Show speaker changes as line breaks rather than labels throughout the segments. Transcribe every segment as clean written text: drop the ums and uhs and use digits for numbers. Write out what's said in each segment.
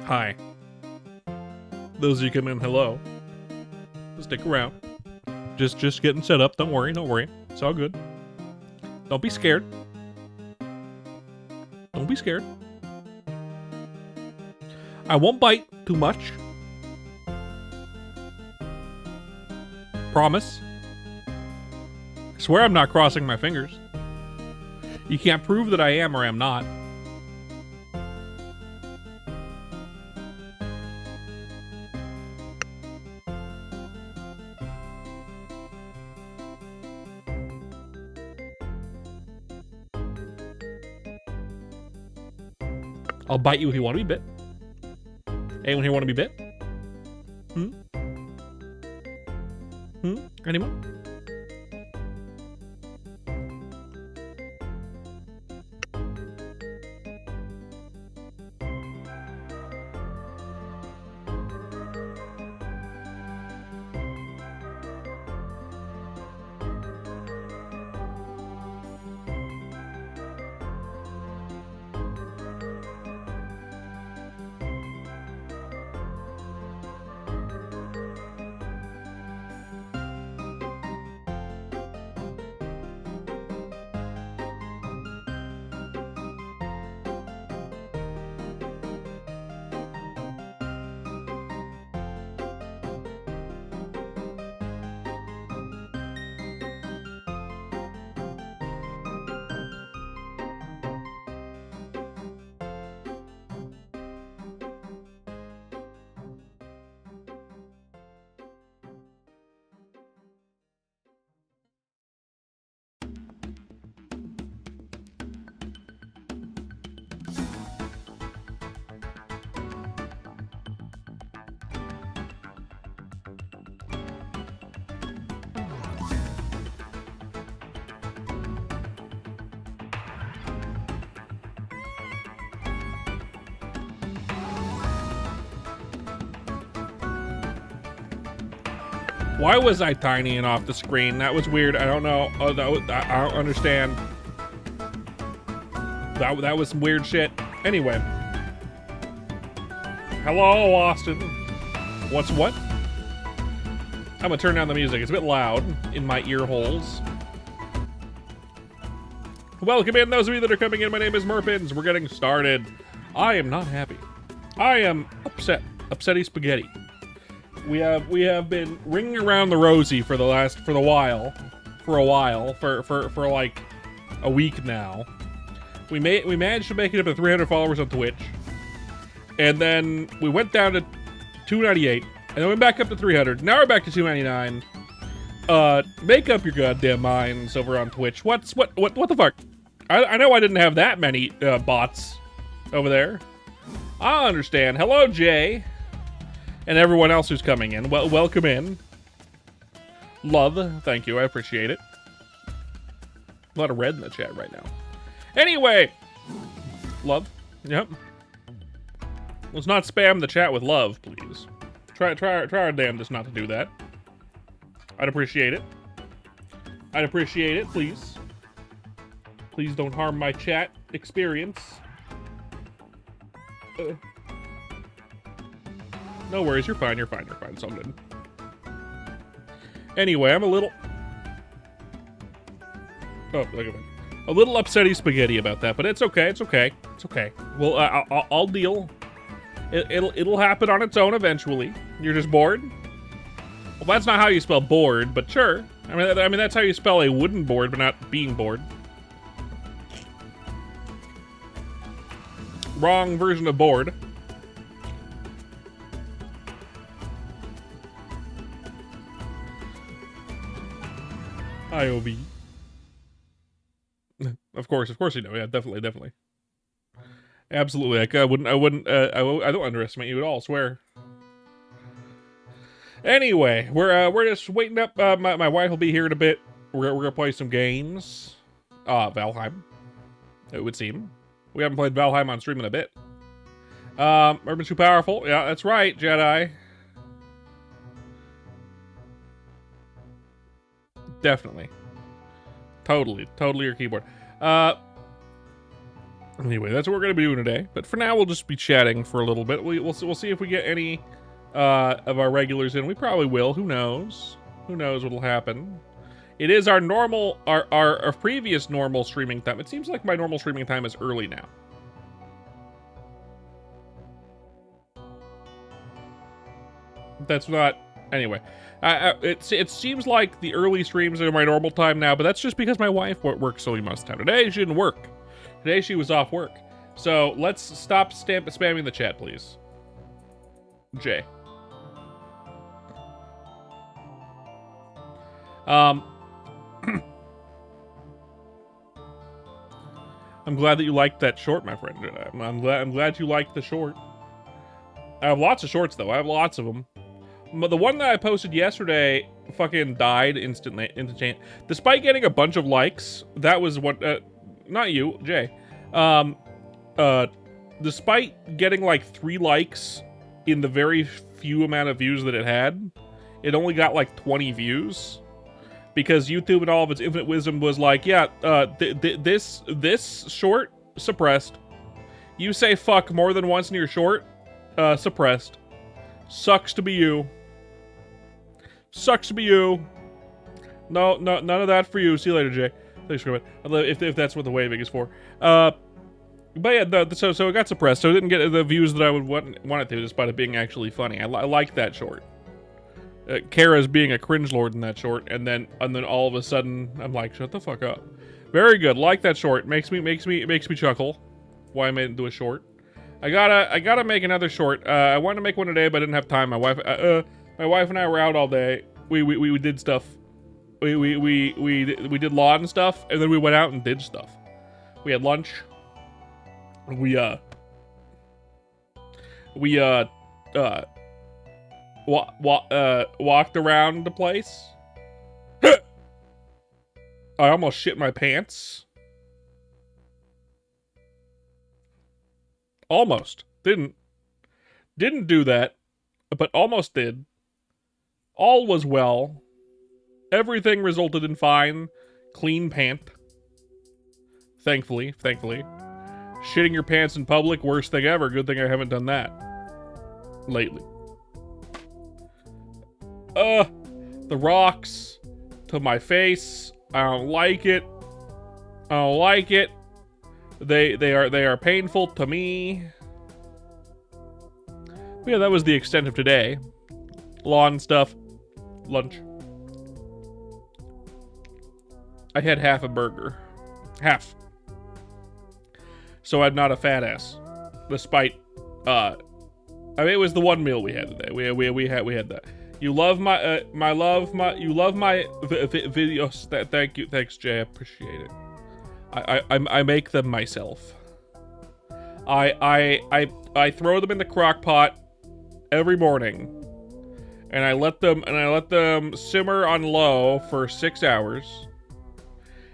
Hi. Those of you come in, hello. Stick around. Just getting set up. Don't worry, don't worry. It's all good. Don't be scared. Don't be scared. I won't bite too much. Promise. I swear I'm not crossing my fingers. You can't prove that I am or am not. I'll bite you if you want to be bit. Anyone here want to be bit? Anyone? Why was I tiny and off the screen? That was weird. I don't know. Oh, I don't understand. That was some weird shit. Anyway. Hello, Austin. What's what? I'm gonna turn down the music. It's a bit loud in my ear holes. Welcome in, those of you that are coming in. My name is Merpins. We're getting started. I am not happy. I am upset. Upsetty spaghetti. We have been ringing around the rosy for a while, for like a week now. We managed to make it up to 300 followers on Twitch, and then we went down to 298, and then went back up to 300. Now we're back to 299. Make up your goddamn minds over on Twitch. What the fuck? I know I didn't have that many bots over there. I understand. Hello, Jay. And everyone else who's coming in. Well, welcome in. Love, thank you, I appreciate it. A lot of red in the chat right now. Anyway, love, yep. Let's not spam the chat with love, please. Try our damnedest not to do that. I'd appreciate it. I'd appreciate it, please. Please don't harm my chat experience. No worries, you're fine, it's all good. Anyway, I'm a little... Oh, look at that. A little upsetty spaghetti about that, but it's okay, it's okay. Well, I'll deal. It'll happen on its own eventually. You're just bored? Well, that's not how you spell bored, but sure. I mean, that's how you spell a wooden board, but not being bored. Wrong version of bored. IOV. Of course you know. Yeah, definitely. Absolutely. Like, I don't underestimate you at all, I swear. Anyway, we're just waiting up. My wife will be here in a bit. We're gonna play some games. Valheim. It would seem. We haven't played Valheim on stream in a bit. Urban's too powerful. Yeah, that's right, Jedi. Definitely. Totally your keyboard. Anyway, that's what we're gonna be doing today. But for now, we'll just be chatting for a little bit. We'll see if we get any of our regulars in. We probably will. Who knows? Who knows what'll happen? It is our normal, our previous normal streaming time. It seems like my normal streaming time is early now. That's not... Anyway, it seems like the early streams are my normal time now, but that's just because my wife works so most of the time. Today, she didn't work. Today, she was off work. So, let's stop spamming the chat, please. Jay. I'm glad that you liked that short, my friend. I'm glad you liked the short. I have lots of shorts, though. I have lots of them. But the one that I posted yesterday fucking died instantly. Despite getting a bunch of likes, that was what... not you, Jay. Despite getting like 3 likes in the very few amount of views that it had, it only got like 20 views. Because YouTube and all of its infinite wisdom was like, yeah, this short, suppressed. You say fuck more than once in your short, suppressed. Sucks to be you. Sucks to be you. No, none of that for you. See you later, Jay. Thanks for coming. If that's what the waving is for. But yeah, so it got suppressed. So it didn't get the views that I would want it to, despite it being actually funny. I like that short. Kara's being a cringe lord in that short, and then all of a sudden I'm like, shut the fuck up. Very good, like that short. Makes me chuckle. Why I made it into a short. I gotta make another short. I wanted to make one today, but I didn't have time. My wife and I were out all day. We did stuff. We did lawn stuff, and then we went out and did stuff. We had lunch. We walked around the place. I almost shit my pants. Almost. Didn't do that, but almost did. All was well. Everything resulted in fine, clean pant. Thankfully. Shitting your pants in public, worst thing ever. Good thing I haven't done that lately. The rocks to my face. I don't like it. They are painful to me. But yeah, that was the extent of today. Lawn stuff. Lunch. I had half a burger. Half. So I'm not a fat ass. Despite, I mean, it was the one meal we had today. We had that. You love my, you love my videos. Thank you. Thanks, Jay. I appreciate it. I make them myself. I throw them in the crock pot every morning. And I let them simmer on low for 6 hours.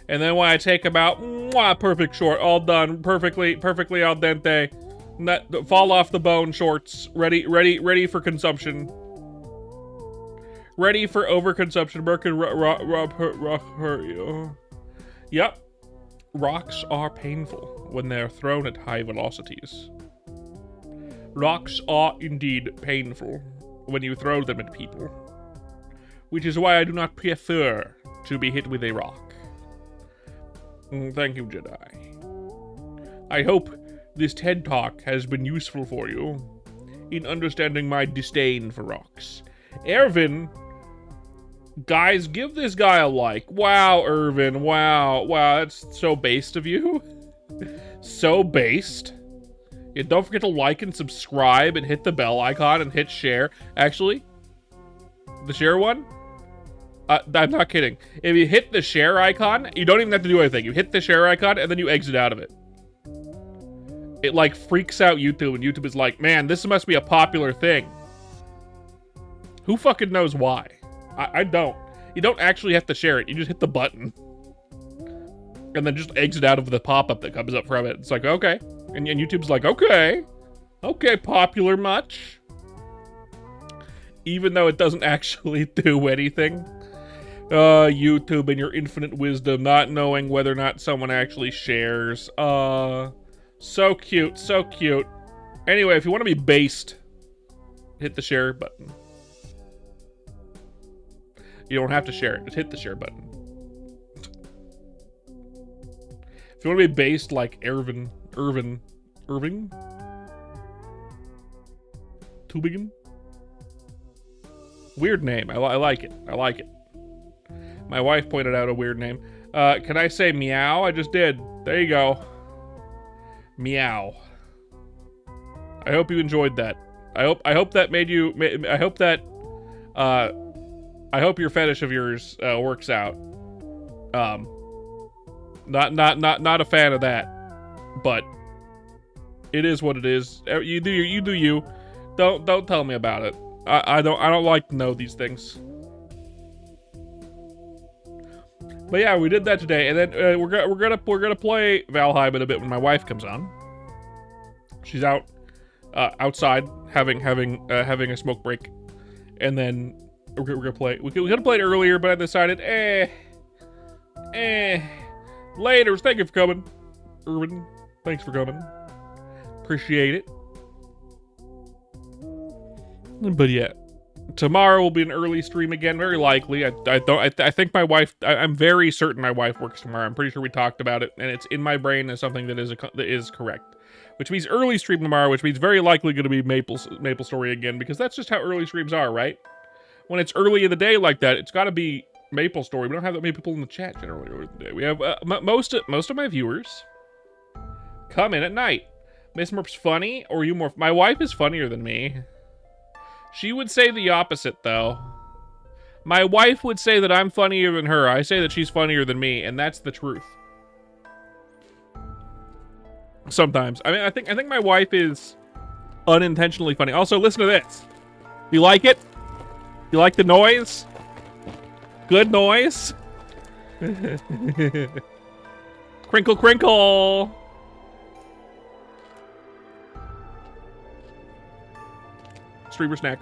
And then when I take them out, mwah, perfect short, all done, perfectly al dente, fall off the bone shorts, ready for consumption. Ready for overconsumption. Yep. Rocks are painful when they're thrown at high velocities. Rocks are indeed painful when you throw them at people. Which is why I do not prefer to be hit with a rock. Thank you, Jedi. I hope this TED Talk has been useful for you in understanding my disdain for rocks. Ervin, guys, give this guy a like. Wow, Irvin, wow, that's so based of you. So based. Yeah, don't forget to like and subscribe and hit the bell icon and hit share. Actually, the share one? I'm not kidding. If you hit the share icon, you don't even have to do anything. You hit the share icon and then you exit out of it. It like freaks out YouTube, and YouTube is like, man, this must be a popular thing. Who fucking knows why? I don't. You don't actually have to share it. You just hit the button. And then just exit out of the pop-up that comes up from it. It's like, okay. And YouTube's like, okay. Okay, popular much? Even though it doesn't actually do anything. YouTube and your infinite wisdom, not knowing whether or not someone actually shares. So cute, so cute. Anyway, if you want to be based, hit the share button. You don't have to share it, just hit the share button. If you want to be based like Irving? Tübingen? Weird name. I like it. I like it. My wife pointed out a weird name. Can I say meow? I just did. There you go. Meow. I hope you enjoyed that. I hope that made you. I hope that. I hope your fetish of yours works out. Not a fan of that, but it is what it is. You do you. Don't tell me about it. I don't like to know these things. But yeah, we did that today, and then we're gonna play Valheim in a bit when my wife comes on. She's outside having a smoke break, and then we're gonna play. We could have played earlier, but I decided, later. Thank you for coming, Irvin. Thanks for coming. Appreciate it. But yeah, tomorrow will be an early stream again, very likely. I think my wife. I'm very certain my wife works tomorrow. I'm pretty sure we talked about it, and it's in my brain as something that is correct. Which means early stream tomorrow, which means very likely going to be Maple Story again, because that's just how early streams are, right? When it's early in the day like that, it's got to be Maple Story. We don't have that many people in the chat generally over the day. We have most of my viewers come in at night. Miss Merp's funny, or are you more? My wife is funnier than me. She would say the opposite, though. My wife would say that I'm funnier than her. I say that she's funnier than me, and that's the truth. Sometimes. I mean, I think my wife is unintentionally funny. Also, listen to this. You like it? You like the noise? Good noise? Crinkle, crinkle. Streamer snack.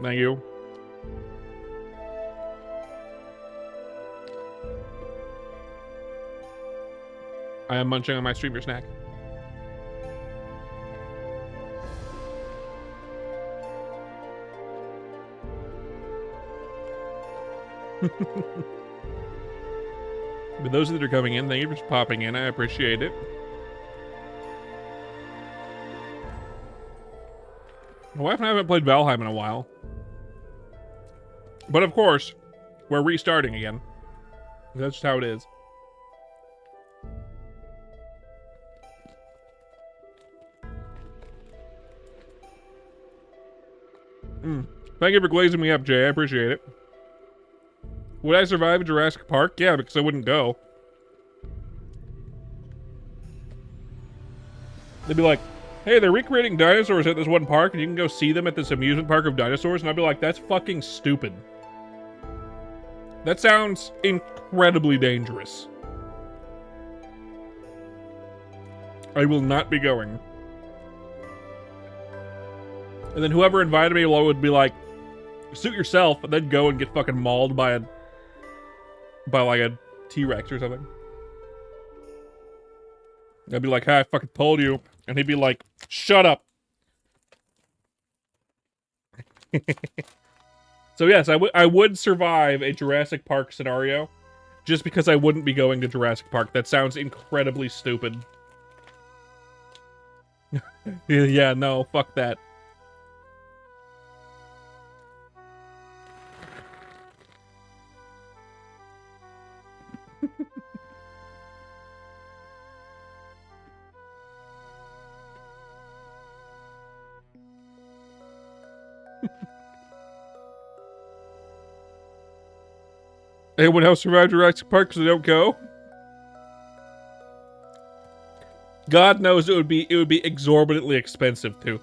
Thank you. I am munching on my streamer snack. But those that are coming in, thank you for popping in. I appreciate it. My wife and I haven't played Valheim in a while. But of course, we're restarting again. That's just how it is. Thank you for glazing me up, Jay. I appreciate it. Would I survive Jurassic Park? Yeah, because I wouldn't go. They'd be like, hey, they're recreating dinosaurs at this one park, and you can go see them at this amusement park of dinosaurs. And I'd be like, that's fucking stupid. That sounds incredibly dangerous. I will not be going. And then whoever invited me would be like, suit yourself, and then go and get fucking mauled by like a T-Rex or something. I'd be like, hey, I fucking told you. And he'd be like, shut up. So yes, I would survive a Jurassic Park scenario, just because I wouldn't be going to Jurassic Park. That sounds incredibly stupid. Yeah, no, fuck that. Anyone else survive Jurassic Park because they don't go? God knows it would be exorbitantly expensive too.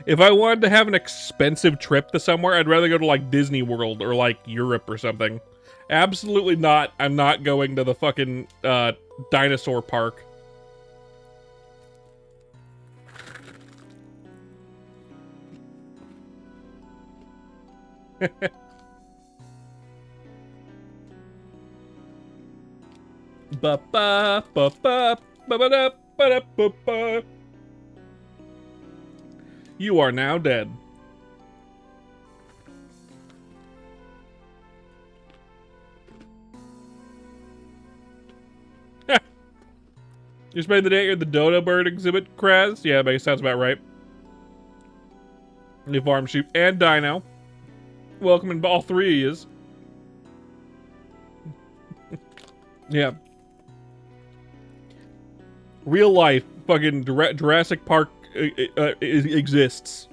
If I wanted to have an expensive trip to somewhere, I'd rather go to like Disney World or like Europe or something. Absolutely not. I'm not going to the fucking dinosaur park. Ba ba ba ba ba ba da ba da ba ba. You are now dead. You spend the day at the dodo bird exhibit, Kraz? Yeah, that sounds about right. You farm sheep and dino. Welcome in all three of yous. Yeah. Real life, fucking Jurassic Park exists.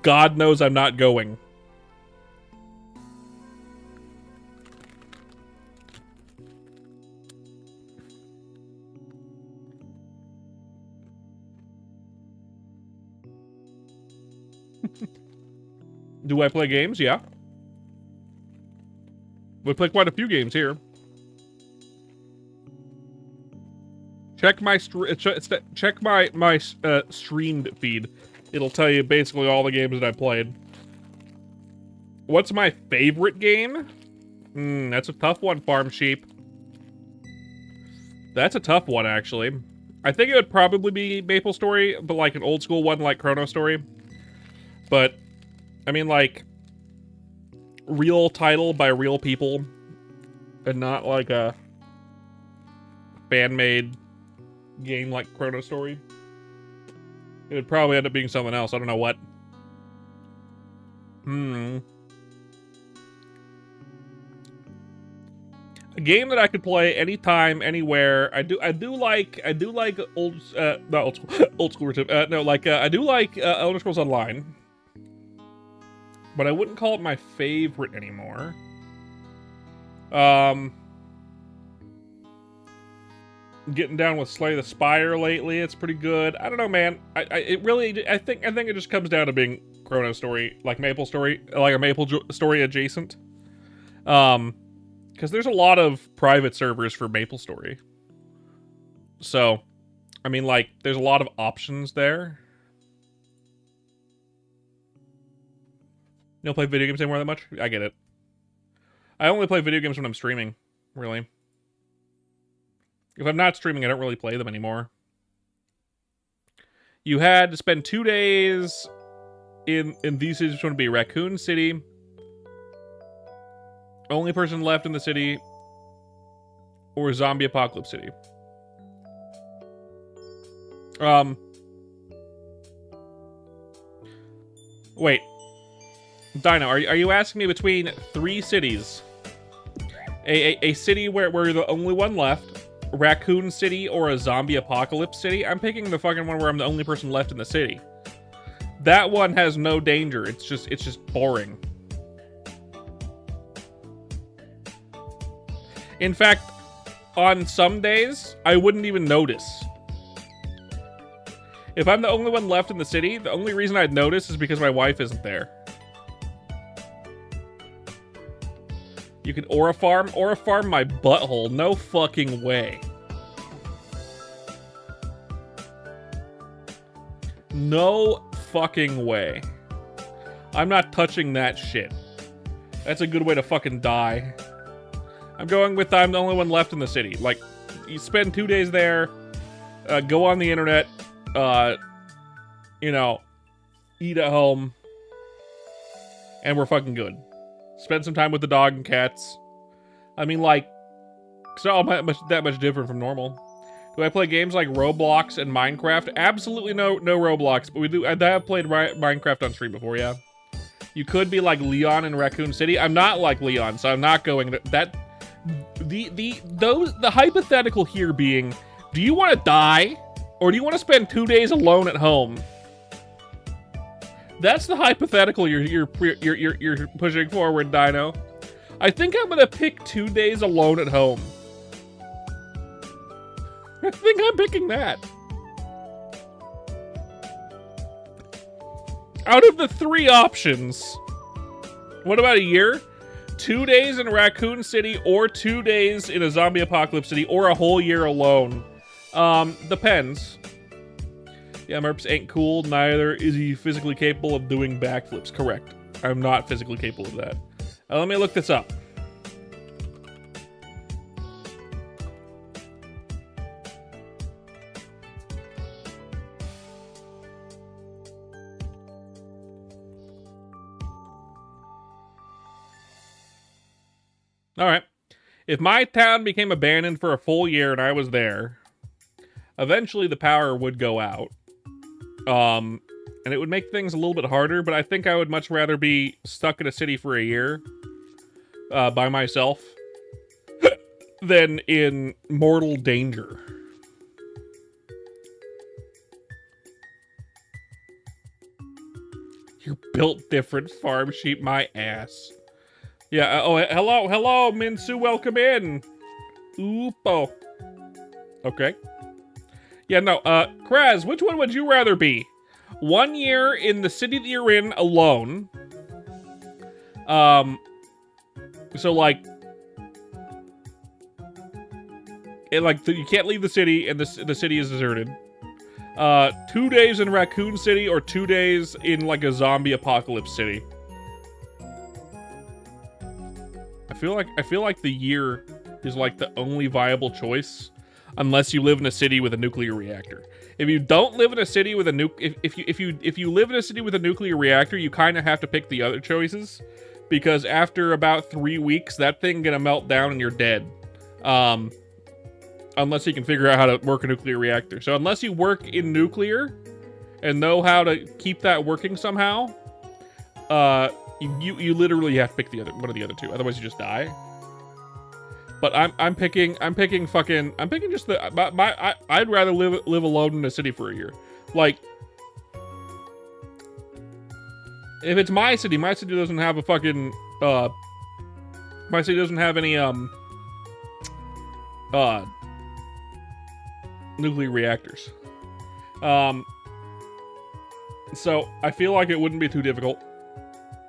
God knows I'm not going. Do I play games? Yeah. We play quite a few games here. Check my streamed feed. It'll tell you basically all the games that I played. What's my favorite game? That's a tough one, Farm Sheep. That's a tough one, actually. I think it would probably be MapleStory, but like an old school one like Chrono Story. But, I mean, like, real title by real people, and not like a fan-made game like Chrono Story. It would probably end up being something else. I don't know what. A game that I could play anytime, anywhere. I do like old not old school I do like Elder Scrolls Online. But I wouldn't call it my favorite anymore. Getting down with Slay the Spire lately. It's pretty good. I don't know, man. I think it just comes down to being Chrono Story, like MapleStory, like a MapleStory adjacent. Because there's a lot of private servers for MapleStory. So, I mean, like, there's a lot of options there. You don't play video games anymore that much? I get it. I only play video games when I'm streaming, really. If I'm not streaming, I don't really play them anymore. You had to spend 2 days in these cities, which would be Raccoon City. Only person left in the city, or Zombie Apocalypse City. Wait. Dino, are you asking me between 3 cities? A city where you're the only one left, Raccoon City, or a Zombie Apocalypse City? I'm picking the fucking one where I'm the only person left in the city. That one has no danger. It's just boring. In fact, on some days, I wouldn't even notice. If I'm the only one left in the city, the only reason I'd notice is because my wife isn't there. You could Aura farm my butthole. No fucking way. No fucking way. I'm not touching that shit. That's a good way to fucking die. I'm going with I'm the only one left in the city. Like, you spend 2 days there, go on the internet, you know, eat at home, and we're fucking good. Spend some time with the dog and cats. I mean, like, it's not that much different from normal. Do I play games like Roblox and Minecraft? Absolutely no Roblox, but I have played Minecraft on stream before, yeah. You could be like Leon in Raccoon City. I'm not like Leon, so I'm not going to that. The hypothetical here being, do you want to die, or do you want to spend 2 days alone at home? That's the hypothetical you're pushing forward, Dino. I think I'm gonna pick 2 days alone at home. I think I'm picking that. Out of the 3 options, what about a year? 2 days in Raccoon City, or 2 days in a Zombie Apocalypse City, or a whole year alone. Depends. Yeah, Merps ain't cool. Neither is he physically capable of doing backflips. Correct. I'm not physically capable of that. Let me look this up. All right. If my town became abandoned for a full year and I was there, eventually the power would go out. And it would make things a little bit harder, but I think I would much rather be stuck in a city for a year by myself than in mortal danger. You're built different, farm sheep, my ass. Yeah, hello, Minsu, welcome in. Oopo. Okay. Yeah, no, Kraz, which one would you rather be? 1 year in the city that you're in alone. So like, you can't leave the city and the city is deserted. 2 days in Raccoon City or 2 days in like a zombie apocalypse city. I feel like the year is like the only viable choice unless you live in a city with a nuclear reactor. If you don't live in a city with a if you live in a city with a nuclear reactor, you kind of have to pick the other choices because after about 3 weeks, that thing gonna melt down and you're dead. Unless you can figure out how to work a nuclear reactor. So unless you work in nuclear and know how to keep that working somehow, you literally have to pick one of the other two. Otherwise, you just die. But I'm picking just the I'd rather live alone in a city for a year. Like, if it's my city doesn't have a fucking my city doesn't have any nuclear reactors. So I feel like it wouldn't be too difficult.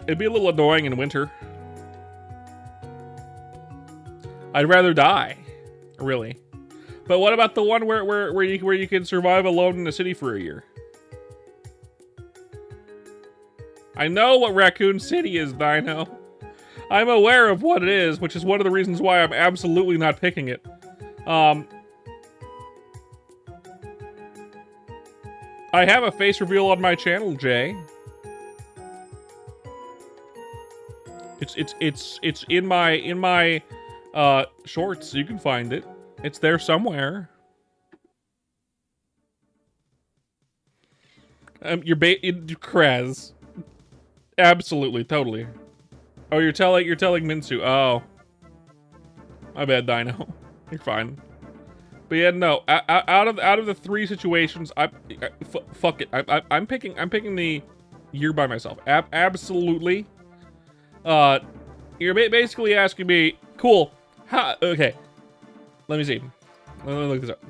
It'd be a little annoying in winter. I'd rather die, really. But what about the one where you can survive alone in a city for a year? I know what Raccoon City is, Dino. I'm aware of what it is, which is one of the reasons why I'm absolutely not picking it. I have a face reveal on my channel, Jay. It's in my shorts. You can find it. It's there somewhere. You're Kraz. Absolutely, totally. Oh, you're telling Minsu. Oh, my bad, Dino. You're fine. But yeah, no. Out of the 3 situations, fuck it. I'm picking the year by myself. Absolutely. You're basically asking me, cool. Okay. Let me see. Let me look this up.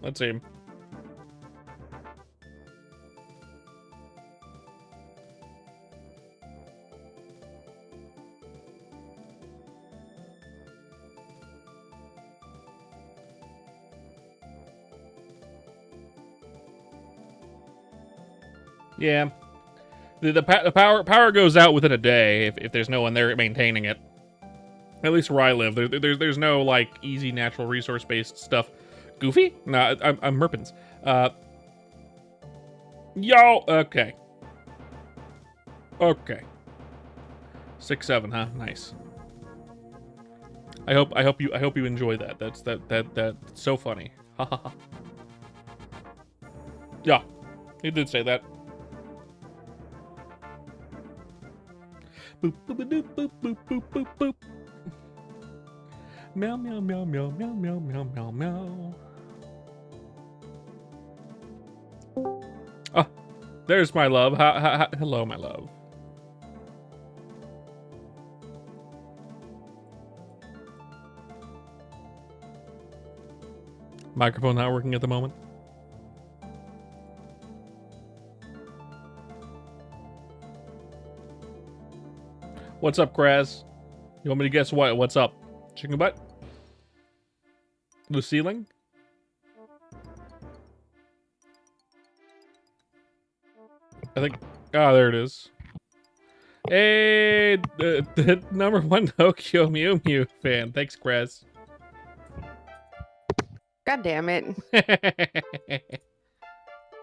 Let's see. Yeah. The power goes out within a day if there's no one there maintaining it. At least where I live, there's no like easy natural resource based stuff. Goofy? No, I'm Merpins. Yo, okay. Okay. 6-7, huh? Nice. I hope you enjoy that. That's so funny. Ha ha ha. Yeah, he did say that. Boop boop boop boop boop boop boop boop. Meow meow meow meow meow meow meow meow meow. Oh, there's my love. Hello, my love. Microphone not working at the moment. What's up, Kraz? You want me to guess what? What's up? Chicken butt? The ceiling? I think. Oh, there it is. Hey, the #1 Tokyo Mew Mew fan. Thanks, Krez.
God damn it.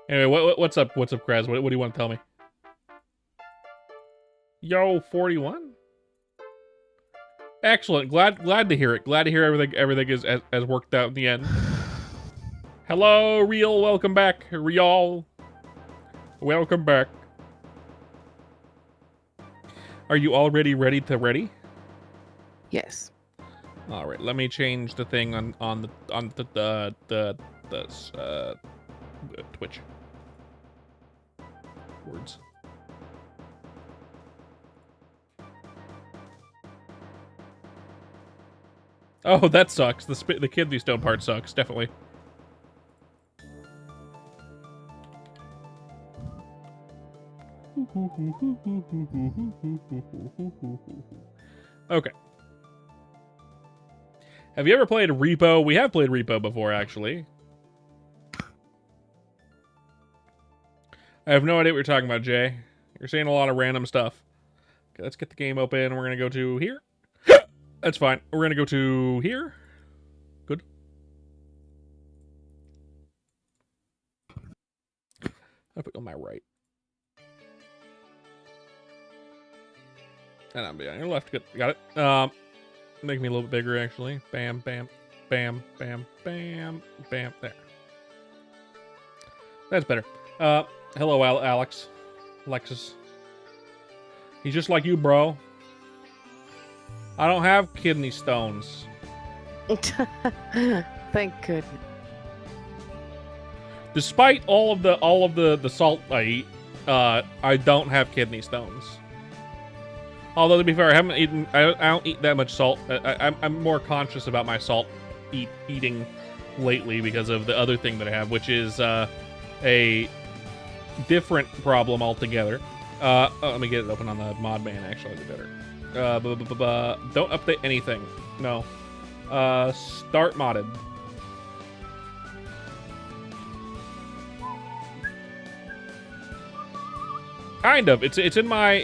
Anyway, what's up? What's up, Krez? What do you want to tell me? Yo, 41. Excellent. Glad to hear it. Glad to hear everything has worked out in the end. Hello, Real. Welcome back, Real. Welcome back. Are you already ready to ready?
Yes.
All right. Let me change the thing on the Twitch. Words. Oh, that sucks. The kidney stone part sucks, definitely. Okay. Have you ever played Repo? We have played Repo before, actually. I have no idea what you're talking about, Jay. You're saying a lot of random stuff. Okay, let's get the game open. We're going to go to here. That's fine. We're going to go to here. Good. I'll put it on my right. And I'm behind your left. Good. Got it. Make me a little bit bigger, actually. Bam, bam, bam, bam, bam, bam. There. That's better. Hello, Alex. Alexis. He's just like you, bro. I don't have kidney stones.
Thank goodness.
Despite all of the salt I eat, I don't have kidney stones. Although to be fair, I don't eat that much salt. I'm more conscious about my salt eating lately because of the other thing that I have, which is a different problem altogether. Let me get it open on the mod ban. Actually, it'd be better. Don't update anything. No. Start modded. Kind of. It's in my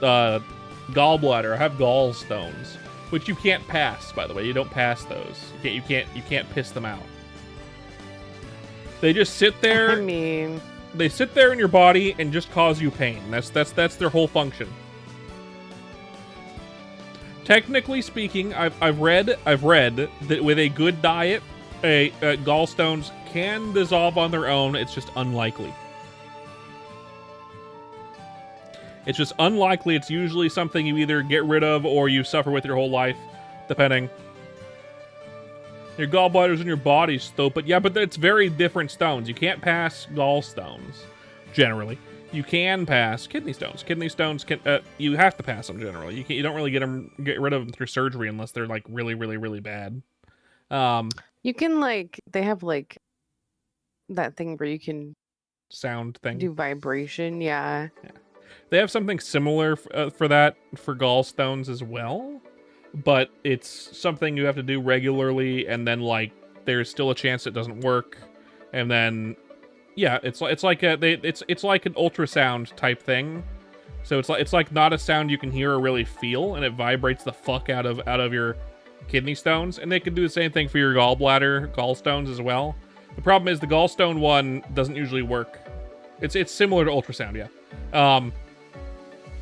gallbladder. I have gallstones, which you can't pass. By the way, you don't pass those. You can't piss them out. They just sit there.
I mean,
they sit there in your body and just cause you pain. That's their whole function. Technically speaking, I've read that with a good diet, gallstones can dissolve on their own. It's just unlikely. It's just unlikely. It's usually something you either get rid of or you suffer with your whole life, depending. Your gallbladder's in your body still, but it's very different stones. You can't pass gallstones, generally. You can pass kidney stones. Kidney stones can you have to pass them generally. You don't really get rid of them through surgery unless they're like really, really, really bad.
You can they have that thing where you can
sound thing
do vibration. Yeah.
They have something similar for that for gallstones as well, but it's something you have to do regularly, and then there's still a chance it doesn't work, and then it's like an ultrasound type thing. So it's like not a sound you can hear or really feel, and it vibrates the fuck out of your kidney stones, and they can do the same thing for your gallstones as well. The problem is the gallstone one doesn't usually work. It's similar to ultrasound, yeah.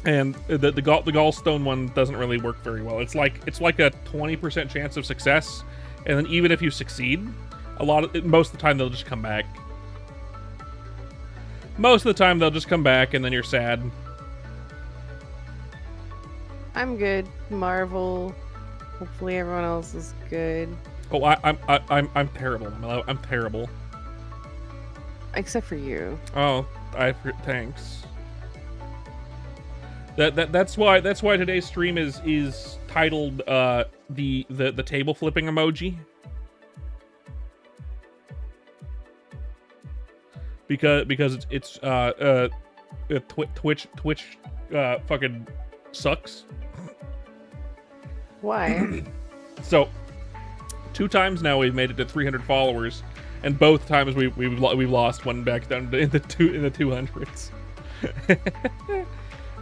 And the gallstone one doesn't really work very well. It's like a 20% chance of success, and then even if you succeed, most of the time they'll just come back. Most of the time they'll just come back, and then you're sad.
I'm good. Marvel. Hopefully everyone else is good.
Oh, I'm terrible. I'm terrible.
Except for you.
Oh, thanks. That's why today's stream is titled the table flipping emoji. Because it's Twitch fucking sucks.
Why?
So 2 times now we've made it to 300 followers, and both times we've lost one back down in the 200s.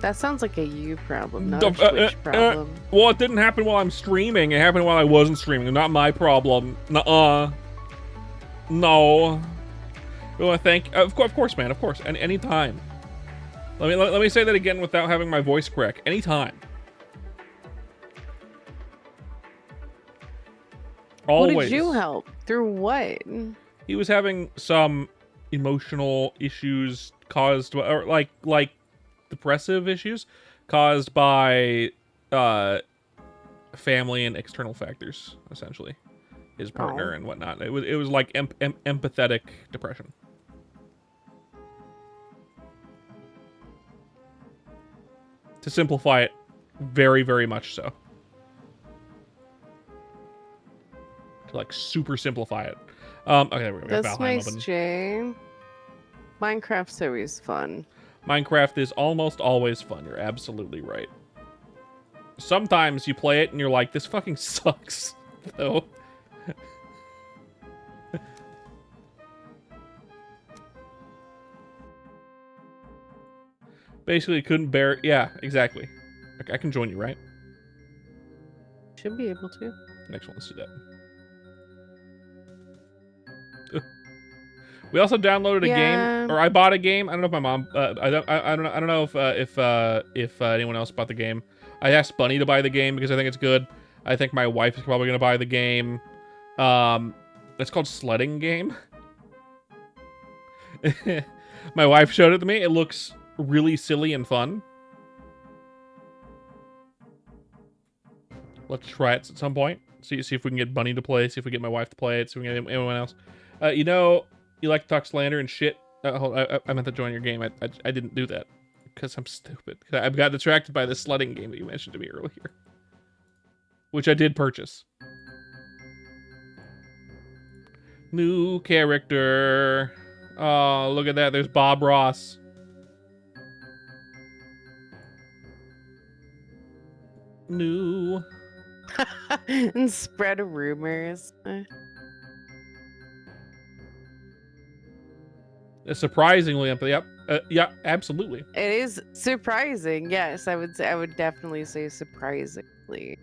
That sounds like a you problem, not a Twitch problem.
Well, it didn't happen while I'm streaming. It happened while I wasn't streaming. Not my problem. Nuh-uh. No. We want to thank... Of course, man. Of course. Anytime. Let me say that again without having my voice crack. Anytime. Always.
What did you help? Through what?
He was having some emotional issues caused... Or like depressive issues caused by family and external factors, essentially. His partner and whatnot. It was like empathetic depression. To simplify it, very, very much so. To like super simplify it. Okay, there we go.
That's nice, Jay. Minecraft's always fun.
Minecraft is almost always fun. You're absolutely right. Sometimes you play it and you're like, this fucking sucks, though. Basically, couldn't bear... Yeah, exactly. I can join you, right?
Should be able to.
Next one, let's do that. We also downloaded a game, or I bought a game. I don't know if my mom. I don't know if anyone else bought the game. I asked Bunny to buy the game because I think it's good. I think my wife is probably gonna buy the game. It's called Sledding Game. My wife showed it to me. It looks really silly and fun. Let's try it at some point. See if we can get Bunny to play. See if we get my wife to play it. See if we can get anyone else. You know. You like to talk slander and shit. I meant to join your game. I didn't do that because I'm stupid. I got distracted by the sledding game that you mentioned to me earlier, which I did purchase. New character. Oh, look at that. There's Bob Ross. New.
And spread rumors.
Surprisingly, yeah, absolutely.
It is surprising. Yes, I would definitely say surprisingly.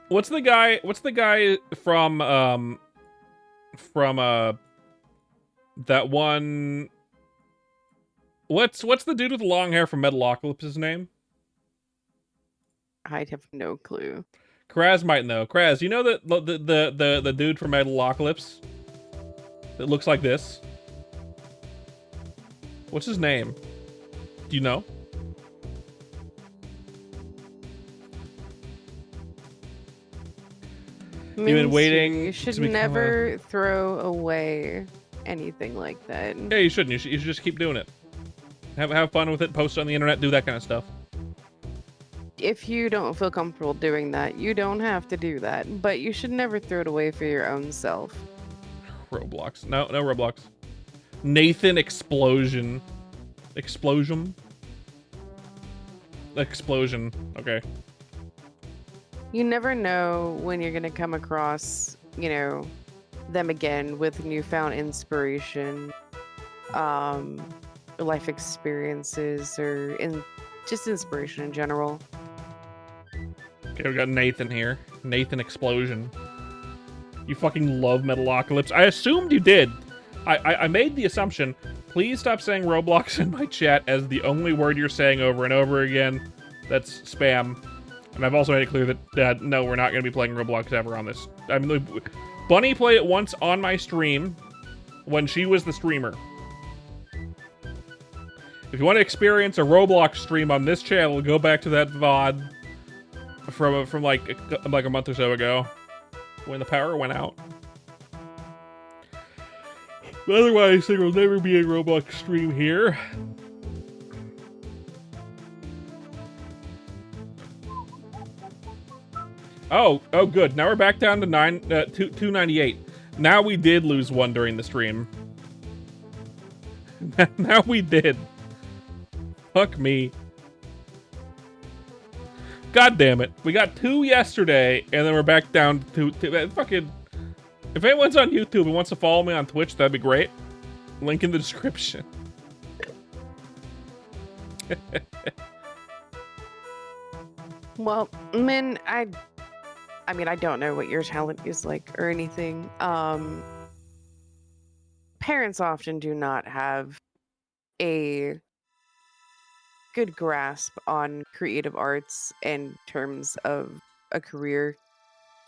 What's the guy from that one? What's the dude with the long hair from Metalocalypse's name?
I have no clue.
Kraz might know. Kraz, you know the dude from Metalocalypse that looks like this? What's his name? Do you know? You've been waiting.
You should never throw away anything like that.
Yeah, you shouldn't. You should just keep doing it. Have fun with it. Post it on the internet. Do that kind of stuff.
If you don't feel comfortable doing that, you don't have to do that. But you should never throw it away for your own self.
Roblox. No Roblox. Nathan Explosion. Explosion? Explosion. Okay.
You never know when you're going to come across, you know, them again with newfound inspiration, life experiences, or just inspiration in general.
Okay, we got Nathan here. Nathan Explosion. You fucking love Metalocalypse. I assumed you did. I made the assumption. Please stop saying Roblox in my chat as the only word you're saying over and over again. That's spam. And I've also made it clear that, no, we're not going to be playing Roblox ever on this. I mean, Bunny played it once on my stream when she was the streamer. If you want to experience a Roblox stream on this channel, go back to that VOD from like a month or so ago when the power went out. But otherwise, there will never be a Roblox stream here. Oh, good. Now we're back down to 298. Now we did lose one during the stream. Now we did. Fuck me. God damn it. We got 2 yesterday, and then we're back down to fucking... If anyone's on YouTube and wants to follow me on Twitch, that'd be great. Link in the description.
Well, Min, I mean, I don't know what your talent is like or anything. Parents often do not have a good grasp on creative arts in terms of a career.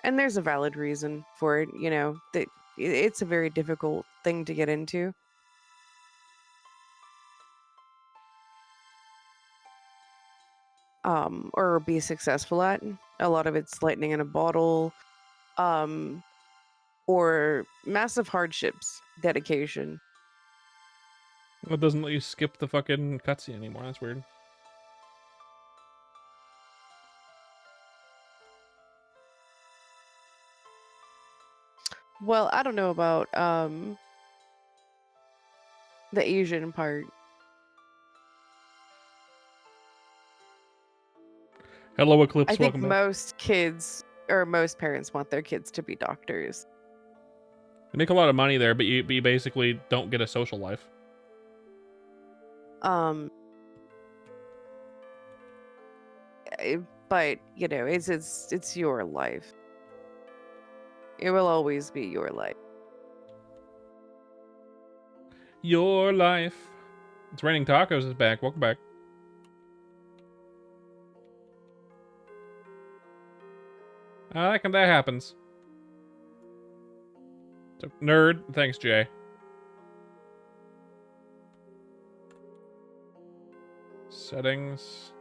And there's a valid reason for it, you know, that it's a very difficult thing to get into. Or be successful at. A lot of it's lightning in a bottle, or massive hardships, dedication.
Well, it doesn't let you skip the fucking cutscene anymore. That's weird.
Well, I don't know about the Asian part.
Hello, Eclipse.
I think
Welcome back.
most kids or most parents want their kids to be doctors.
You make a lot of money there, but you basically don't get a social life.
But you know, it's your life. It will always be your life.
Your life. It's Raining Tacos is back. Welcome back. I like when that happens. So, nerd. Thanks, Jay. Settings.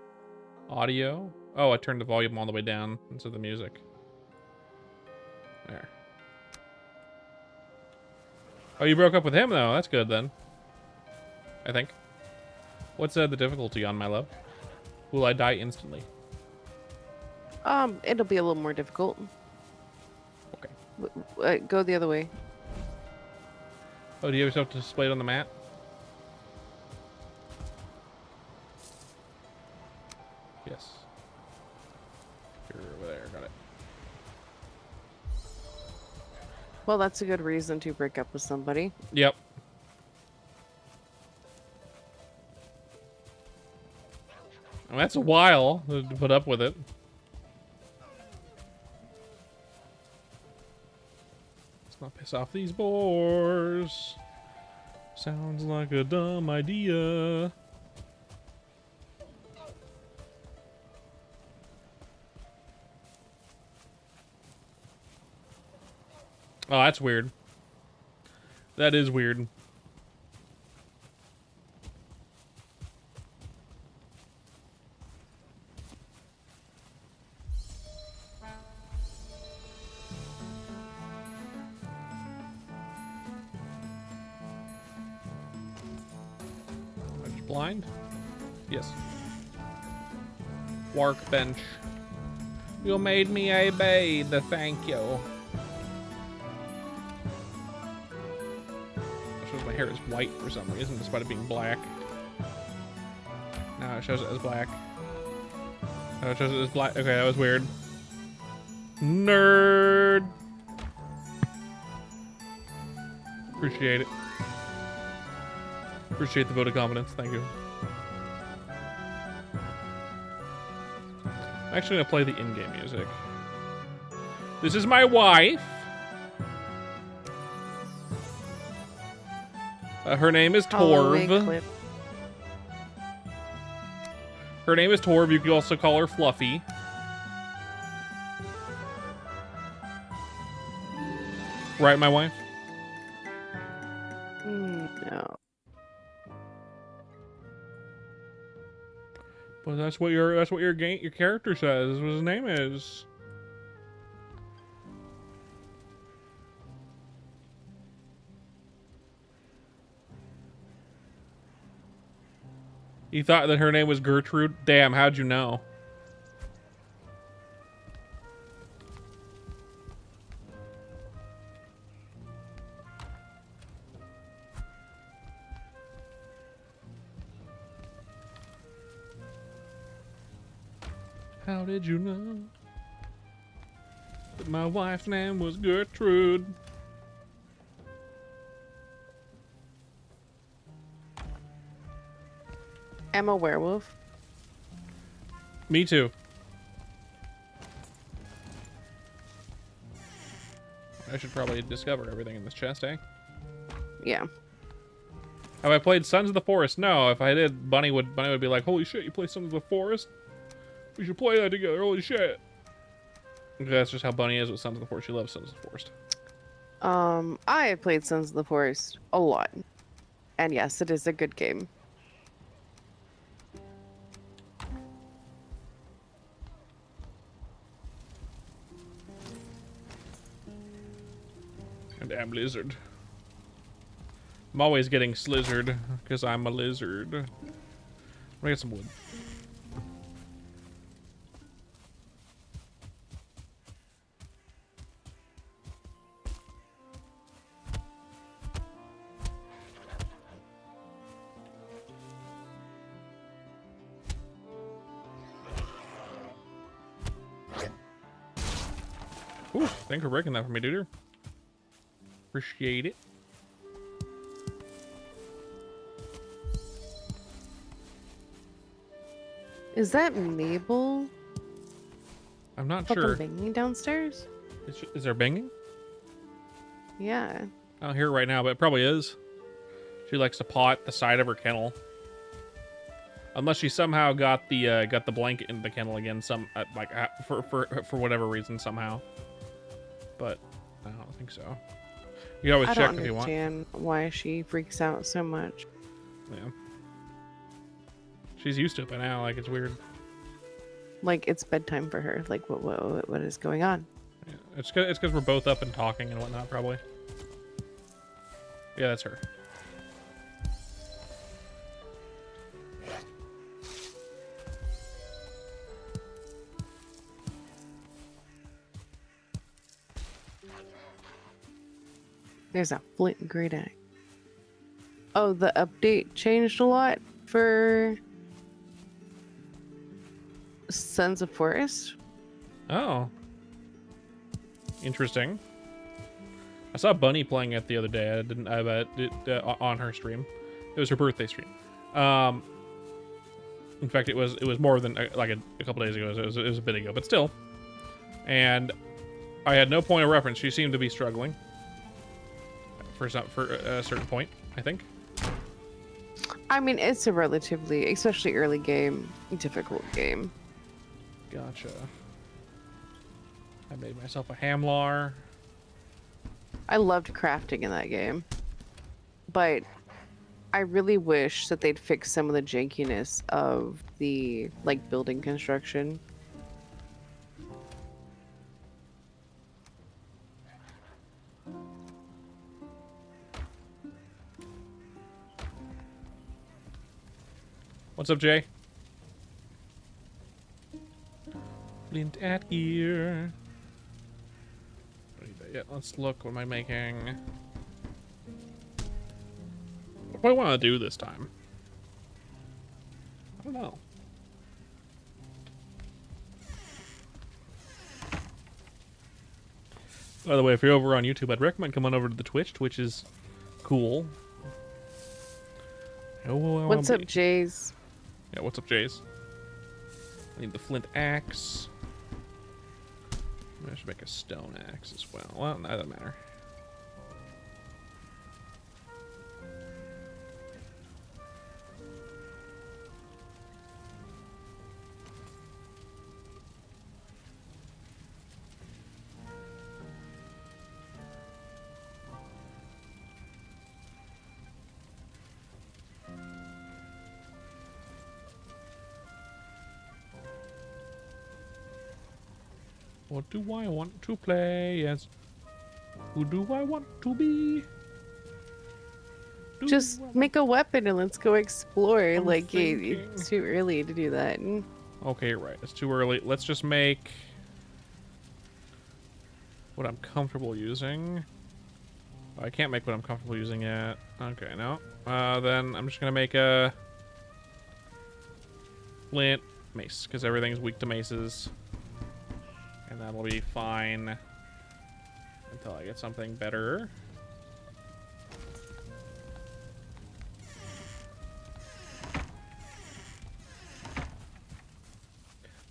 Audio. Oh, I turned the volume all the way down instead of the music. There. Oh, you broke up with him, though. That's good, then. I think. What's the difficulty on, my love? Will I die instantly?
It'll be a little more difficult.
Okay.
Go the other way.
Oh, do you have yourself displayed on the mat? Yes. You're over there. Got it.
Well, that's a good reason to break up with somebody.
Yep. Well, that's a while to put up with it. Let's not piss off these boars. Sounds like a dumb idea. Oh, that's weird. That is weird. Am I just blind? Yes. Workbench. You made me a bathe, thank you. My hair is white for some reason, despite it being black. No, it shows it as black. No, it shows it as black. Okay, that was weird. Nerd. Appreciate it. Appreciate the vote of confidence. Thank you. I'm actually gonna play the in-game music. This is my wife. Her name is Torv. Her name is Torv. You can also call her Fluffy. Right, my wife?
No.
But that's what your character says. That's what his name is. You thought that her name was Gertrude? Damn, how'd you know? How did you know that my wife's name was Gertrude?
I'm a werewolf.
Me too. I should probably discover everything in this chest, eh?
Yeah.
Have I played Sons of the Forest? No. If I did, Bunny would be like, "Holy shit, you play Sons of the Forest? We should play that together. Holy shit!" That's just how Bunny is with Sons of the Forest. She loves Sons of the Forest.
I have played Sons of the Forest a lot, and yes, it is a good game.
And I'm lizard. I'm always getting slizzard because I'm a lizard. I'm gonna get some wood. Ooh, thanks for breaking that for me, dude. Appreciate it.
Is that Mabel?
I'm not
Fucking
sure.
banging downstairs?
Is there banging?
Yeah.
I don't hear it right now, but it probably is. She likes to paw at the side of her kennel. Unless she somehow got the blanket in the kennel again, for whatever reason somehow. But I don't think so. You always
I
check
don't
if you want.
understand why she freaks out so much.
Yeah. She's used to it by now. Like, it's weird.
Like, it's bedtime for her. Like, what is going on?
Yeah. It's because we're both up and talking and whatnot, probably. Yeah, that's her.
There's a flint and great axe. Oh, the update changed a lot for Sons of Forest?
Oh. Interesting. I saw Bunny playing it the other day. On her stream. It was her birthday stream. In fact, it was more than like a couple days ago. It was a bit ago, but still. And I had no point of reference. She seemed to be struggling for a certain point, I think.
I mean, it's a relatively, especially early game, difficult game.
Gotcha. I made myself a Hamlar.
I loved crafting in that game, but I really wish that they'd fix some of the jankiness of the like building construction.
What's up, Jay? Flint at gear. Yeah, let's look. What am I making? What do I want to do this time? I don't know. By the way, if you're over on YouTube, I'd recommend coming over to the Twitch. Twitch is cool.
What's up, Jays?
Yeah, what's up, Jays? I need the flint axe. I should make a stone axe as well. Well, that doesn't matter. What do I want to play as? Who do I want to be?
Just make a weapon and let's go explore.
I'm
Like,
thinking.
it's too early to do that.
Okay, you're right. It's too early. Let's just make what I'm comfortable using. I can't make what I'm comfortable using yet. Okay, no. Then I'm just gonna make a flint mace, because everything's weak to maces. And that'll be fine until I get something better.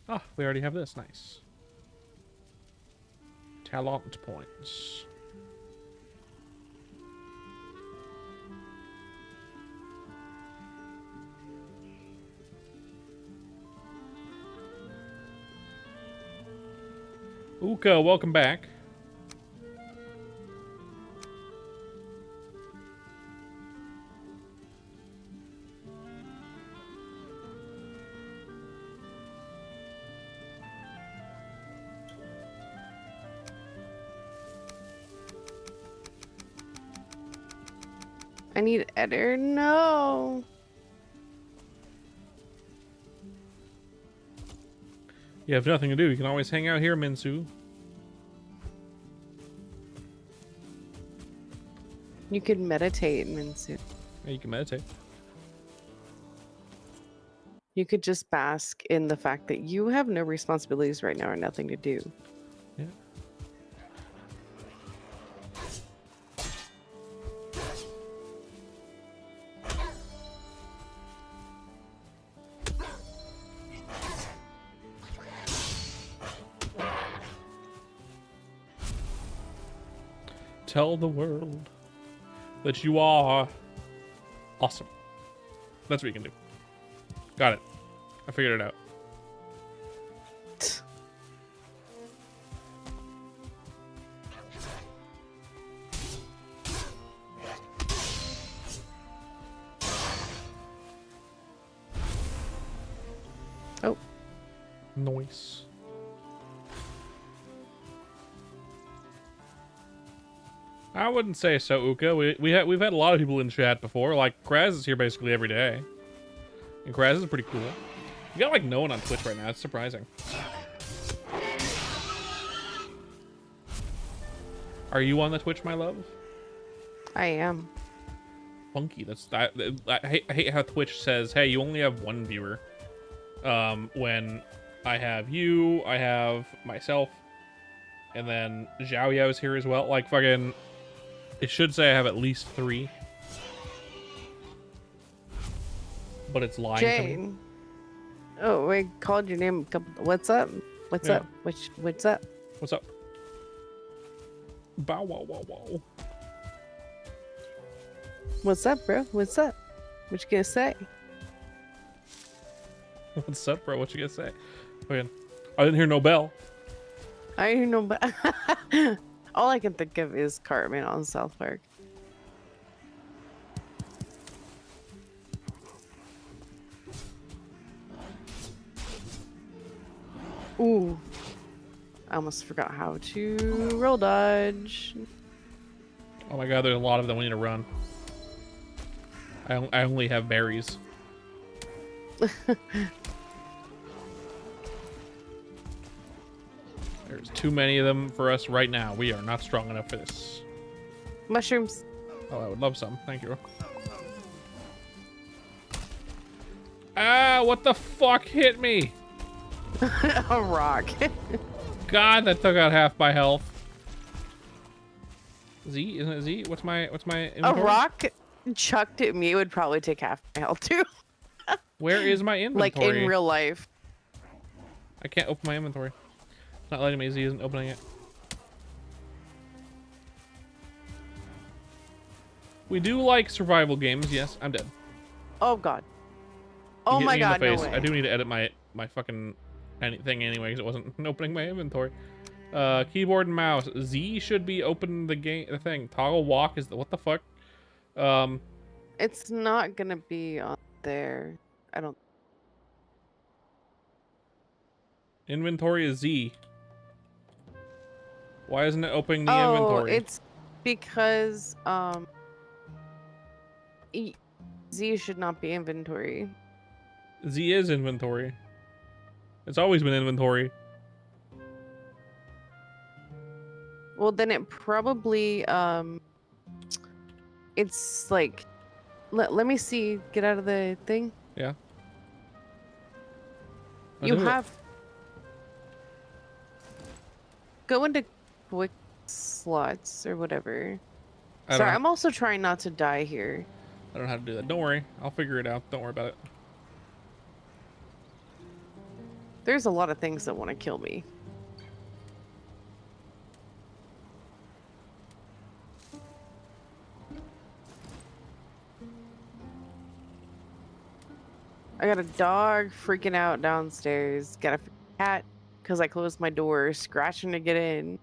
Ah, we already have this. Nice. Talent points. Uka, welcome back.
I need editor. No.
You have nothing to do. You can always hang out here, Minsu.
You could meditate, Minsu.
Yeah, you can meditate.
You could just bask in the fact that you have no responsibilities right now or nothing to do.
Yeah. Tell the world that you are awesome. That's what you can do. Got it. I figured it out.
Oh.
Nice. I wouldn't say so, Uka. We've had a lot of people in chat before. Like Kraz is here basically every day, and Kraz is pretty cool. You got like no one on Twitch right now. It's surprising. Are you on the Twitch, my love?
I am.
Funky. I hate how Twitch says, "Hey, you only have one viewer." When I have you, I have myself, and then Zhao Yao's here as well. Like fucking. It should say I have at least 3. But it's lying to me.
Jane. Oh, we called your name a couple. What's up? What's
Yeah.
up? What's up?
What's up? Bow wow wow wow.
What's up, bro? What's up? What you gonna say?
What's up, bro? What you gonna say? Okay. I didn't hear no bell.
I don't know, but all I can think of is Cartman on South Park. Ooh. I almost forgot how to roll dodge.
Oh my god, there's a lot of them. We need to run. I only have berries. There's too many of them for us right now. We are not strong enough for this.
Mushrooms.
Oh, I would love some. Thank you. Ah, what the fuck hit me?
A rock.
God, that took out half my health. Z, isn't it Z? What's my
A
inventory?
rock chucked at me would probably take half my health too.
Where is my inventory?
Like in real life.
I can't open my inventory. It's not letting me. Z isn't opening it. We do like survival games. Yes, I'm dead.
Oh god.
You
Oh
hit
my
me in the
god, no
face.
way.
I do need to edit my fucking anything anyway because it wasn't opening my inventory. Keyboard and mouse. Z should be open the thing. Toggle walk is what the fuck?
It's not gonna be on there. I don't.
Inventory is Z. Why isn't it opening the
Oh,
inventory?
it's because Z should not be inventory.
Z is inventory. It's always been inventory.
Well, then it probably it's like let me see. Get out of the thing.
Yeah.
You have... Go into quick slots or whatever. Sorry, I'm also trying not to die here.
I don't know how to do that. Don't worry. I'll figure it out. Don't worry about it.
There's a lot of things that want to kill me. I got a dog freaking out downstairs. Got a cat because I closed my door, scratching to get in.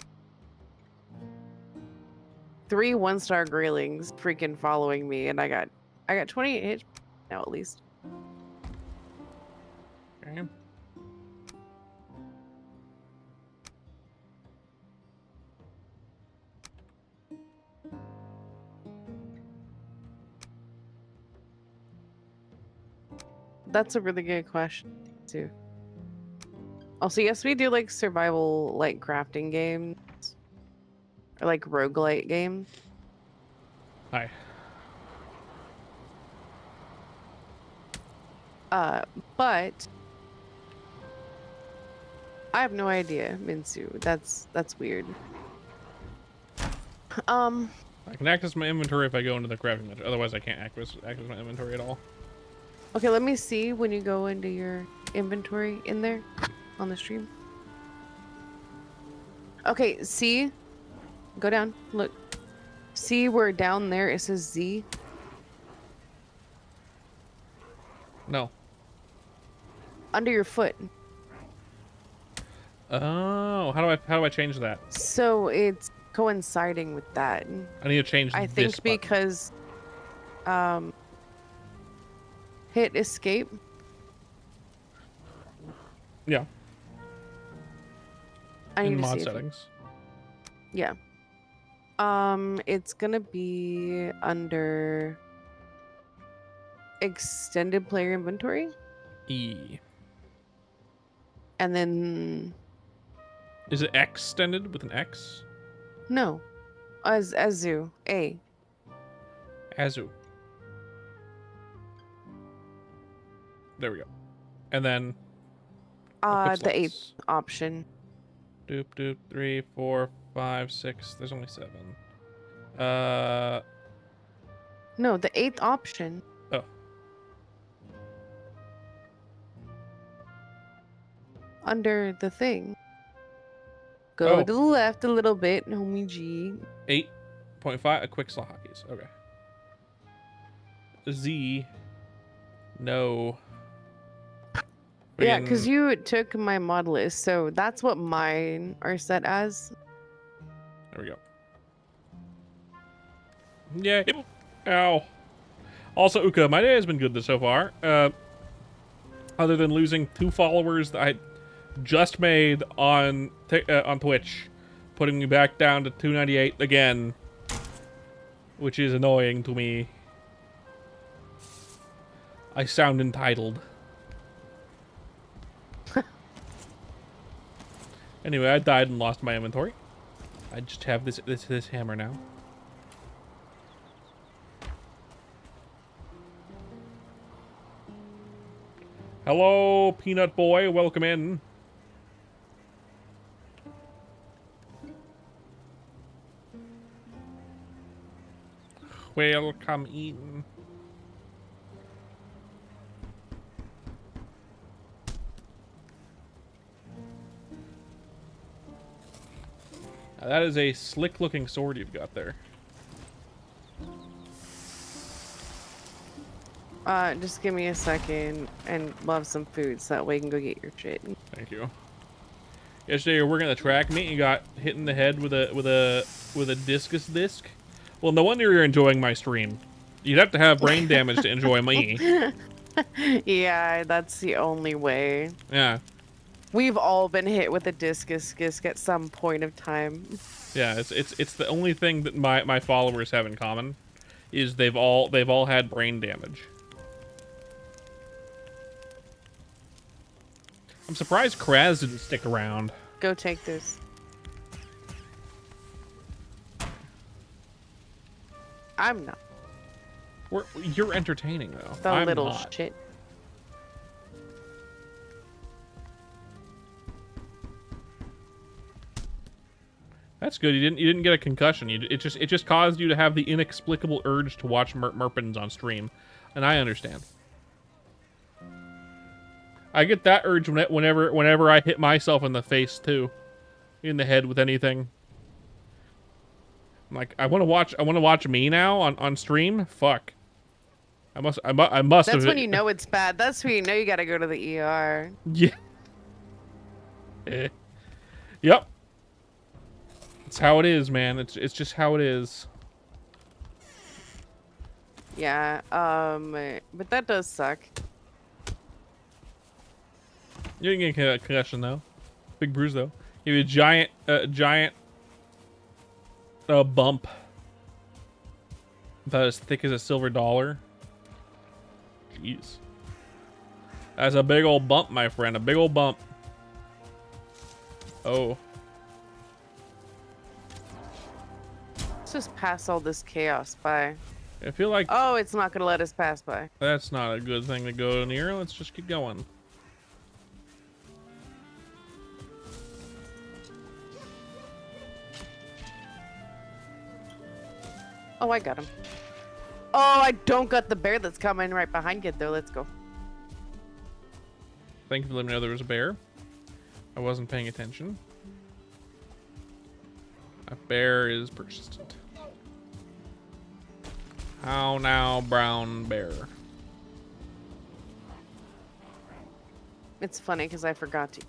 3 1-star Greylings freaking following me, and I got 28 hits now at least.
Okay.
That's a really good question too. Also, yes, we do like survival, like crafting games, or like roguelite games.
Hi.
But I have no idea, Minsu. That's weird.
I can access my inventory if I go into the crafting menu. Otherwise, I can't access my inventory at all.
Okay, let me see when you go into your inventory in there on the stream. Okay, see? Go down. Look. See where down there it says Z?
No.
Under your foot.
Oh, how do I change that?
So it's coinciding with that.
I need to change
I
this
think
button.
because hit escape.
Yeah.
I
In
need to
mod
see
settings.
Yeah. It's gonna be under extended player inventory,
E.
and then
Is it extended with an X?
no, Azu A.
Azu. There we go. And then
The 8th option.
Doop doop 3, 4, 5, 6. There's only 7.
No, the 8th option.
Oh.
Under the thing. Go to the left a little bit, homie G.
8.5. A quick slot hotkeys. Okay. Z. No.
Yeah, because you took my mod list, so that's what mine are set as.
There we go. Yeah. Ow. Also, Uka, my day has been good so far. Other than losing 2 followers that I just made on Twitch, putting me back down to 298 again, which is annoying to me. I sound entitled. Anyway, I died and lost my inventory. I just have this hammer now. Hello, Peanut Boy. Welcome in. Welcome in. Now, that is a slick-looking sword you've got there.
Just give me a second and we'll have some food so that way you can go get your shit.
Thank you. Yesterday you were working at the track meet and you got hit in the head with a discus disc. Well, no wonder you're enjoying my stream. You'd have to have brain damage to enjoy me.
Yeah, that's the only way.
Yeah.
We've all been hit with a discus disc at some point of time.
Yeah, it's the only thing that my followers have in common is they've all had brain damage. I'm surprised Kraz didn't stick around.
Go take this. I'm not.
You're entertaining though.
The
I'm
little
not.
shit.
That's good. You didn't get a concussion. It just caused you to have the inexplicable urge to watch Merpins on stream, and I understand. I get that urge whenever I hit myself in the face too, in the head with anything. I'm like, I want to watch me now on stream. Fuck. I must.
That's when you know it's bad. That's when you know you gotta go to the ER.
Yeah. Yep. It's how it is, man. It's just how it is.
Yeah. But that does suck.
You didn't get a concussion though. Big bruise though. You have a giant bump about as thick as a silver dollar. Jeez. That's a big old bump, my friend. A big old bump. Oh.
Let's just pass all this chaos by.
I feel like
Oh, it's not gonna let us pass by.
that's not a good thing to go near. Let's just keep going.
Oh, I got him. Oh, I don't got the bear that's coming right behind you, though. Let's go.
Thank you for letting me know there was a bear. I wasn't paying attention. A bear is persistent. How now, brown bear?
It's funny because I forgot to.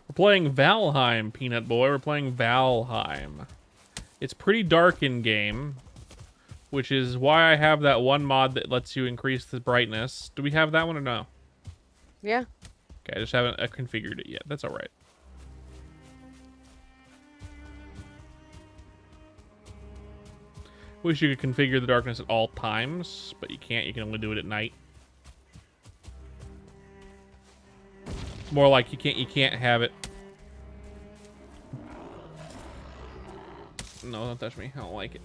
We're playing Valheim, Peanut Boy. We're playing Valheim. It's pretty dark in game, which is why I have that one mod that lets you increase the brightness. Do we have that one or no?
Yeah.
Okay, I just haven't configured it yet. That's all right. Wish you could configure the darkness at all times, but you can't. You can only do it at night. More like you can't have it. No, don't touch me. I don't like it.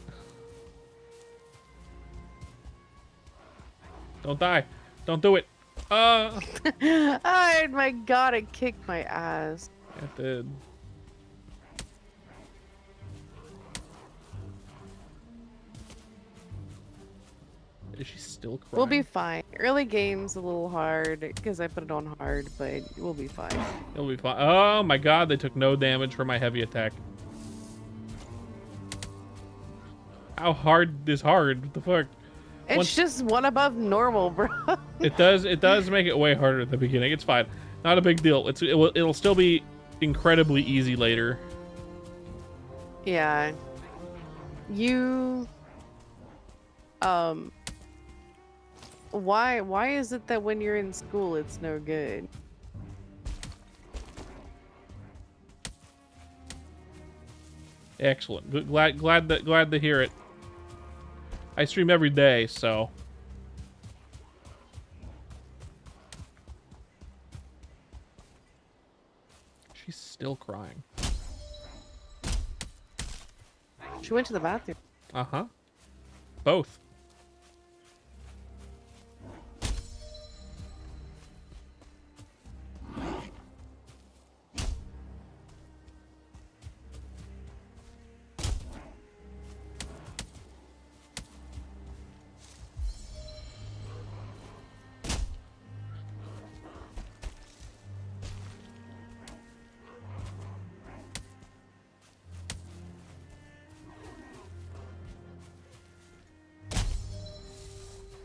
Don't die. Don't do it.
Oh my god, it kicked my ass.
It did. Is she still crying?
We'll be fine. Early game's a little hard because I put it on hard, but we'll be fine.
It'll be fine. Oh my god, they took no damage from my heavy attack. How hard is hard? What the fuck?
It's just one above normal, bro.
It does make it way harder at the beginning. It's fine. Not a big deal. It'll still be incredibly easy later.
Yeah. You why is it that when you're in school it's no good?
Excellent. Glad to hear it. I stream every day, so she's still crying.
She went to the bathroom.
Uh-huh. Both.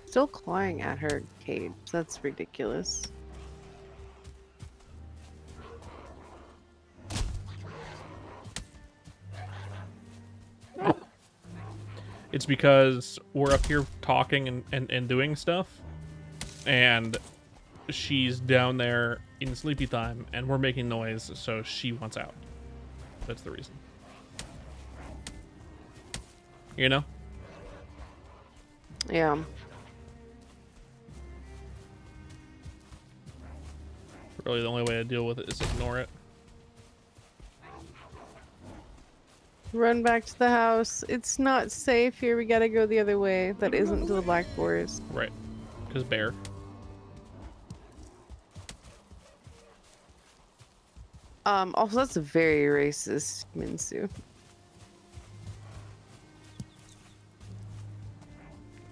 Still clawing at her cage. That's ridiculous.
It's because we're up here talking and doing stuff, and she's down there in sleepy time, and we're making noise, so she wants out. That's the reason. You know?
Yeah.
Really, the only way to deal with it is ignore it.
Run back to the house. It's not safe here. We gotta go the other way. That isn't to the Black Forest.
Right. Because bear.
Also, that's a very racist, Minsu.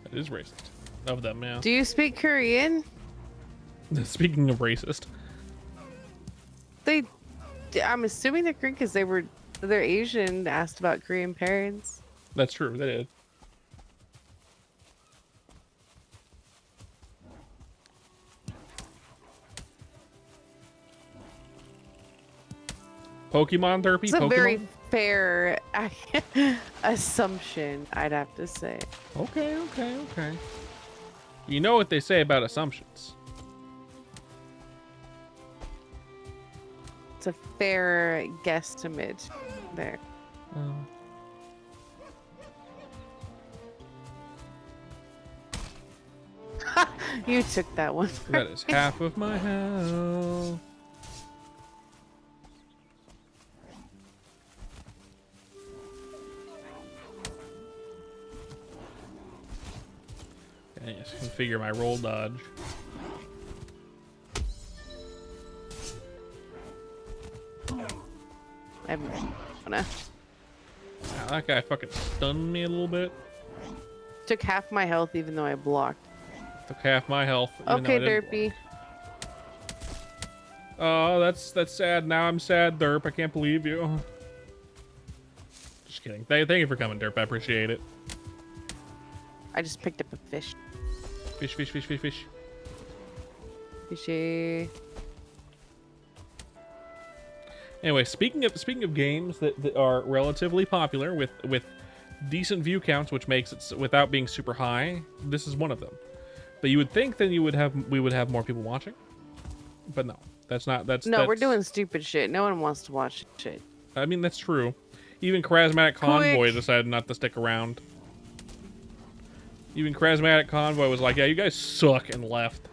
That is racist of them, yeah.
Do you speak Korean?
Speaking of racist,
I'm assuming they're Korean because they're Asian. Asked about Korean parents.
that's true. They did. Pokemon therapy.
It's a
Pokemon.
very fair assumption, I'd have to say.
Okay. You know what they say about assumptions.
It's a fair guesstimate there. You took that one.
That is half of my health. I just configure my roll dodge.
I'm gonna
Wow, that guy fucking stunned me a little bit.
took half my health even though I blocked.
Took half my health. even though
Okay,
I didn't.
Derpy.
Oh, that's sad. Now I'm sad, Derp. I can't believe you. Just kidding. Thank you for coming, Derp. I appreciate it.
I just picked up a fish.
Fish.
Fishy.
Anyway, speaking of games that are relatively popular with decent view counts, which makes it without being super high, this is one of them. But you would think that we would have more people watching, but no, that's not.
We're doing stupid shit. No one wants to watch shit.
I mean, that's true. Even Charismatic Convoy
Quick.
decided not to stick around. Even Charismatic Convoy was like, "Yeah, you guys suck," and left.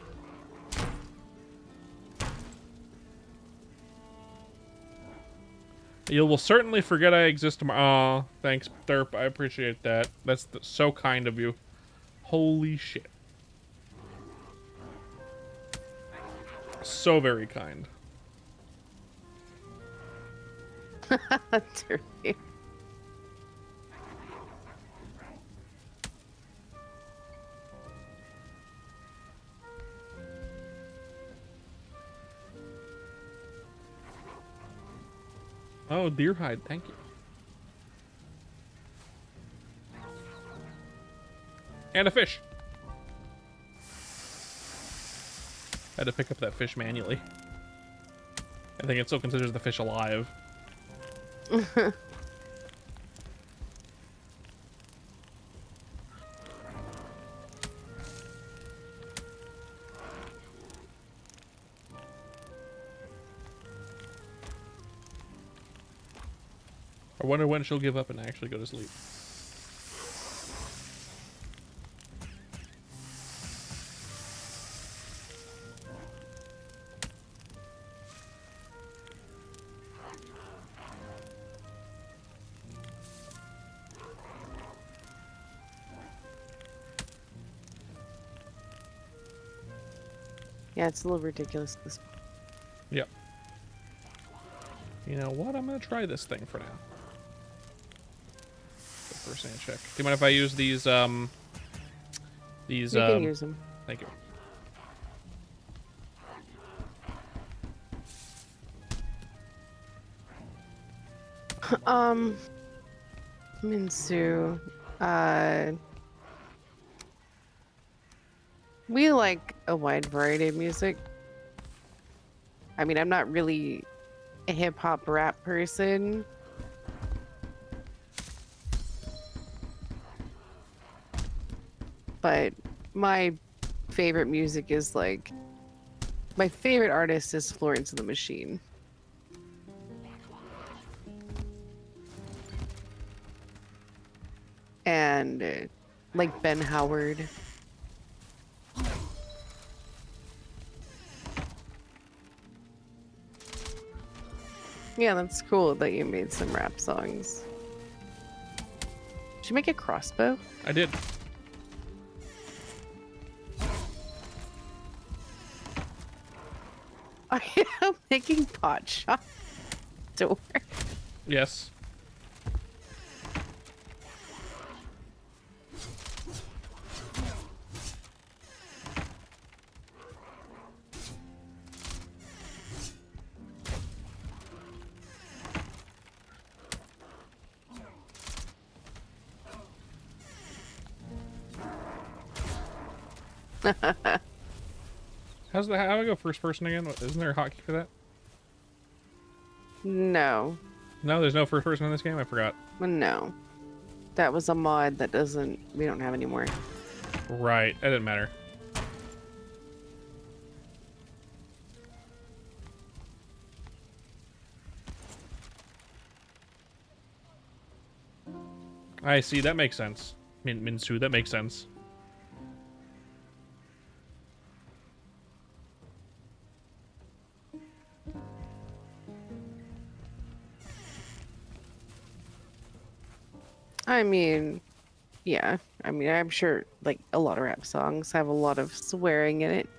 You will certainly forget I exist tomorrow. Aw, thanks, Derp. I appreciate that. That's so kind of you. Holy shit. So very kind.
Derpy.
Oh, deer hide. Thank you. And a fish. I had to pick up that fish manually. I think it still considers the fish alive. I wonder when she'll give up and actually go to sleep.
Yeah, it's a little ridiculous.
Yep. You know what? I'm gonna try this thing for now. The first hand check. Do you mind if I use these?
You can use them.
Thank you.
Minsu, we like a wide variety of music. I mean, I'm not really a hip hop rap person. But my favorite music is like, my favorite artist is Florence and the Machine. And like Ben Howard. Yeah, that's cool that you made some rap songs. Did you make a crossbow?
I did.
I am making pot shot. door.
Yes. How do I go first person again? Isn't there a hotkey for that?
No.
No, there's no first person in this game? I forgot.
No. That was a mod that we don't have anymore.
Right. That didn't matter. I see. That makes sense. Minsu, that makes sense.
I mean, yeah. I mean, I'm sure like a lot of rap songs have a lot of swearing in it.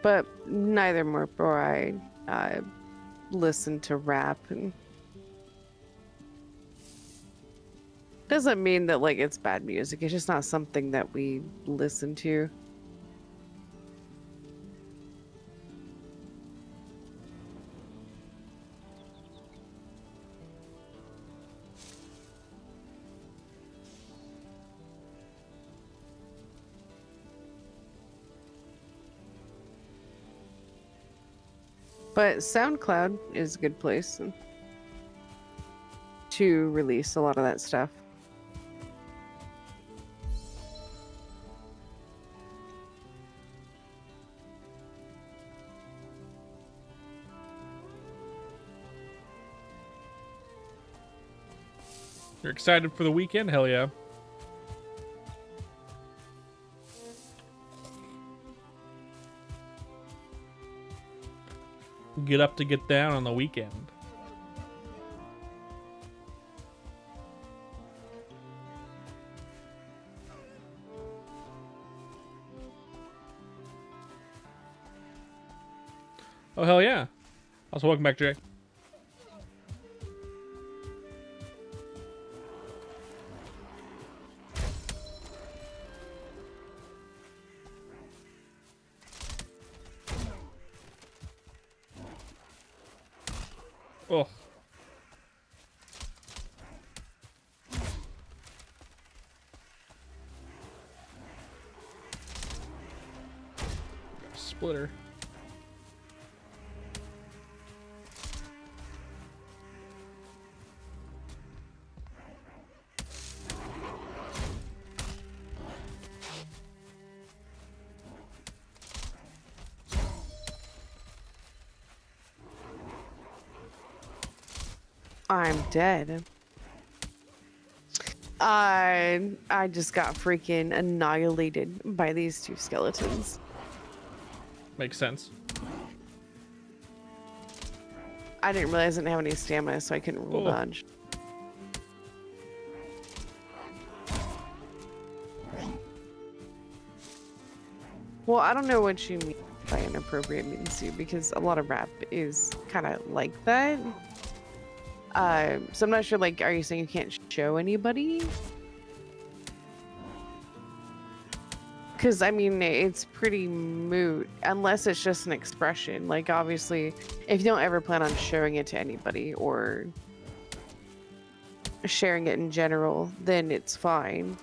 But neither Morp or I listen to rap, and doesn't mean that like it's bad music. It's just not something that we listen to. But SoundCloud is a good place to release a lot of that stuff.
You're excited for the weekend? Hell yeah. Get up to get down on the weekend. Oh, hell yeah. Also, welcome back, Jay. Oh. Splitter.
I'm dead. I just got freaking annihilated by these two skeletons.
Makes sense.
I didn't realize I didn't have any stamina, so I couldn't roll dodge. Well, I don't know what you mean by inappropriate means too, because a lot of rap is kind of like that. So I'm not sure, like, are you saying you can't show anybody? Because, I mean, it's pretty moot, unless it's just an expression. Like, obviously, if you don't ever plan on showing it to anybody or sharing it in general, then it's fine.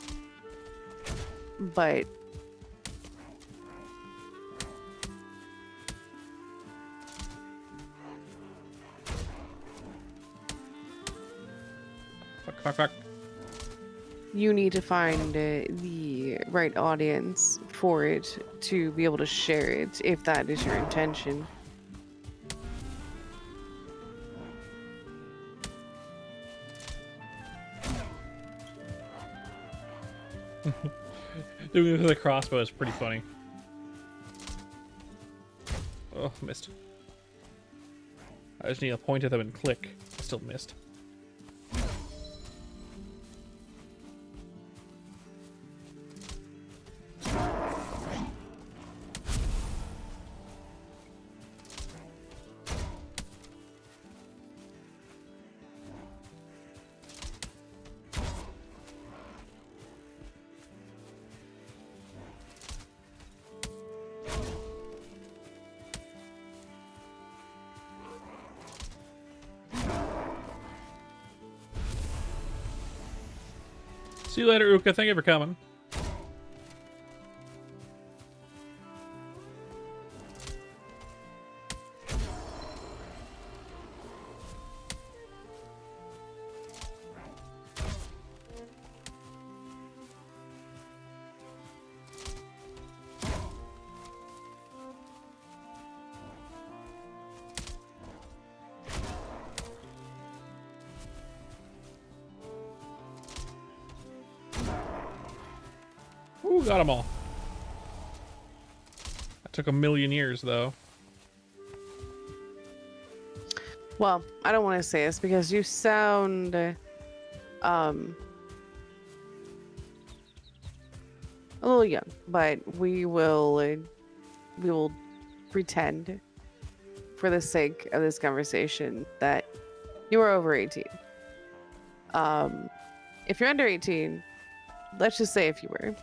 But
Fuck.
you need to find the right audience for it to be able to share it, if that is your intention.
Doing it with a crossbow is pretty funny. Oh, missed. I just need to point at them and click. Still missed. See you later, Uka. Thank you for coming. Ooh, got them all. That took 1,000,000 years, though.
Well, I don't want to say this because you sound a little young, but we will pretend for the sake of this conversation that you are over 18. If you're under 18, let's just say if you were,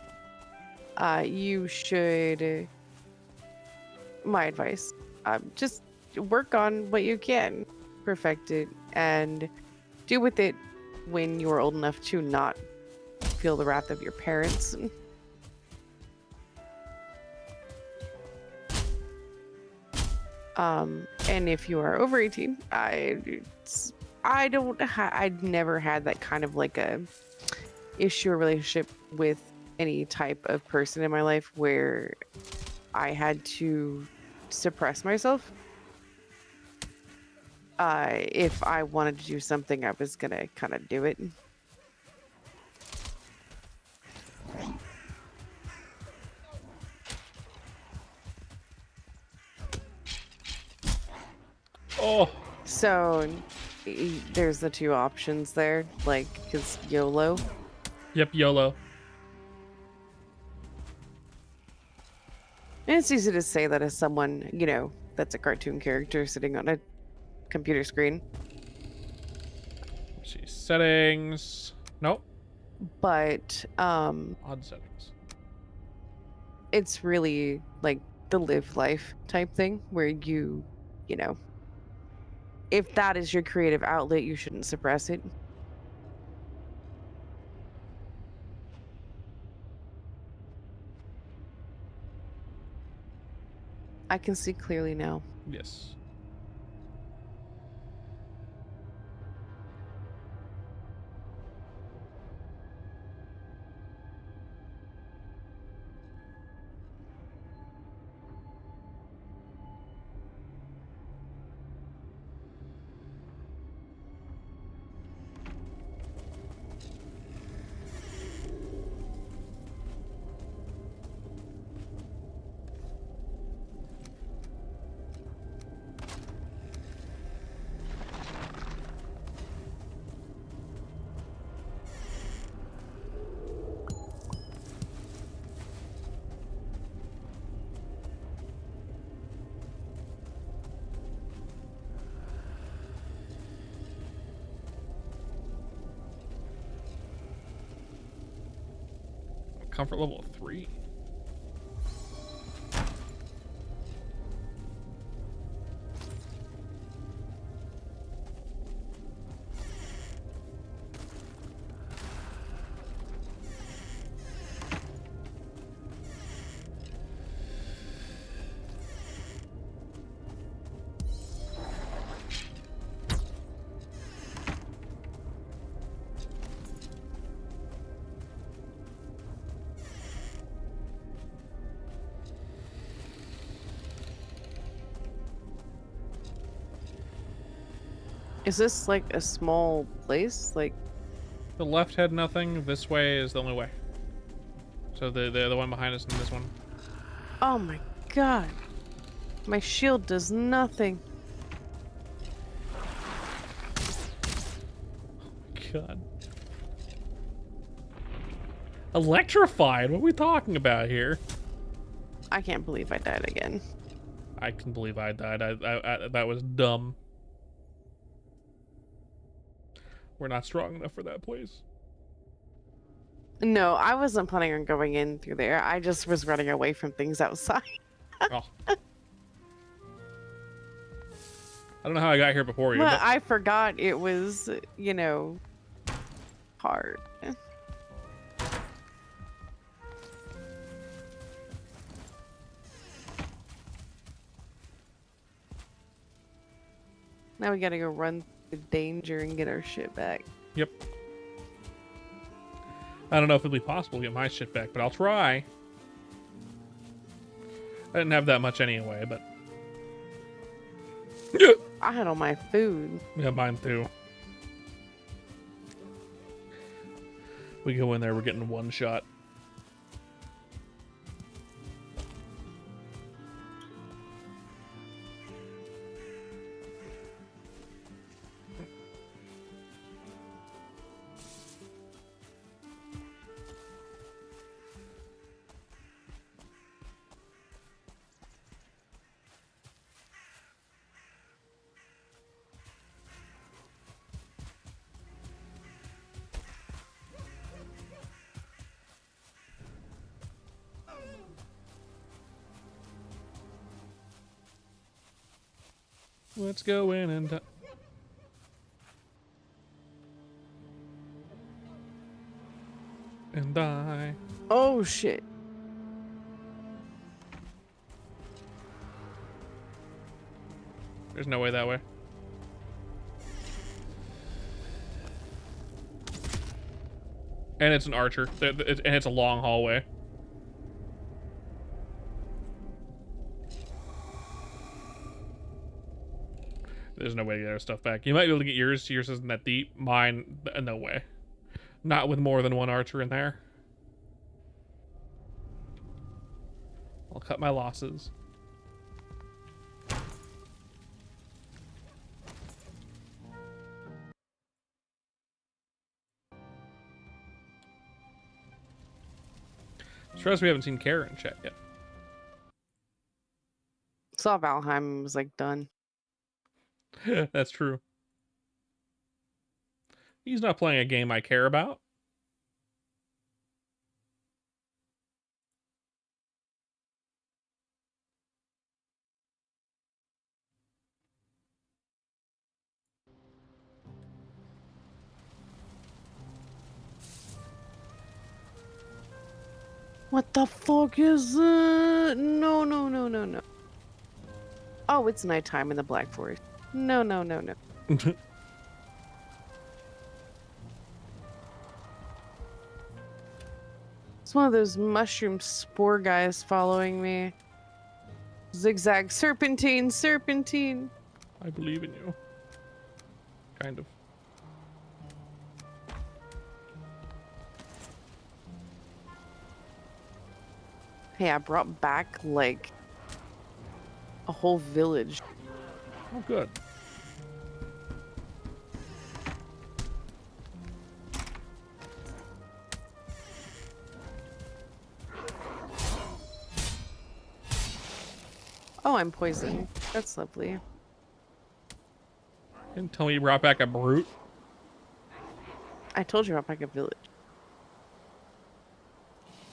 you should, my advice, just work on what you can, perfect it, and do with it when you're old enough to not feel the wrath of your parents. And if you are over 18, I'd never had that kind of like a issue or relationship with any type of person in my life where I had to suppress myself. If I wanted to do something, I was gonna kind of do it.
Oh,
So there's the two options there, like, because YOLO.
yep, YOLO.
And it's easy to say that as someone, you know, that's a cartoon character sitting on a computer screen.
Let's see, settings. Nope.
But
Odd settings.
it's really like the live life type thing where you know, if that is your creative outlet, you shouldn't suppress it. I can see clearly now.
Yes. Comfort level of 3.
Is this like a small place? Like,
The left had nothing. This way is the only way. So the one behind us and this one.
oh my god. My shield does nothing.
God. Electrified? What are we talking about here?
I can't believe I died again.
I can believe I died. I that was dumb. We're not strong enough for that place.
No, I wasn't planning on going in through there. I just was running away from things outside.
Oh. I don't know how I got here before you.
But
But
I forgot it was, you know, hard. Now we gotta go run through danger and get our shit back.
Yep. I don't know if it'll be possible to get my shit back, but I'll try. I didn't have that much anyway, but...
I had all my food.
Yeah, mine too. We go in there, we're getting one shot. Let's go in and die.
Oh shit.
There's no way that way. And it's an archer. And it's a long hallway. There's no way to get our stuff back. You might be able to get yours. Yours isn't that deep. Mine, no way. Not with more than one archer in there. I'll cut my losses. Stress we haven't seen Kara in chat yet.
Saw Valheim and was like done.
That's true. He's not playing a game I care about.
What the fuck is it? No, no, no, no, no. Oh, it's nighttime in the Black Forest. No, no, no, no. It's one of those mushroom spore guys following me. Zigzag serpentine, serpentine.
I believe in you. Kind of.
Hey, I brought back like a whole village.
Oh, good.
Oh, I'm poisoned. That's lovely.
Didn't tell me you brought back a brute.
I told you I brought back a village.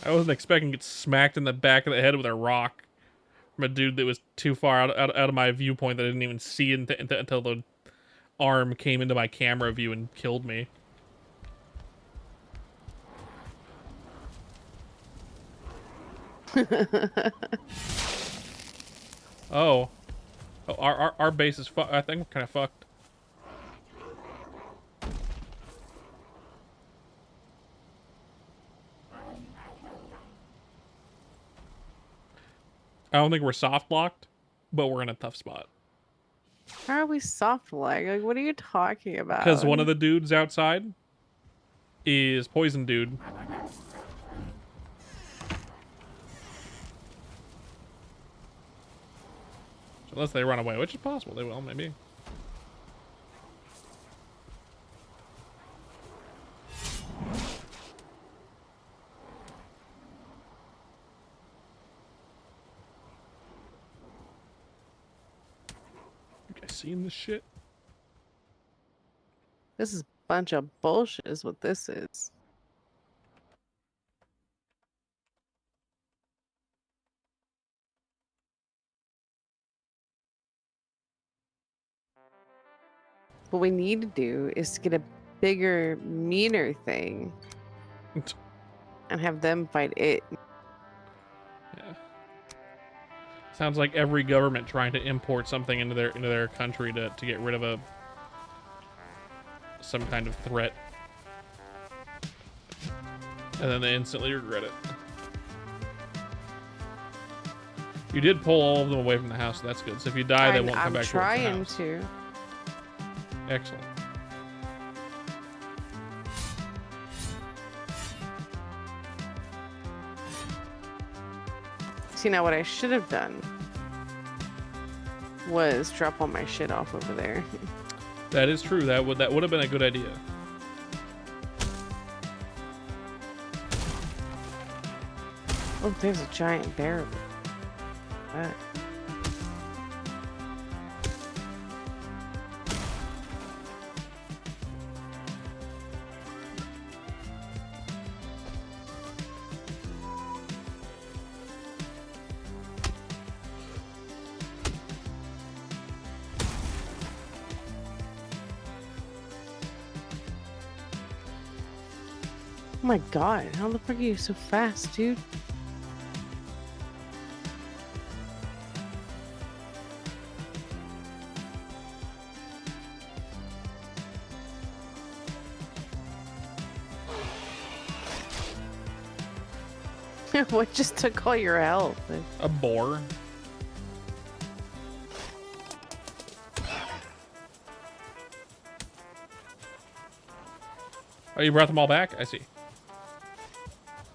I wasn't expecting to get smacked in the back of the head with a rock from a dude that was too far out of my viewpoint that I didn't even see until the arm came into my camera view and killed me. Oh. Oh, our base is fucked. I think we're kind of fucked. I don't think we're soft locked, but we're in a tough spot.
How are we soft lag? Like, what are you talking about?
Because one of the dudes outside is Poison Dude. So unless they run away, which is possible, they will, maybe. You guys seen this shit?
This is a bunch of bullshit is what this is. What we need to do is to get a bigger, meaner thing and have them fight it.
Yeah. Sounds like every government trying to import something into their country to get rid of some kind of threat. And then they instantly regret it. You did pull all of them away from the house, so that's good. So if you die, they won't come back towards the house.
I'm trying to.
Excellent.
See, now what I should have done was drop all my shit off over there.
That is true. That would have been a good idea.
Oh, there's a giant bear. That. Oh my god, how the fuck are you so fast, dude? What just took all your health?
A boar. Oh, you brought them all back? I see.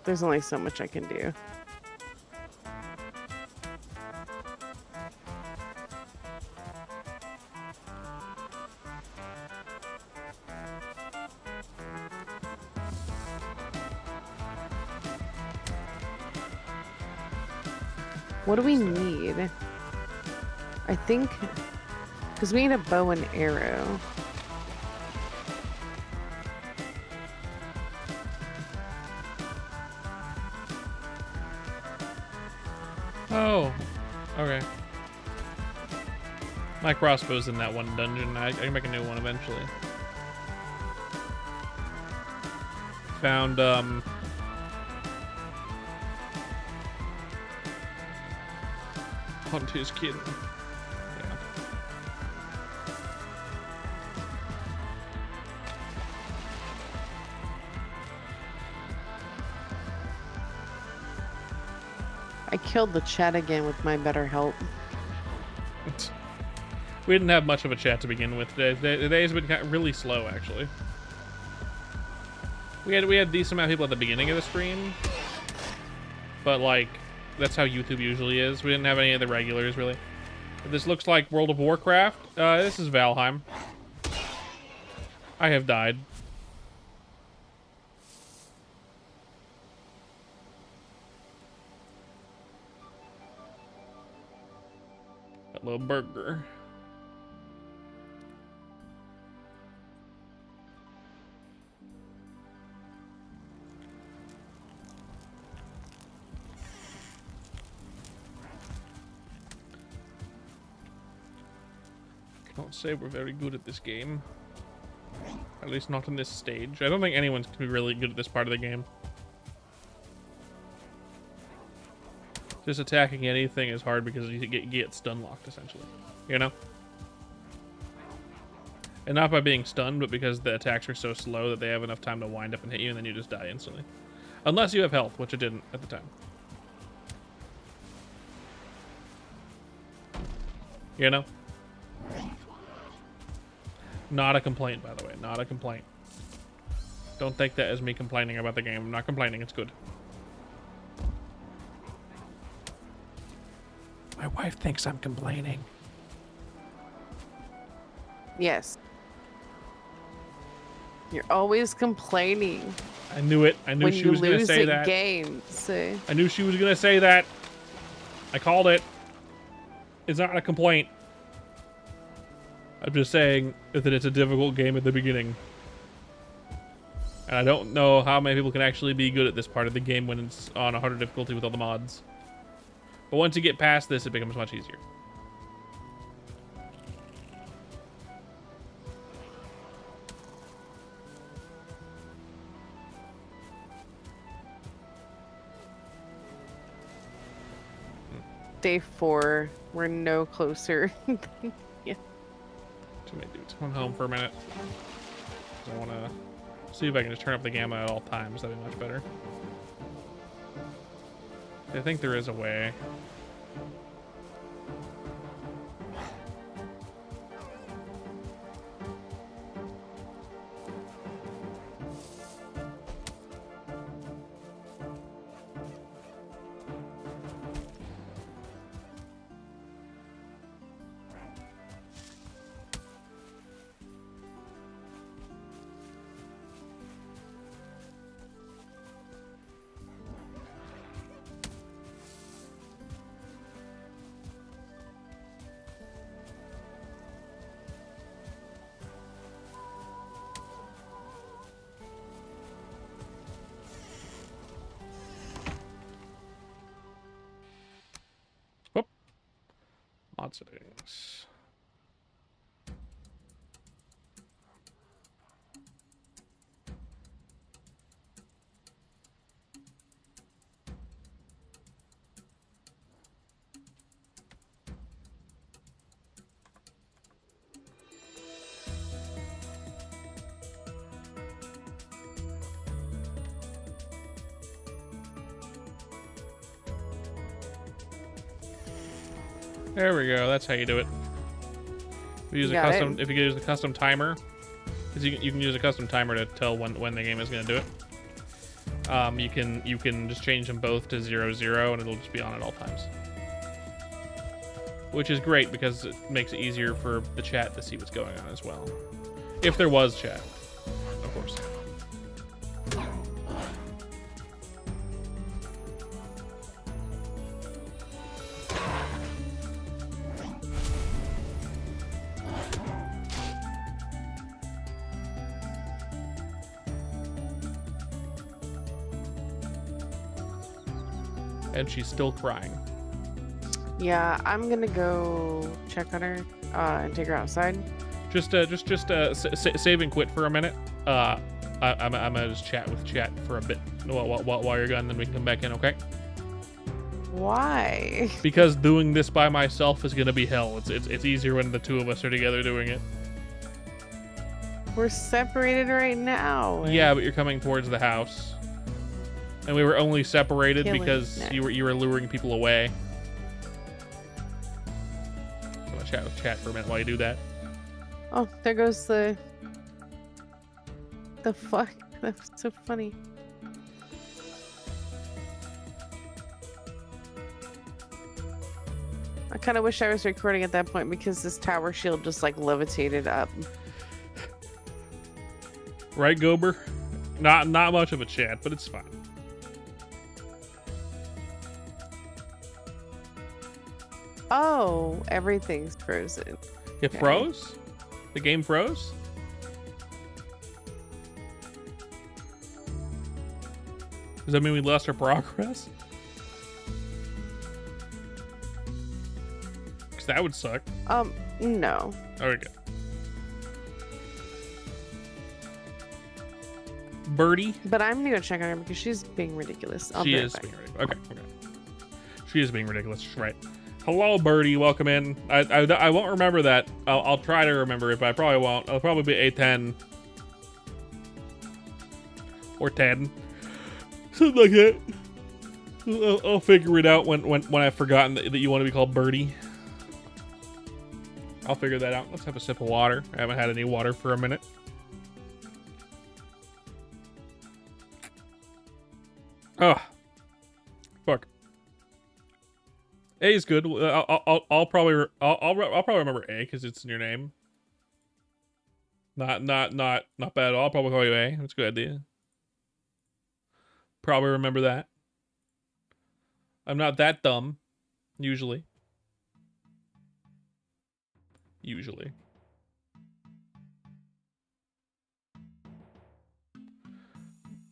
There's only so much I can do. What do we need? I think, because we need a bow and arrow.
Oh, okay. My crossbow's in that one dungeon. I can make a new one eventually. Found, hunt his kid. Yeah.
I killed the chat again with my better help.
We didn't have much of a chat to begin with today. The day's been really slow, actually. We had a decent amount of people at the beginning of the stream, but like that's how YouTube usually is. We didn't have any of the regulars really. This looks like World of Warcraft. This is Valheim. I have died. Hello, burger. Can't say we're very good at this game. At least not in this stage. I don't think anyone's gonna be really good at this part of the game. Just attacking anything is hard because you get stun locked, essentially. You know? And not by being stunned, but because the attacks are so slow that they have enough time to wind up and hit you, and then you just die instantly. Unless you have health, which I didn't at the time. You know? Not a complaint, by the way. Not a complaint. Don't take that as me complaining about the game. I'm not complaining. It's good. My wife thinks I'm complaining.
Yes. You're always complaining.
I knew it. I knew she was going to say that.
Games.
I knew she was going to say that. I called it. It's not a complaint. I'm just saying that it's a difficult game at the beginning. And I don't know how many people can actually be good at this part of the game when it's on a harder difficulty with all the mods. But once you get past this, it becomes much easier.
day 4. We're no closer. Yeah.
Too many dudes. I'm home for a minute. I want to see if I can just turn up the gamma at all times. That'd be much better. I think there is a way. Mod settings. There we go. That's how you do it. If you use a custom, if you use the custom timer, because you can use a custom timer to tell when the game is going to do it. You can just change them both to 0, and it'll just be on at all times. Which is great because it makes it easier for the chat to see what's going on as well. If there was chat, of course. And she's still crying.
Yeah, I'm gonna go check on her and take her outside.
Just save and quit for a minute. I'm gonna just chat with chat for a bit while you're gone, then we can come back in, okay?
Why?
Because doing this by myself is gonna be hell. It's easier when the two of us are together doing it.
We're separated right now.
Yeah, but you're coming towards the house. And we were only separated because you were luring people away. I'm gonna chat with chat for a minute while you do that.
Oh, there goes the fuck. That's so funny. I kind of wish I was recording at that point because this tower shield just like levitated up.
Right, Gober? Not much of a chat, but it's fine.
Oh, everything's frozen.
It froze? The game froze? Does that mean we lost our progress? Because that would suck.
No.
There we go. Birdie?
But I'm gonna go check on her because she's being ridiculous.
She is being ridiculous. Okay. She is being ridiculous, right. Hello, Birdie. Welcome in. I won't remember that. I'll try to remember it, but I probably won't. It'll probably be A10. Or 10. Something like that. I'll figure it out when I've forgotten that you want to be called Birdie. I'll figure that out. Let's have a sip of water. I haven't had any water for a minute. Oh. Fuck. A is good. I'll probably remember A because it's in your name. Not bad at all. I'll probably call you A. That's a good idea. Probably remember that. I'm not that dumb. Usually.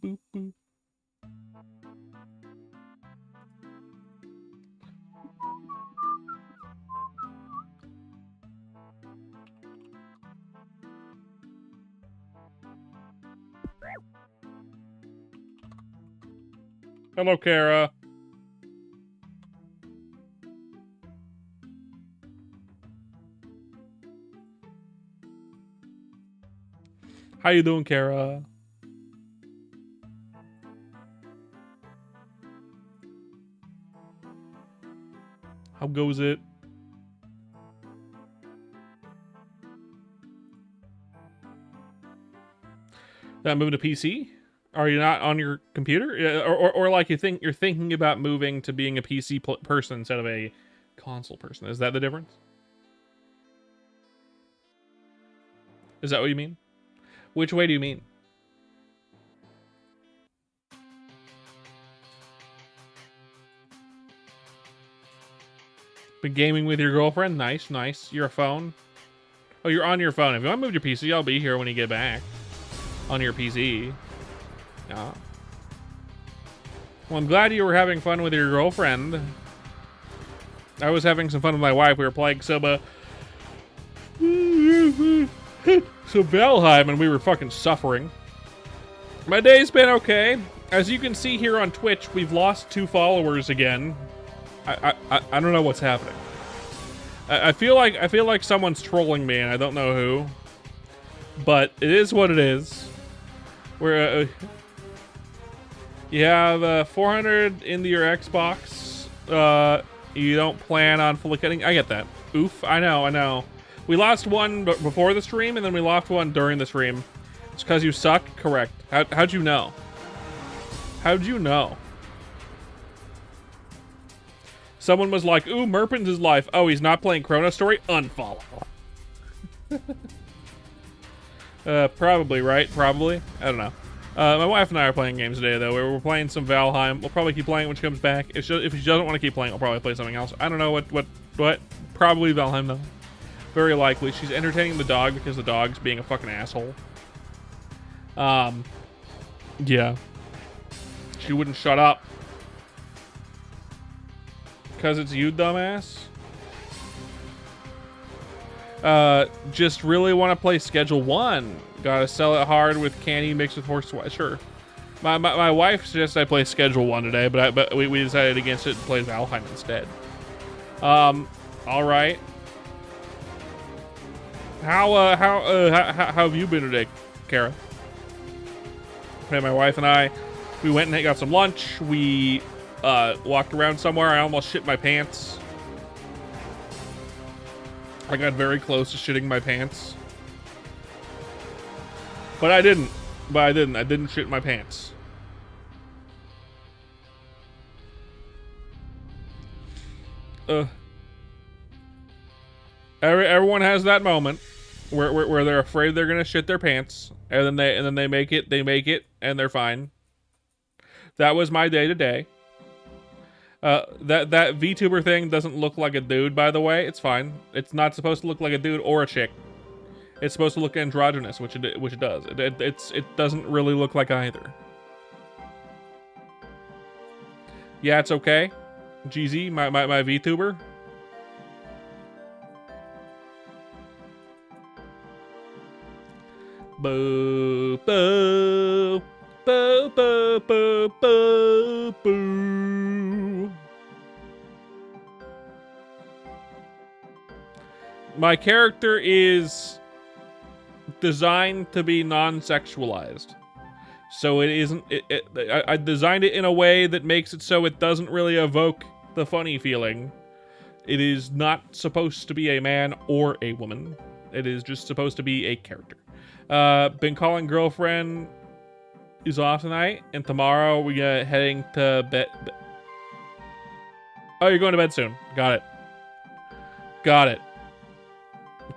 Boop boop. Hello, Kara. How you doing, Kara? How goes it? That moving to PC? Are you not on your computer? Or like you're thinking about moving to being a PC person instead of a console person? Is that the difference? Is that what you mean? Which way do you mean? Been gaming with your girlfriend? Nice, nice. Your phone? Oh, you're on your phone. If you want to move your PC, I'll be here when you get back. On your PC. Yeah. Well, I'm glad you were having fun with your girlfriend. I was having some fun with my wife. We were playing some Valheim, and we were fucking suffering. My day's been okay. As you can see here on Twitch, we've lost 2 followers again. I don't know what's happening. I feel like someone's trolling me, and I don't know who. But it is what it is. We're you have 400 into your Xbox. You don't plan on fully cutting. I get that. Oof. I know. We lost one before the stream, and then we lost one during the stream. It's because you suck. Correct. How'd you know? How'd you know? Someone was like, ooh, Merpin's his life. Oh, he's not playing Chrono Story? Unfollow. Probably, right? Probably. I don't know. My wife and I are playing games today, though. We're playing some Valheim. We'll probably keep playing when she comes back. If she doesn't want to keep playing, I'll probably play something else. I don't know what. Probably Valheim, though. Very likely. She's entertaining the dog because the dog's being a fucking asshole. Yeah. She wouldn't shut up. Because it's you, dumbass? Just really want to play Schedule 1. Gotta sell it hard with candy mixed with horse sweat. Sure. My wife suggested I play Schedule 1 today, but we decided against it and played Valheim instead. Alright. How have you been today, Kara? Okay, my wife and I, we went and got some lunch. We walked around somewhere. I almost shit my pants. I got very close to shitting my pants. But I didn't. I didn't shit my pants. Everyone has that moment where they're afraid they're gonna shit their pants, and then they make it, and they're fine. That was my day today. That VTuber thing doesn't look like a dude, by the way. It's fine. It's not supposed to look like a dude or a chick. It's supposed to look androgynous, which it does. It doesn't really look like either. Yeah, it's okay. GZ, my VTuber. Boo boo boo boo boo boo boo. My character is designed to be non-sexualized, so it isn't. I designed it in a way that makes it so it doesn't really evoke the funny feeling. It is not supposed to be a man or a woman. It is just supposed to be a character. Been calling girlfriend is off tonight, and tomorrow we got heading to bed. Oh, you're going to bed soon. Got it.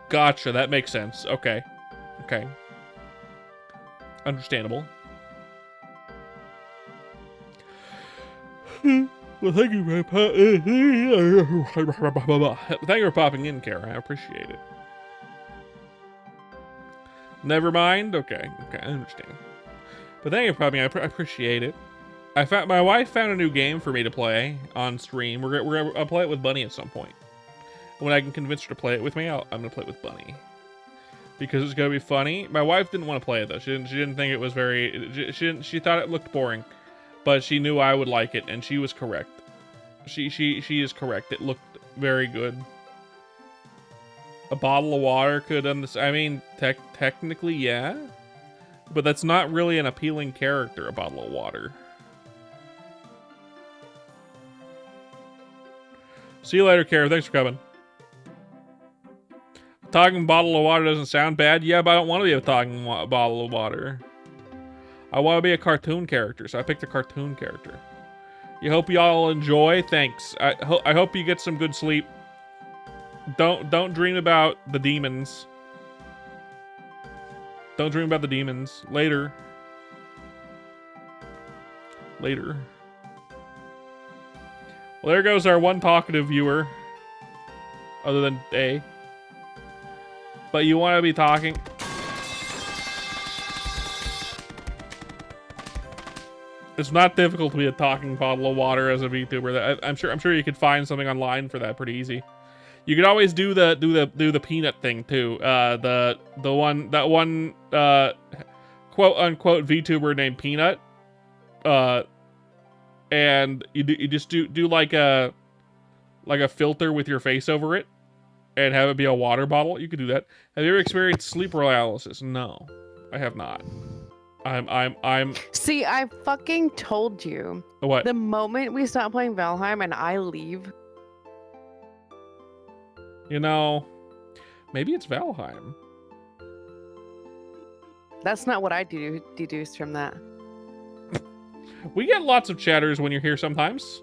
Gotcha. That makes sense. Okay. Understandable. Well, thank you for popping in, Kara. I appreciate it. Never mind. Okay, I understand. But thank you for popping in. I appreciate it. My wife found a new game for me to play on stream. I'll play it with Bunny at some point. When I can convince her to play it with me, I'm gonna play it with Bunny. Because it's gonna be funny. My wife didn't want to play it though. She didn't think it was very. She thought it looked boring, but she knew I would like it, and she was correct. She is correct. It looked very good. A bottle of water could I mean, technically, yeah. But that's not really an appealing character, a bottle of water. See you later, Kara. Thanks for coming. A talking bottle of water doesn't sound bad. Yeah, but I don't want to be a talking bottle of water. I want to be a cartoon character, so I picked a cartoon character. You hope y'all enjoy. Thanks. I hope you get some good sleep. Don't dream about the demons. Don't dream about the demons. Later. Later. Well, there goes our one talkative viewer. Other than A. But you want to be talking. It's not difficult to be a talking bottle of water as a VTuber. I'm sure you could find something online for that pretty easy. You could always do the peanut thing too. That one quote unquote VTuber named Peanut. And you just do like a filter with your face over it, and have it be a water bottle. You could do that. Have you ever experienced sleep paralysis? No, I have not. I'm.
See, I fucking told you.
What?
The moment we stop playing Valheim and I leave.
You know, maybe it's Valheim.
That's not what I deduced from that.
We get lots of chatters when you're here sometimes.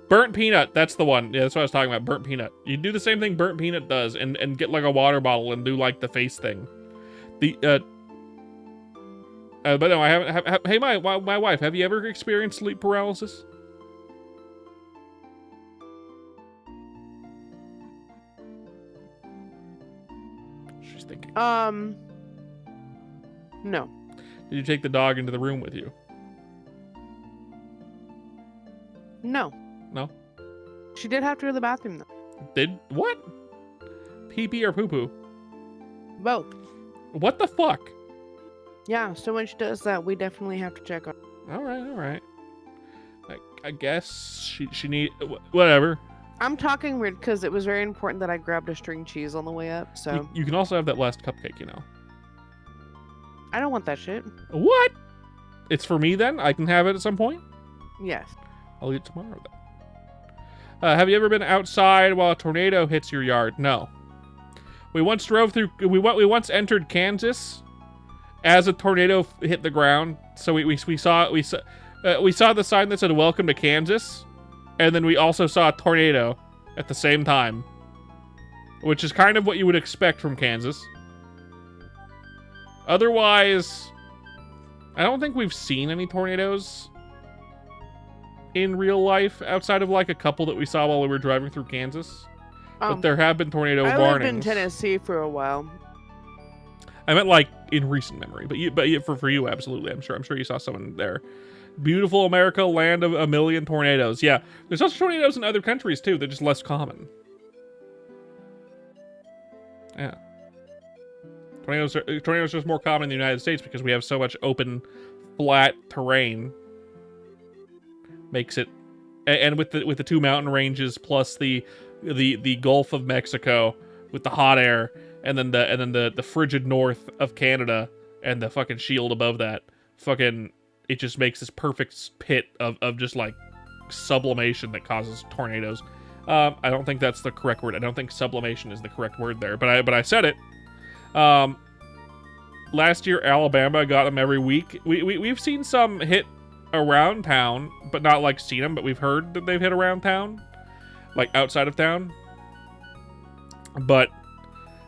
Burnt Peanut, that's the one. Yeah, that's what I was talking about. Burnt Peanut. You do the same thing Burnt Peanut does, and get like a water bottle and do like the face thing. But no, I haven't. Hey, my wife, have you ever experienced sleep paralysis? She's thinking.
No.
Did you take the dog into the room with you?
No.
No?
She did have to go to the bathroom, though.
Did what? Pee-pee or poo-poo?
Both.
What the fuck?
Yeah, so when she does that, we definitely have to check on her.
All right. I guess she need whatever.
I'm talking weird because it was very important that I grabbed a string cheese on the way up, so...
You can also have that last cupcake, you know.
I don't want that shit.
What? It's for me then? I can have it at some point?
Yes.
I'll eat it tomorrow then. Have you ever been outside while a tornado hits your yard? No. We once drove through. We once entered Kansas as a tornado hit the ground. So we saw the sign that said "Welcome to Kansas," and then we also saw a tornado at the same time, which is kind of what you would expect from Kansas. Otherwise, I don't think we've seen any tornadoes in real life outside of like a couple that we saw while we were driving through Kansas. But there have been tornado warnings.
I lived in Tennessee for a while.
I meant like in recent memory, but for you, absolutely. I'm sure you saw someone there. Beautiful America, land of a million tornadoes. Yeah, there's also tornadoes in other countries too. They're just less common. Yeah. Tornadoes are just more common in the United States because we have so much open, flat terrain. Makes it, and with the two mountain ranges plus the Gulf of Mexico with the hot air, and then the frigid north of Canada and the fucking shield above that, fucking, it just makes this perfect pit of just like sublimation that causes tornadoes. I don't think that's the correct word. I don't think sublimation is the correct word there, but I said it. Last year Alabama got them every week. We've seen some hit around town, but not like seen them, but we've heard that they've hit around town, like outside of town, but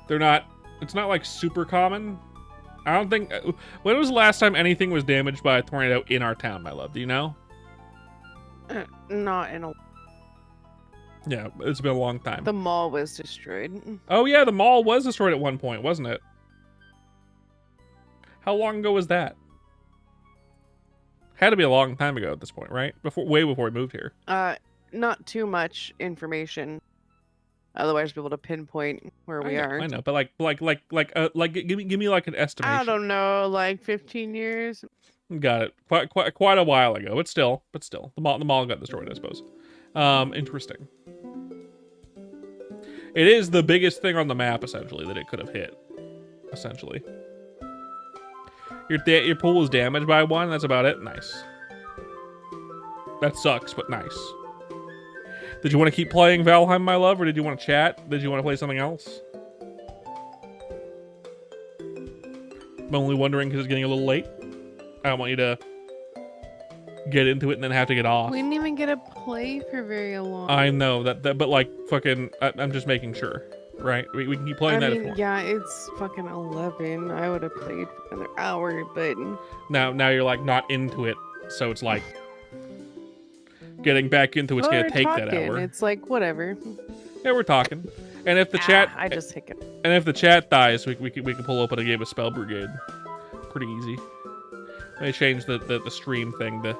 they're not, it's not like super common. I don't think, when was the last time anything was damaged by a tornado in our town, my love? Do you know?
Not in a...
Yeah, it's been a long time.
The mall was destroyed.
Oh yeah, the mall was destroyed at one point, wasn't it? How long ago was that? Had to be a long time ago at this point, right? Way before we moved here.
Not too much information. Otherwise, be able to pinpoint where we are.
I know, but like, give me like an estimation.
I don't know, like 15 years.
Got it. Quite a while ago, but still, the mall got destroyed, I suppose. Interesting. It is the biggest thing on the map, essentially, that it could have hit. essentially. Your pool is damaged by one. That's about it. Nice. That sucks, but nice. Did you want to keep playing Valheim, my love, or did you want to chat? Did you want to play something else? I'm only wondering because it's getting a little late. I don't want you to get into it and then have to get off.
We didn't even get to play for very long.
I know that but like fucking, I'm just making sure, right? We can keep playing that. If
yeah, it's fucking 11. I would have played for another hour, but
now you're like not into it, so it's like getting back into it's gonna take that hour.
It's like whatever.
Yeah, we're talking. And if the chat,
I just hiccup.
And if the chat dies, we can pull open a game of Spell Brigade. Pretty easy. They changed the stream thing to.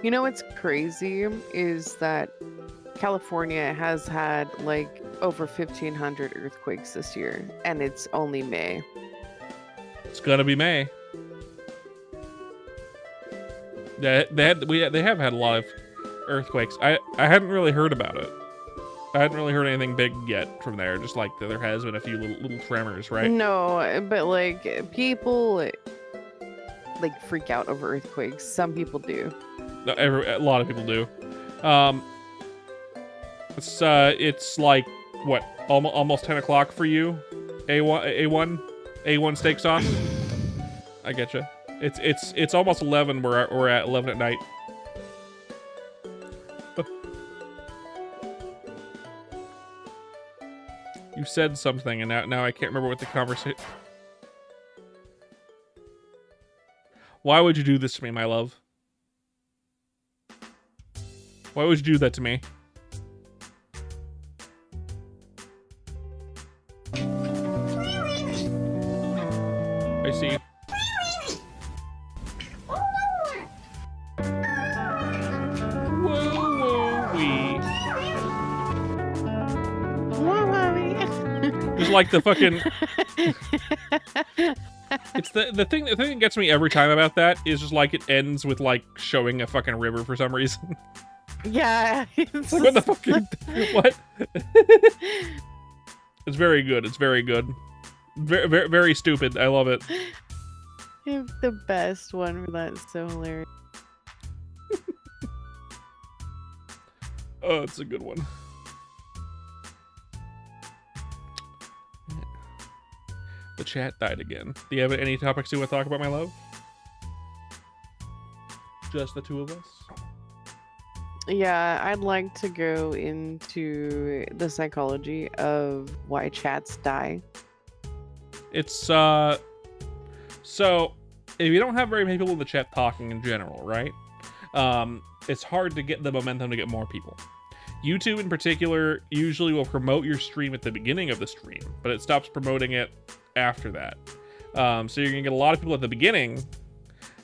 You know what's crazy is that California has had like over 1,500 earthquakes this year, and it's only May.
It's gonna be May. They have had a lot of earthquakes. I hadn't really heard about it. I hadn't really heard anything big yet from there. Just like there has been a few little tremors, right?
No, but like people like freak out over earthquakes. Some people do.
A lot of people do. It's like what, almost 10 o'clock for you. A1 steak sauce. I get you. It's almost 11. We're at 11 at night. You said something, and now I can't remember what the conversation. Why would you do this to me, my love? Why would you do that to me? I see. Just like the fucking. It's the thing that gets me every time about that is just like it ends with like showing a fucking river for some reason.
Yeah.
It's like, what the fuck? What? It's very good. It's very good. Very, very, very stupid. I love it.
You have the best one for that. It's so hilarious.
Oh, it's a good one. The chat died again. Do you have any topics you want to talk about, my love? Just the two of us?
Yeah, I'd like to go into the psychology of why chats die.
It's, so, if you don't have very many people in the chat talking in general, right? It's hard to get the momentum to get more people. YouTube in particular usually will promote your stream at the beginning of the stream, but it stops promoting it after that. So you're gonna get a lot of people at the beginning,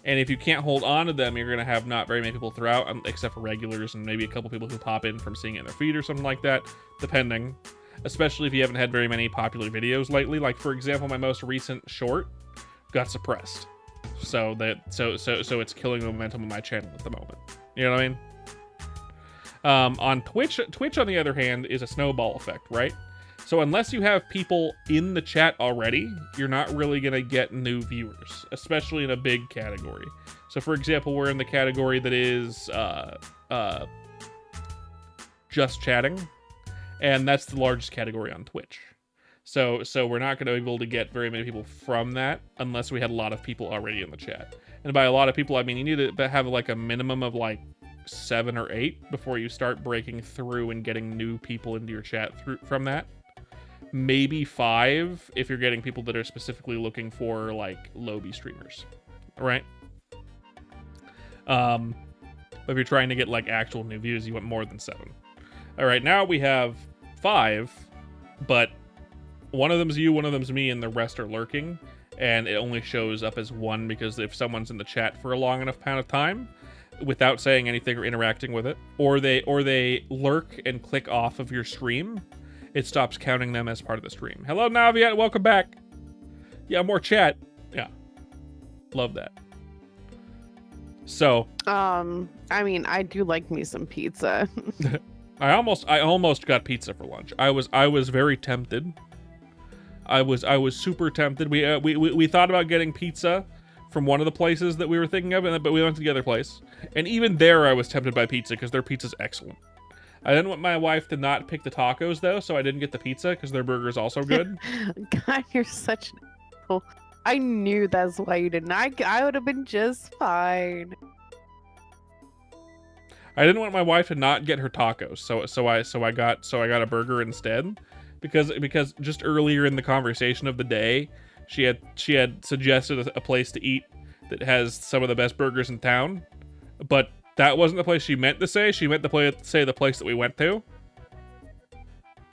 and if you can't hold on to them, you're gonna have not very many people throughout, except for regulars and maybe a couple people who pop in from seeing it in their feed or something like that, depending. Especially if you haven't had very many popular videos lately. Like for example, my most recent short got suppressed, so it's killing the momentum of my channel at the moment. You know what I mean? On Twitch on the other hand is a snowball effect, right? So unless you have people in the chat already, you're not really going to get new viewers, especially in a big category. So for example, we're in the category that is just chatting, and that's the largest category on Twitch. So we're not going to be able to get very many people from that unless we had a lot of people already in the chat. And by a lot of people, I mean you need to have like a minimum of like 7 or 8 before you start breaking through and getting new people into your chat from that. Maybe 5 if you're getting people that are specifically looking for like Lobby streamers, right? But if you're trying to get like actual new views, you want more than 7. All right, now we have 5, but one of them's you, one of them's me, and the rest are lurking, and it only shows up as 1 because if someone's in the chat for a long enough amount of time without saying anything or interacting with it, or they lurk and click off of your stream, it stops counting them as part of the stream. Hello, Naviat. Welcome back. Yeah, more chat. Yeah. Love that. So.
I mean, I do like me some pizza.
I almost got pizza for lunch. I was very tempted. I was super tempted. We thought about getting pizza from one of the places that we were thinking of, but we went to the other place. And even there, I was tempted by pizza because their pizza's excellent. I didn't want my wife to not pick the tacos though, so I didn't get the pizza because their burger's also good.
God, you're such an asshole. I knew that's why you didn't. I would have been just fine.
I didn't want my wife to not get her tacos, so I got a burger instead, because just earlier in the conversation of the day, she had suggested a place to eat that has some of the best burgers in town, but that wasn't the place she meant to say. She meant to say the place that we went to.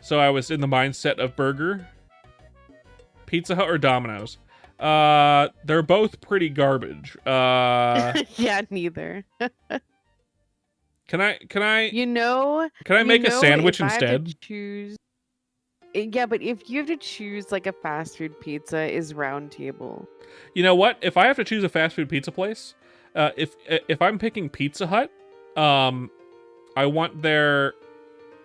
So I was in the mindset of burger, Pizza Hut or Domino's. They're both pretty garbage.
Yeah, neither.
Can I?
You know.
Can I make a sandwich
if I have to
instead?
choose. Yeah, but if you have to choose like a fast food pizza, is Round Table.
You know what? If I have to choose a fast food pizza place, if I'm picking Pizza Hut, I want their.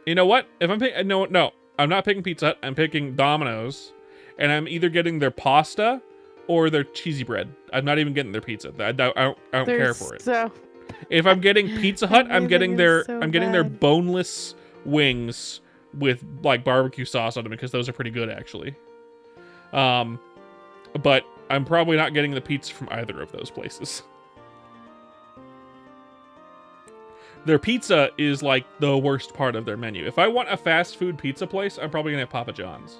You know what? If I'm picking no, I'm not picking Pizza Hut. I'm picking Domino's, and I'm either getting their pasta or their cheesy bread. I'm not even getting their pizza. I don't care for it.
So
If I'm getting Pizza Hut, I'm getting their
so
their
bad.
boneless wings with like barbecue sauce on them because those are pretty good actually. But I'm probably not getting the pizza from either of those places. Their pizza is like the worst part of their menu. If I want a fast food pizza place, I'm probably gonna have Papa John's.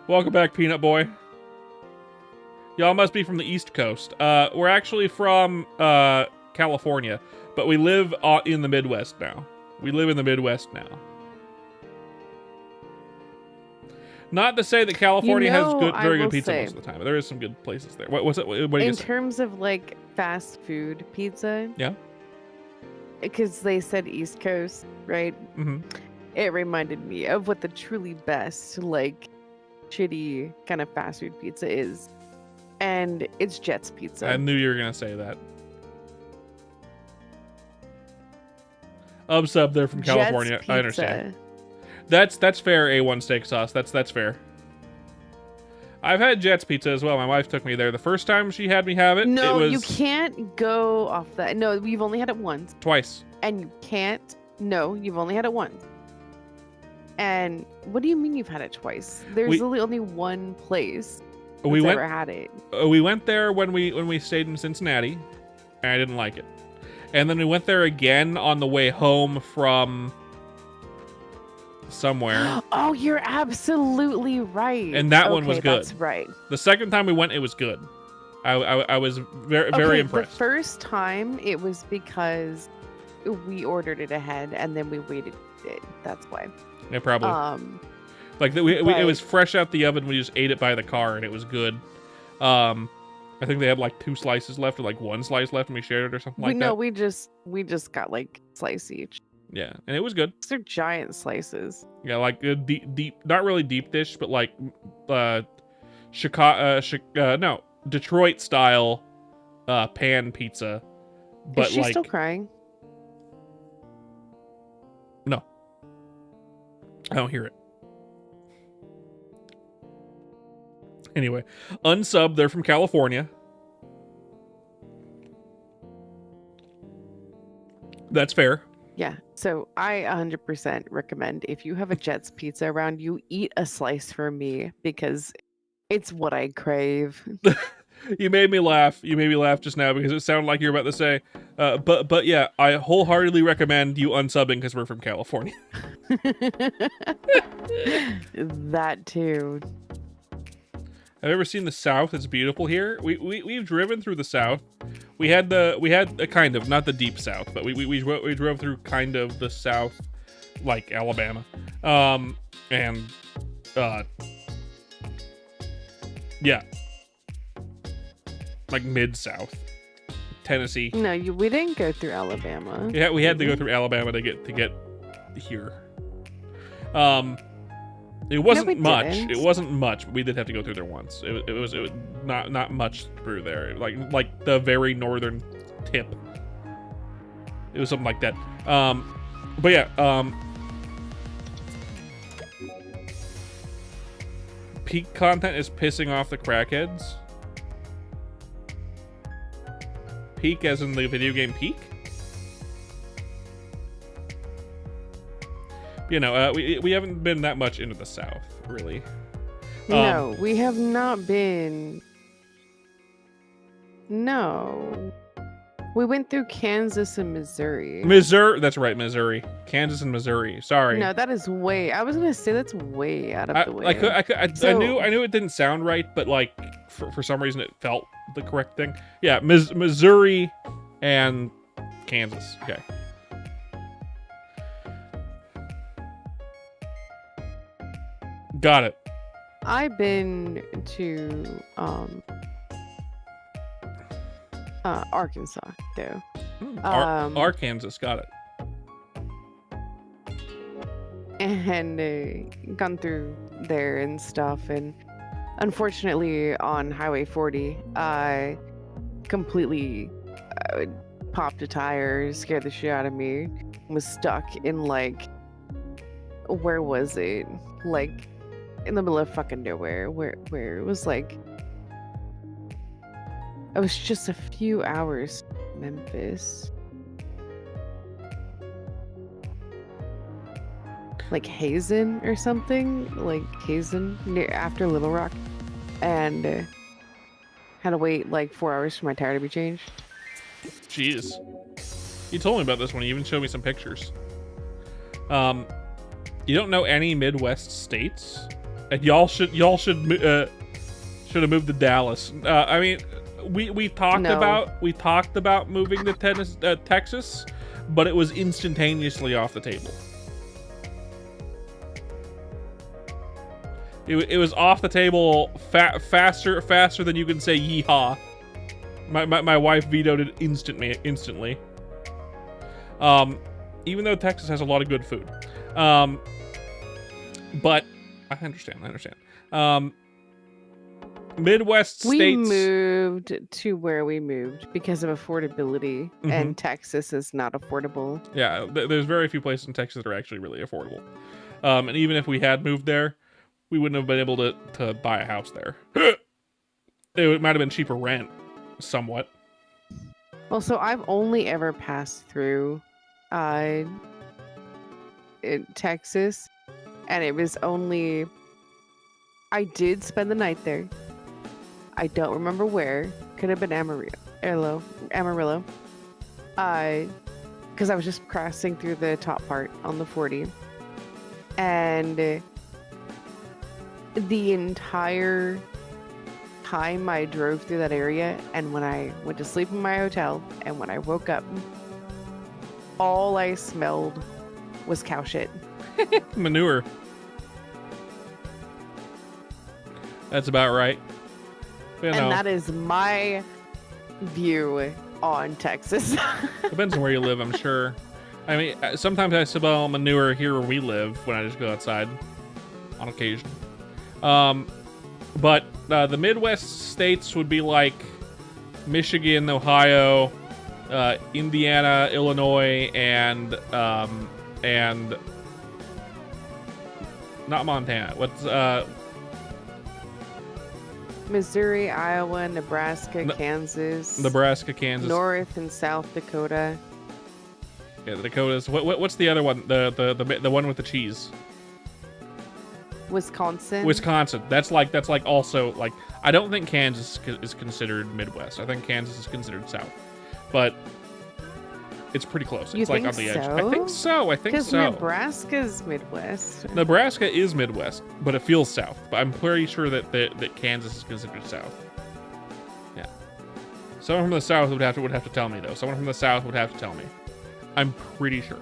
Welcome back, Peanut Boy. Y'all must be from the East Coast. We're actually from California, but we live in the Midwest now. We live in the Midwest now. Not to say that California has very good pizza most of the time. There is some good places there. What's it? What do you
in
say?
terms of like fast food pizza,
Yeah.
because they said East Coast, right?
Mm-hmm.
It reminded me of what the truly best, like, shitty kind of fast food pizza is. And it's Jet's Pizza.
I knew you were gonna say that. Sub, they're from California.
Jet's
I understand.
Pizza.
That's fair. A1 steak sauce. That's fair. I've had Jet's Pizza as well. My wife took me there the first time she had me have it.
No,
it was
you can't go off that. No, you've only had it once.
twice.
And you can't. No, you've only had it once. And what do you mean you've had it twice? There's literally only one place
We
that's
went.
ever had it.
We went there when we stayed in Cincinnati, and I didn't like it. And then we went there again on the way home from somewhere.
Oh, you're absolutely right.
And that one was
Okay,
good.
That's right.
The second time we went, it was good. I was very
Okay,
impressed.
The first time it was because we ordered it ahead and then we waited. That's why.
Yeah, probably. Like it
but-
was fresh out the oven. We just ate it by the car, and it was good. I think they had like 2 slices left, or like 1 slice left, and we shared it or something like that.
we just got like slice each.
Yeah, and it was good.
They're giant slices.
Yeah, like a deep, not really deep dish, but like Chicago, Detroit style pan pizza. But
Is she
like,
still crying?
no, I don't hear it. Anyway, Unsub, they're from California. That's fair.
Yeah. So I 100% recommend if you have a Jet's Pizza around you, eat a slice for me because it's what I crave.
You made me laugh. You made me laugh just now because it sounded like you were about to say, but yeah, I wholeheartedly recommend you unsubbing because we're from California.
That too.
Have you ever seen the South? It's beautiful here. We've driven through the South. We had a kind of, not the deep South, but we drove through kind of the South, like Alabama, and yeah, like mid-South, Tennessee.
No, we didn't go through Alabama.
Yeah, we had to go through Alabama to get here. It wasn't
we
much.
didn't.
It wasn't much, but we did have to go through there once. It was not much through there. Like the very northern tip. It was something like that. But yeah, peak content is pissing off the crackheads. Peak as in the video game Peak? You know, we haven't been that much into the South, really.
No, we have not been. No. We went through Kansas and Missouri.
Missouri, that's right, Missouri. Kansas and Missouri. Sorry.
No, that is way. I was gonna say that's way out of the way.
I knew it didn't sound right, but like for some reason it felt the correct thing. Yeah, Missouri and Kansas. Okay. Got it.
I've been to Arkansas though.
Arkansas, got it.
And gone through there and stuff, and unfortunately on Highway 40 I completely popped a tire, scared the shit out of me, was stuck in like, where was it, like in the middle of fucking nowhere, where it was like, it was just a few hours to Memphis. Like Hazen or something, like Hazen near after Little Rock, and had to wait like 4 hours for my tire to be changed.
Jeez, you told me about this one. You even showed me some pictures. You don't know any Midwest states, and y'all should have moved to Dallas. I mean, we talked about moving to Texas, but it was instantaneously off the table. It was off the table faster than you can say yeehaw. My wife vetoed it instantly. Even though Texas has a lot of good food. But I understand. Midwest states.
We moved to where we moved because of affordability, and Texas is not affordable.
Yeah, there's very few places in Texas that are actually really affordable. And even if we had moved there, we wouldn't have been able to buy a house there. It might have been cheaper rent, somewhat.
Well, so I've only ever passed through Texas, and it was only, I did spend the night there. I don't remember where. Could have been Amarillo. Because I was just crossing through the top part on the 40. And the entire time I drove through that area, and when I went to sleep in my hotel, and when I woke up, all I smelled was cow shit.
Manure. That's about right. You know,
and that is my view on Texas.
depends on where you live, I'm sure. I mean, sometimes I smell manure here where we live when I just go outside on occasion. But the Midwest states would be like Michigan, Ohio, Indiana, Illinois, and not Montana. What's
Missouri, Iowa, Nebraska, Kansas, North and South Dakota.
Yeah, the Dakotas. What's the other one? The one with the cheese. Wisconsin. That's like also like, I don't think Kansas is considered Midwest. I think Kansas is considered South, but it's pretty close. It's like on the edge. I think so.
Because Nebraska's Midwest.
Nebraska is Midwest, but it feels South. But I'm pretty sure that Kansas is considered South. Yeah. Someone from the South would have to tell me though. Someone from the South would have to tell me. I'm pretty sure.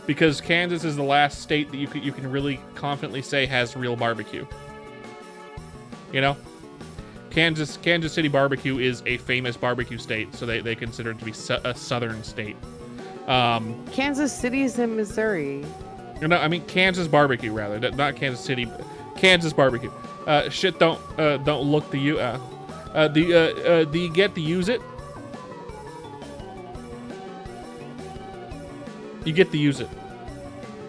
Because Kansas is the last state that you can really confidently say has real barbecue. You know? Kansas City barbecue is a famous barbecue state, so they consider it to be a southern state.
Kansas City's in Missouri.
No, I mean Kansas barbecue rather, not Kansas City. Kansas barbecue. Don't look to you. Do you get to use it? You get to use it.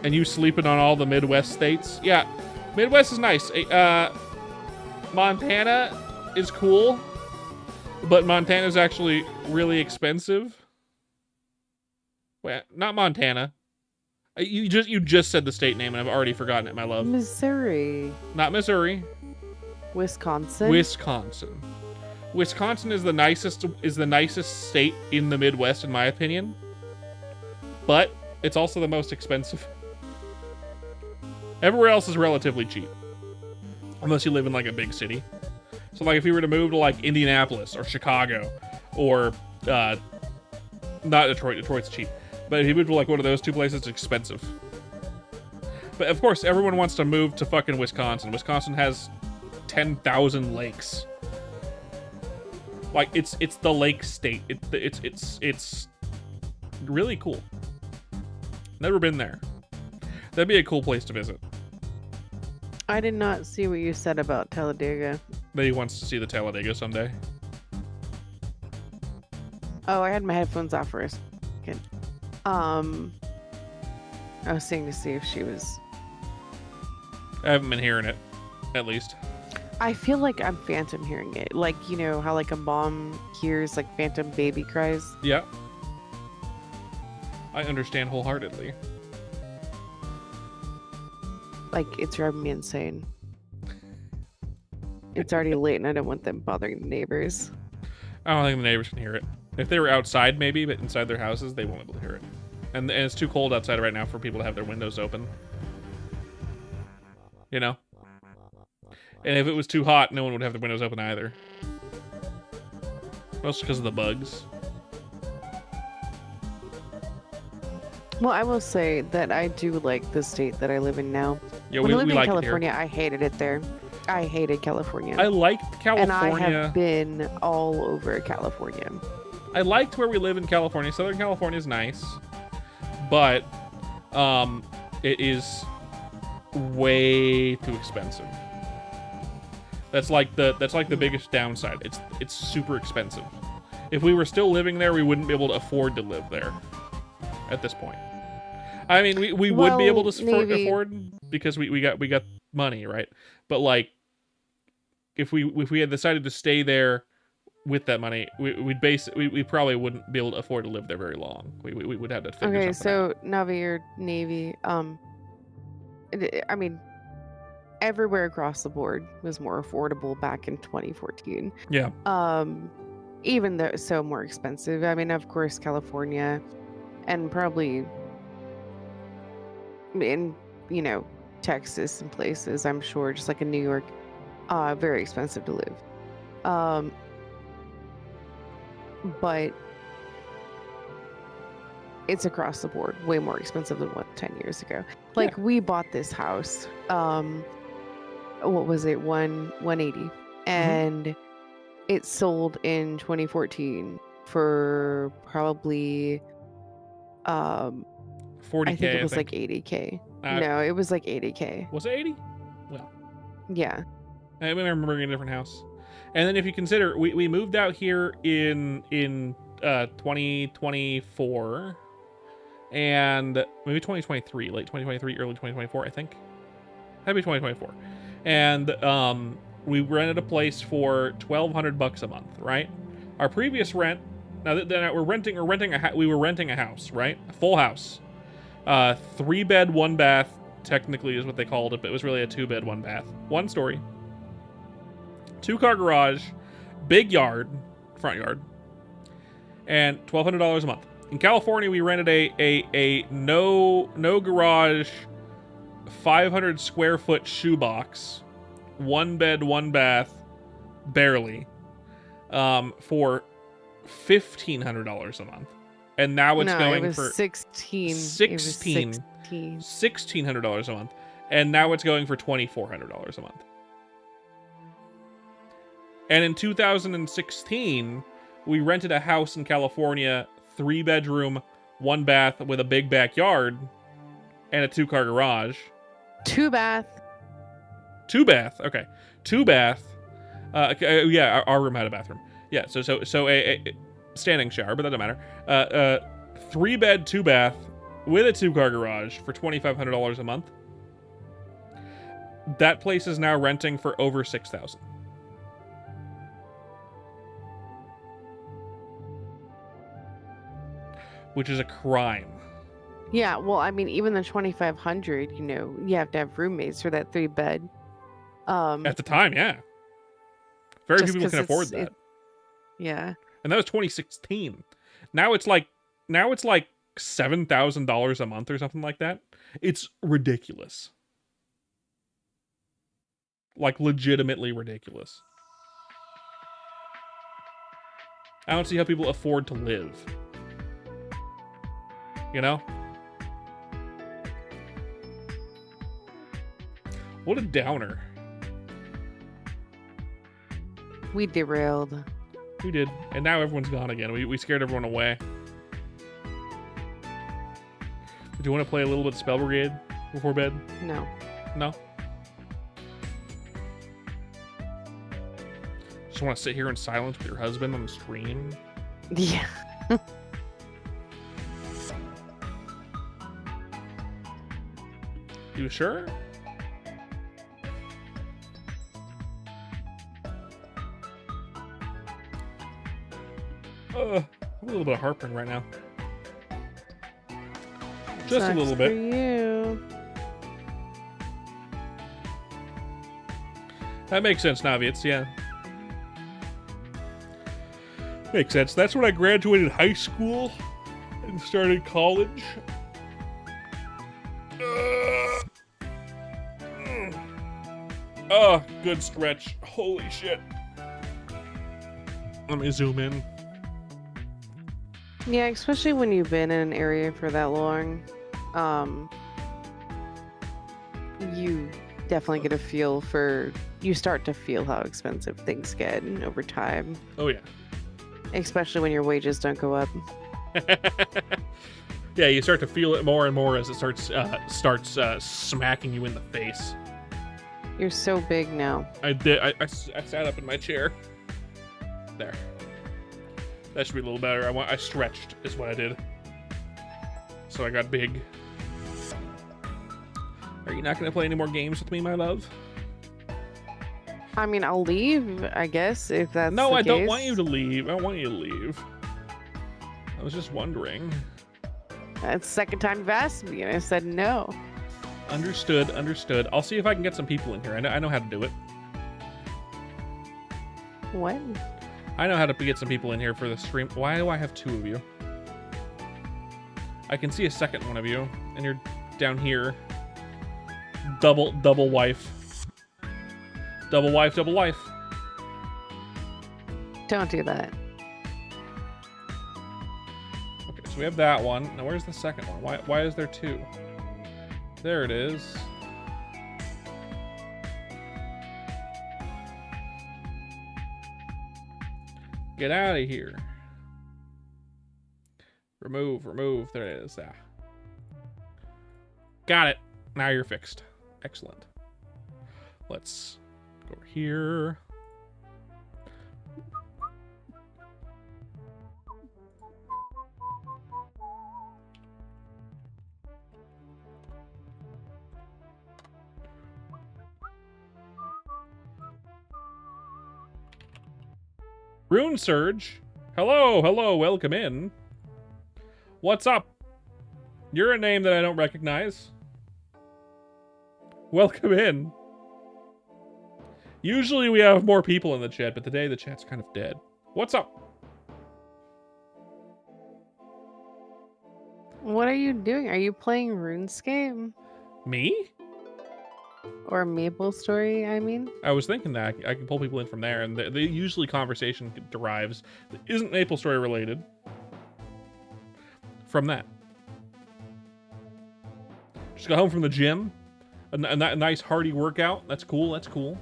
And you sleeping on all the Midwest states. Yeah, Midwest is nice. Montana is cool, but Montana is actually really expensive. Wait, not Montana. You just said the state name, and I've already forgotten it, my love.
Missouri.
Not Missouri.
Wisconsin.
Wisconsin. Wisconsin is the nicest state in the Midwest, in my opinion. But it's also the most expensive. Everywhere else is relatively cheap, unless you live in like a big city. So like if you were to move to like Indianapolis or Chicago or not Detroit, Detroit's cheap. But if you move to like one of those two places, it's expensive. But of course, everyone wants to move to fucking Wisconsin. Wisconsin has 10,000 lakes. Like it's the lake state. It's really cool. Never been there. That'd be a cool place to visit.
I did not see what you said about Talladega.
That he wants to see the Talladega someday.
Oh, I had my headphones off for a second. I was saying to see if she was...
I haven't been hearing it, at least.
I feel like I'm phantom hearing it. Like, you know, how like a mom hears like phantom baby cries?
Yeah. I understand wholeheartedly.
Like, it's driving me insane. It's already late and I don't want them bothering the neighbors.
I don't think the neighbors can hear it. If they were outside, maybe, but inside their houses, they won't be able to hear it. And it's too cold outside right now for people to have their windows open. You know? And if it was too hot, no one would have their windows open either. Mostly because of the bugs.
Well, I will say that I do like the state that I live in now.
Yeah,
when I lived in
like
California, I hated it there. I hated California.
I liked California.
And I have been all over California.
I liked where we live in California. Southern California is nice, but it is way too expensive. That's like the biggest downside. It's super expensive. If we were still living there, we wouldn't be able to afford to live there at this point. I mean, we would be able to afford because we got money, right? But like, if we had decided to stay there with that money, we probably wouldn't be able to afford to live there very long. We would have to figure something out.
So Navi or Navy, I mean, everywhere across the board was more affordable back in 2014.
Yeah.
Even though so more expensive. I mean, of course, California, and probably in Texas and places, I'm sure, just like in New York, very expensive to live. But it's across the board way more expensive than what 10 years ago. Like, we bought this house, what was it, 180, and it sold in 2014 for probably
40K.
I think it was like 80K. No, it was like 80K.
Was it 80? Well,
yeah.
I remember in a different house. And then if you consider, we moved out here in 2024, and maybe 2023, late 2023, early 2024, I think. That'd be 2024. And we rented a place for $1,200 a month, right? Our previous rent. Now that we were renting a house, right? A full house, 3-bed, 1-bath. Technically is what they called it, but it was really a 2-bed, 1-bath, 1 story. 2-car garage, big yard, front yard, and $1,200 a month. In California, we rented a no garage, 500 square foot shoebox, 1-bed, 1-bath, barely, for $1,500 a month. And now it's going for $1,600 a month, and now it's going for $2,400 a month. And in 2016, we rented a house in California, 3-bedroom, 1-bath with a big backyard and a 2-car garage.
2-bath.
2-bath. Okay. 2-bath. Yeah, our room had a bathroom. Yeah. So a standing shower, but that doesn't matter. 3-bed, 2-bath with a 2-car garage for $2,500 a month. That place is now renting for over $6,000. Which is a crime.
Yeah, well, I mean, even the 2,500, you know, you have to have roommates for that 3-bed.
At the time, yeah. Very few
Just
people
'cause
can afford
it's-
that.
Yeah.
And that was 2016. Now it's like $7,000 a month or something like that. It's ridiculous. Like legitimately ridiculous. I don't see how people afford to live. You know? What a downer.
We derailed.
We did. And now everyone's gone again. We scared everyone away. Did you want to play a little bit of Spell Brigade before bed?
No.
No? Just want to sit here in silence with your husband on the stream?
Yeah.
You sure? I have a little bit of heartburn right now. Just
Sucks
a little
for
bit.
you.
That makes sense, Naviets, yeah. Makes sense. That's when I graduated high school and started college. Oh, good stretch. Holy shit. Let me zoom in.
Yeah, especially when you've been in an area for that long. You definitely get a feel for, you start to feel how expensive things get over time,
Oh, yeah.
especially when your wages don't go up.
Yeah, you start to feel it more and more as it starts smacking you in the face.
You're so big now.
I did. I sat up in my chair. There. That should be a little better. I stretched is what I did. So I got big. Are you not going to play any more games with me, my love?
I mean, I'll leave, I guess, if that's
No,
the
I don't
case.
want you to leave. I don't want you to leave. I was just wondering.
That's the second time you've asked me, and I said no.
Understood, understood. I'll see if I can get some people in here. I know how to do it.
What?
I know how to get some people in here for the stream. Why do I have 2 of you? I can see a second one of you, and you're down here. Double wife. Double wife, double wife.
Don't do that.
Okay, so we have that one. Now where's the second one? Why is there 2? There it is. Get out of here. Remove. There it is. Ah. Got it. Now you're fixed. Excellent. Let's go over here. Rune Surge. Hello, welcome in. What's up? You're a name that I don't recognize. Welcome in. Usually we have more people in the chat, but today the chat's kind of dead. What's up?
What are you doing? Are you playing RuneScape?
Me?
Or Maple Story, I mean?
I was thinking that I can pull people in from there, and they usually conversation derives, isn't Maple Story related, from that. Just got home from the gym, a nice hearty workout. That's cool. That's cool.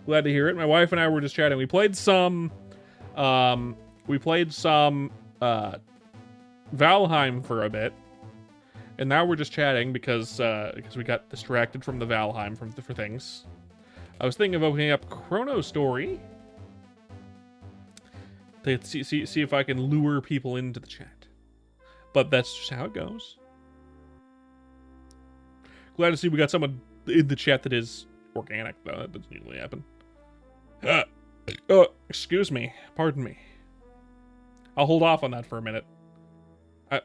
Glad to hear it. My wife and I were just chatting. We played some Valheim for a bit. And now we're just chatting because we got distracted from the Valheim for things. I was thinking of opening up Chrono Story to see if I can lure people into the chat. But that's just how it goes. Glad to see we got someone in the chat that is organic, though. That doesn't usually happen. Excuse me. Pardon me. I'll hold off on that for a minute.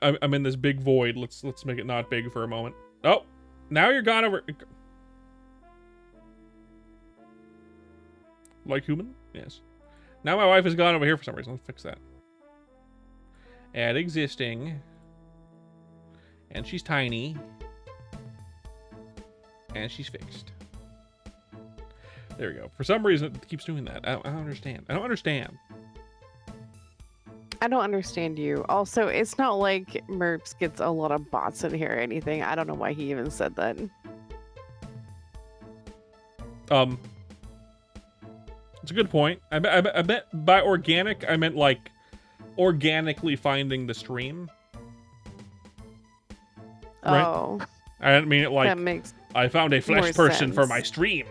I'm in this big void. Let's make it not big for a moment. Oh, now you're gone over. Like human? Yes. Now my wife has gone over here for some reason. Let's fix that. Add existing. And she's tiny. And she's fixed. There we go. For some reason, it keeps doing that. I don't understand. I don't understand.
I don't understand you. Also, it's not like Merps gets a lot of bots in here or anything. I don't know why he even said that.
It's a good point. I bet by organic, I meant like organically finding the stream. Right?
Oh.
I didn't mean it like
That makes
I found a flesh
more
person for
sense.
my stream.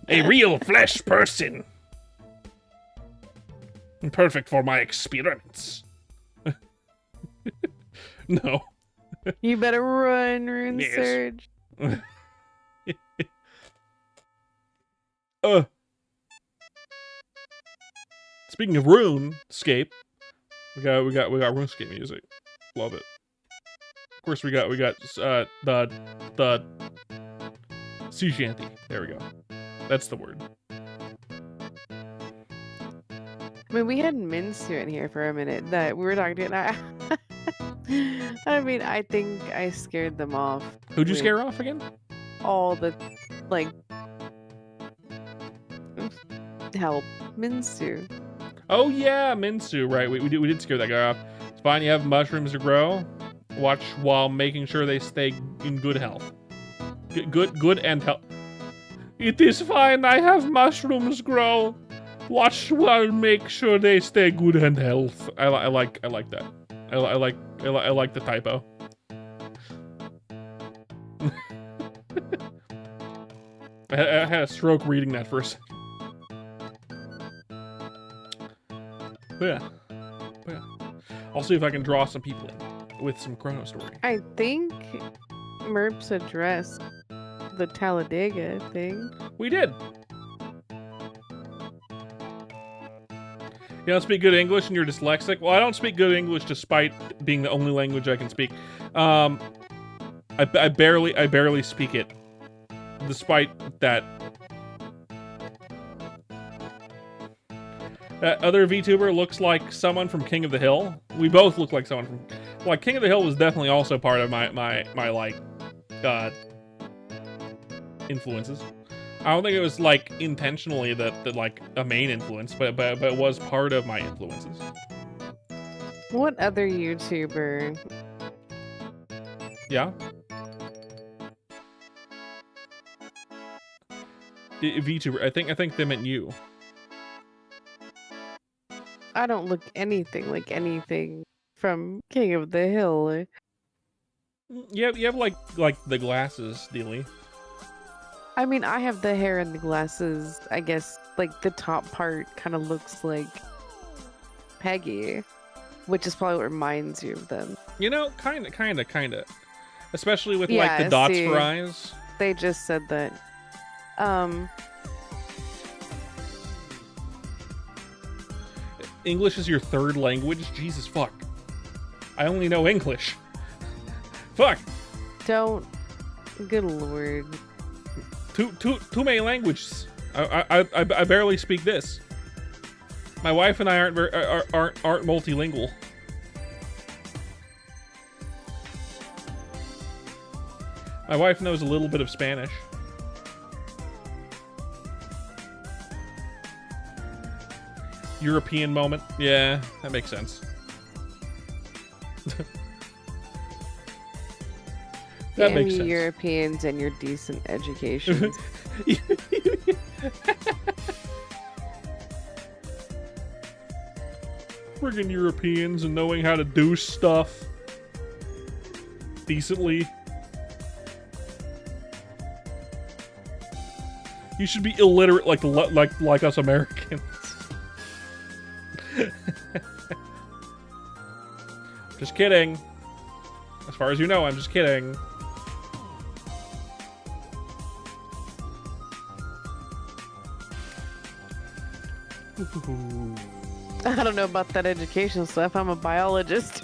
A real flesh person. Perfect for my experiments. No.
You better run, Rune
Yes.
Surge.
Speaking of RuneScape, we got RuneScape music. Love it. Of course, we got the sea shanty. There we go. That's the word.
I mean, we had Minsu in here for a minute that we were talking to, and I mean, I think I scared them off.
Who'd you
with
scare off again?
all the, like, help. Minsu.
Oh yeah, Minsu. Right, we did scare that guy off. It's fine. You have mushrooms to grow. Watch while making sure they stay in good health. Good and health. It is fine. I have mushrooms grow. Watch while make sure they stay good and health. I like that. I like the typo. I had a stroke reading that for a second. But yeah. I'll see if I can draw some people in with some Chrono Story.
I think Merps addressed the Talladega thing.
We did. You don't speak good English and you're dyslexic? Well, I don't speak good English despite being the only language I can speak. I barely speak it. Despite that. That other VTuber looks like someone from King of the Hill. We both look like someone from... Like, King of the Hill was definitely also part of my like, influences. I don't think it was, like, intentionally that like, a main influence, but it was part of my influences.
What other YouTuber?
Yeah? VTuber, I think they meant you.
I don't look anything like anything from King of the Hill.
You have like the glasses, Dealey.
I mean, I have the hair and the glasses. I guess, like, the top part kind of looks like Peggy, which is probably what reminds you of them.
You know, kind of. Especially with, like,
Yeah,
the dots
see.
for eyes.
They just said that.
English is your third language? Jesus, fuck. I only know English. Fuck.
Don't. Good lord.
Too many languages. I barely speak this. My wife and I aren't multilingual. My wife knows a little bit of Spanish. European moment. Yeah, that makes sense. That
Damn
makes
you
sense.
Europeans and your decent education.
Friggin' Europeans and knowing how to do stuff decently. You should be illiterate like us Americans. Just kidding. As far as you know, I'm just kidding.
I don't know about that education stuff. I'm a biologist.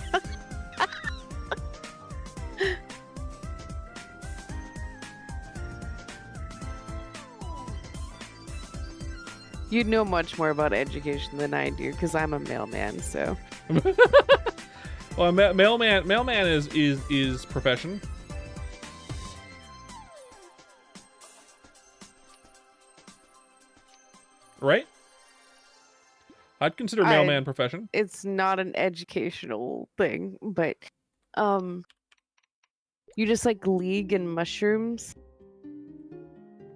You'd know much more about education than I do, because I'm a mailman. So.
Well, mailman is profession. Right? I'd consider mailman profession.
It's not an educational thing, but you just like League and mushrooms.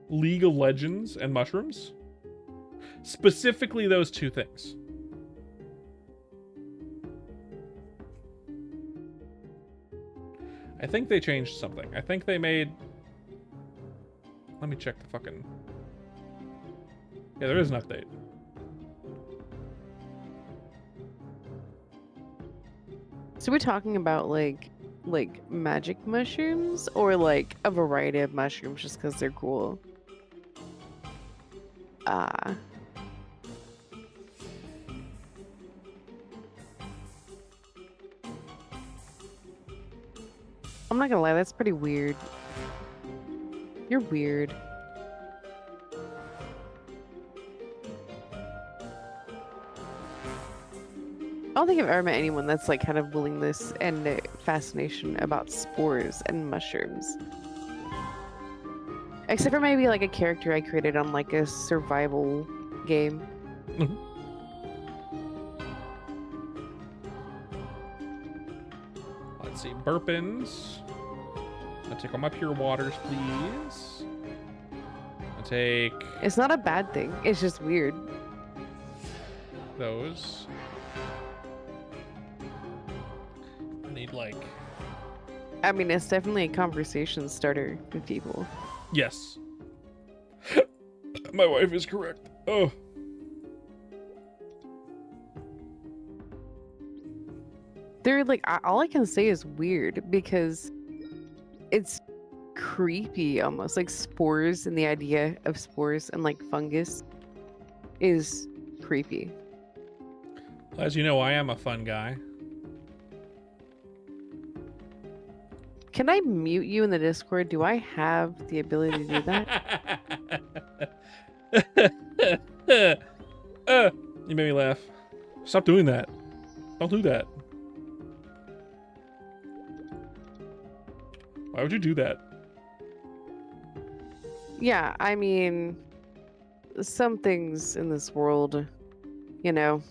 League of Legends and mushrooms? Specifically those two things. I think they changed something. I think they made... Let me check the fucking... Yeah, there is an update.
So we're talking about like magic mushrooms, or like a variety of mushrooms just because they're cool? I'm not gonna lie, that's pretty weird. You're weird. I don't think I've ever met anyone that's like kind of willingness and fascination about spores and mushrooms. Except for maybe like a character I created on like a survival game.
Mm-hmm. Let's see, Burpins. I'll take all my pure waters, please. I'll take...
It's not a bad thing, it's just weird.
Those. I need like...
I mean, it's definitely a conversation starter with people.
Yes. My wife is correct. Oh.
They're like, all I can say is weird, because it's creepy almost. Like spores, and the idea of spores and like fungus is creepy.
As you know, I am a fun guy.
Can I mute you in the Discord? Do I have the ability to do
that? You made me laugh. Stop doing that. Don't do that. Why would you do that?
Yeah, I mean, some things in this world, you know,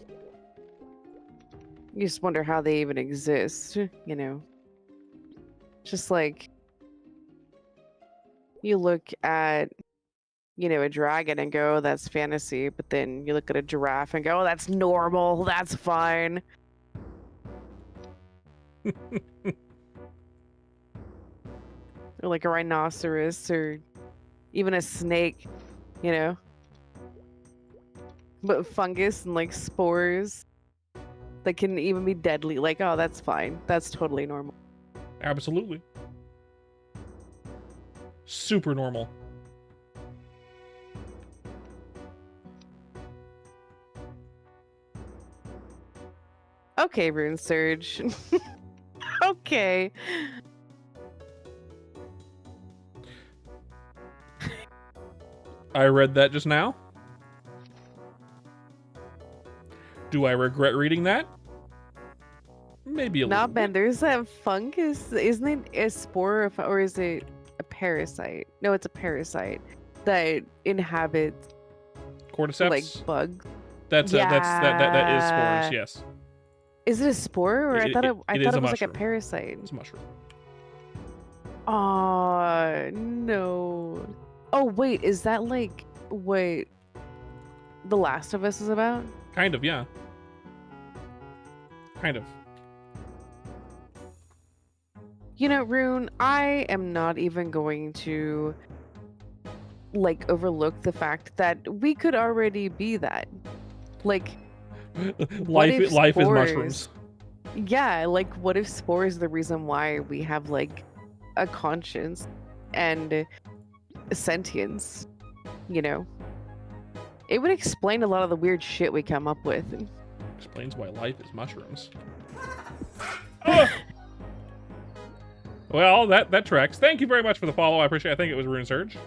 you just wonder how they even exist, you know. Just like, you look at, you know, a dragon and go, oh, that's fantasy, but then you look at a giraffe and go, oh, that's normal, that's fine. Or like a rhinoceros, or even a snake, you know. But fungus and like spores that can even be deadly, like, oh, that's fine, that's totally normal.
Absolutely. Super normal.
Okay, Rune Surge. Okay.
I read that just now. Do I regret reading that? Maybe a little
Not Ben,
bit.
there's that fungus. Isn't it a spore, or is it a parasite? No, it's a parasite that inhabits
Cordyceps?
like bugs.
That is spores, yes.
Is it a spore, or I thought it was like a
mushroom.
parasite?
It's a mushroom.
Aw, no. Oh wait, is that like what The Last of Us is about?
Kind of, yeah. Kind of.
You know, Rune, I am not even going to like overlook the fact that we could already be that. Like,
life is
spores-
mushrooms.
Yeah, like what if Spore is the reason why we have like a conscience and sentience, you know? It would explain a lot of the weird shit we come up with.
Explains why life is mushrooms. Oh! Well, that tracks. Thank you very much for the follow. I appreciate it. I think it was Rune Surge.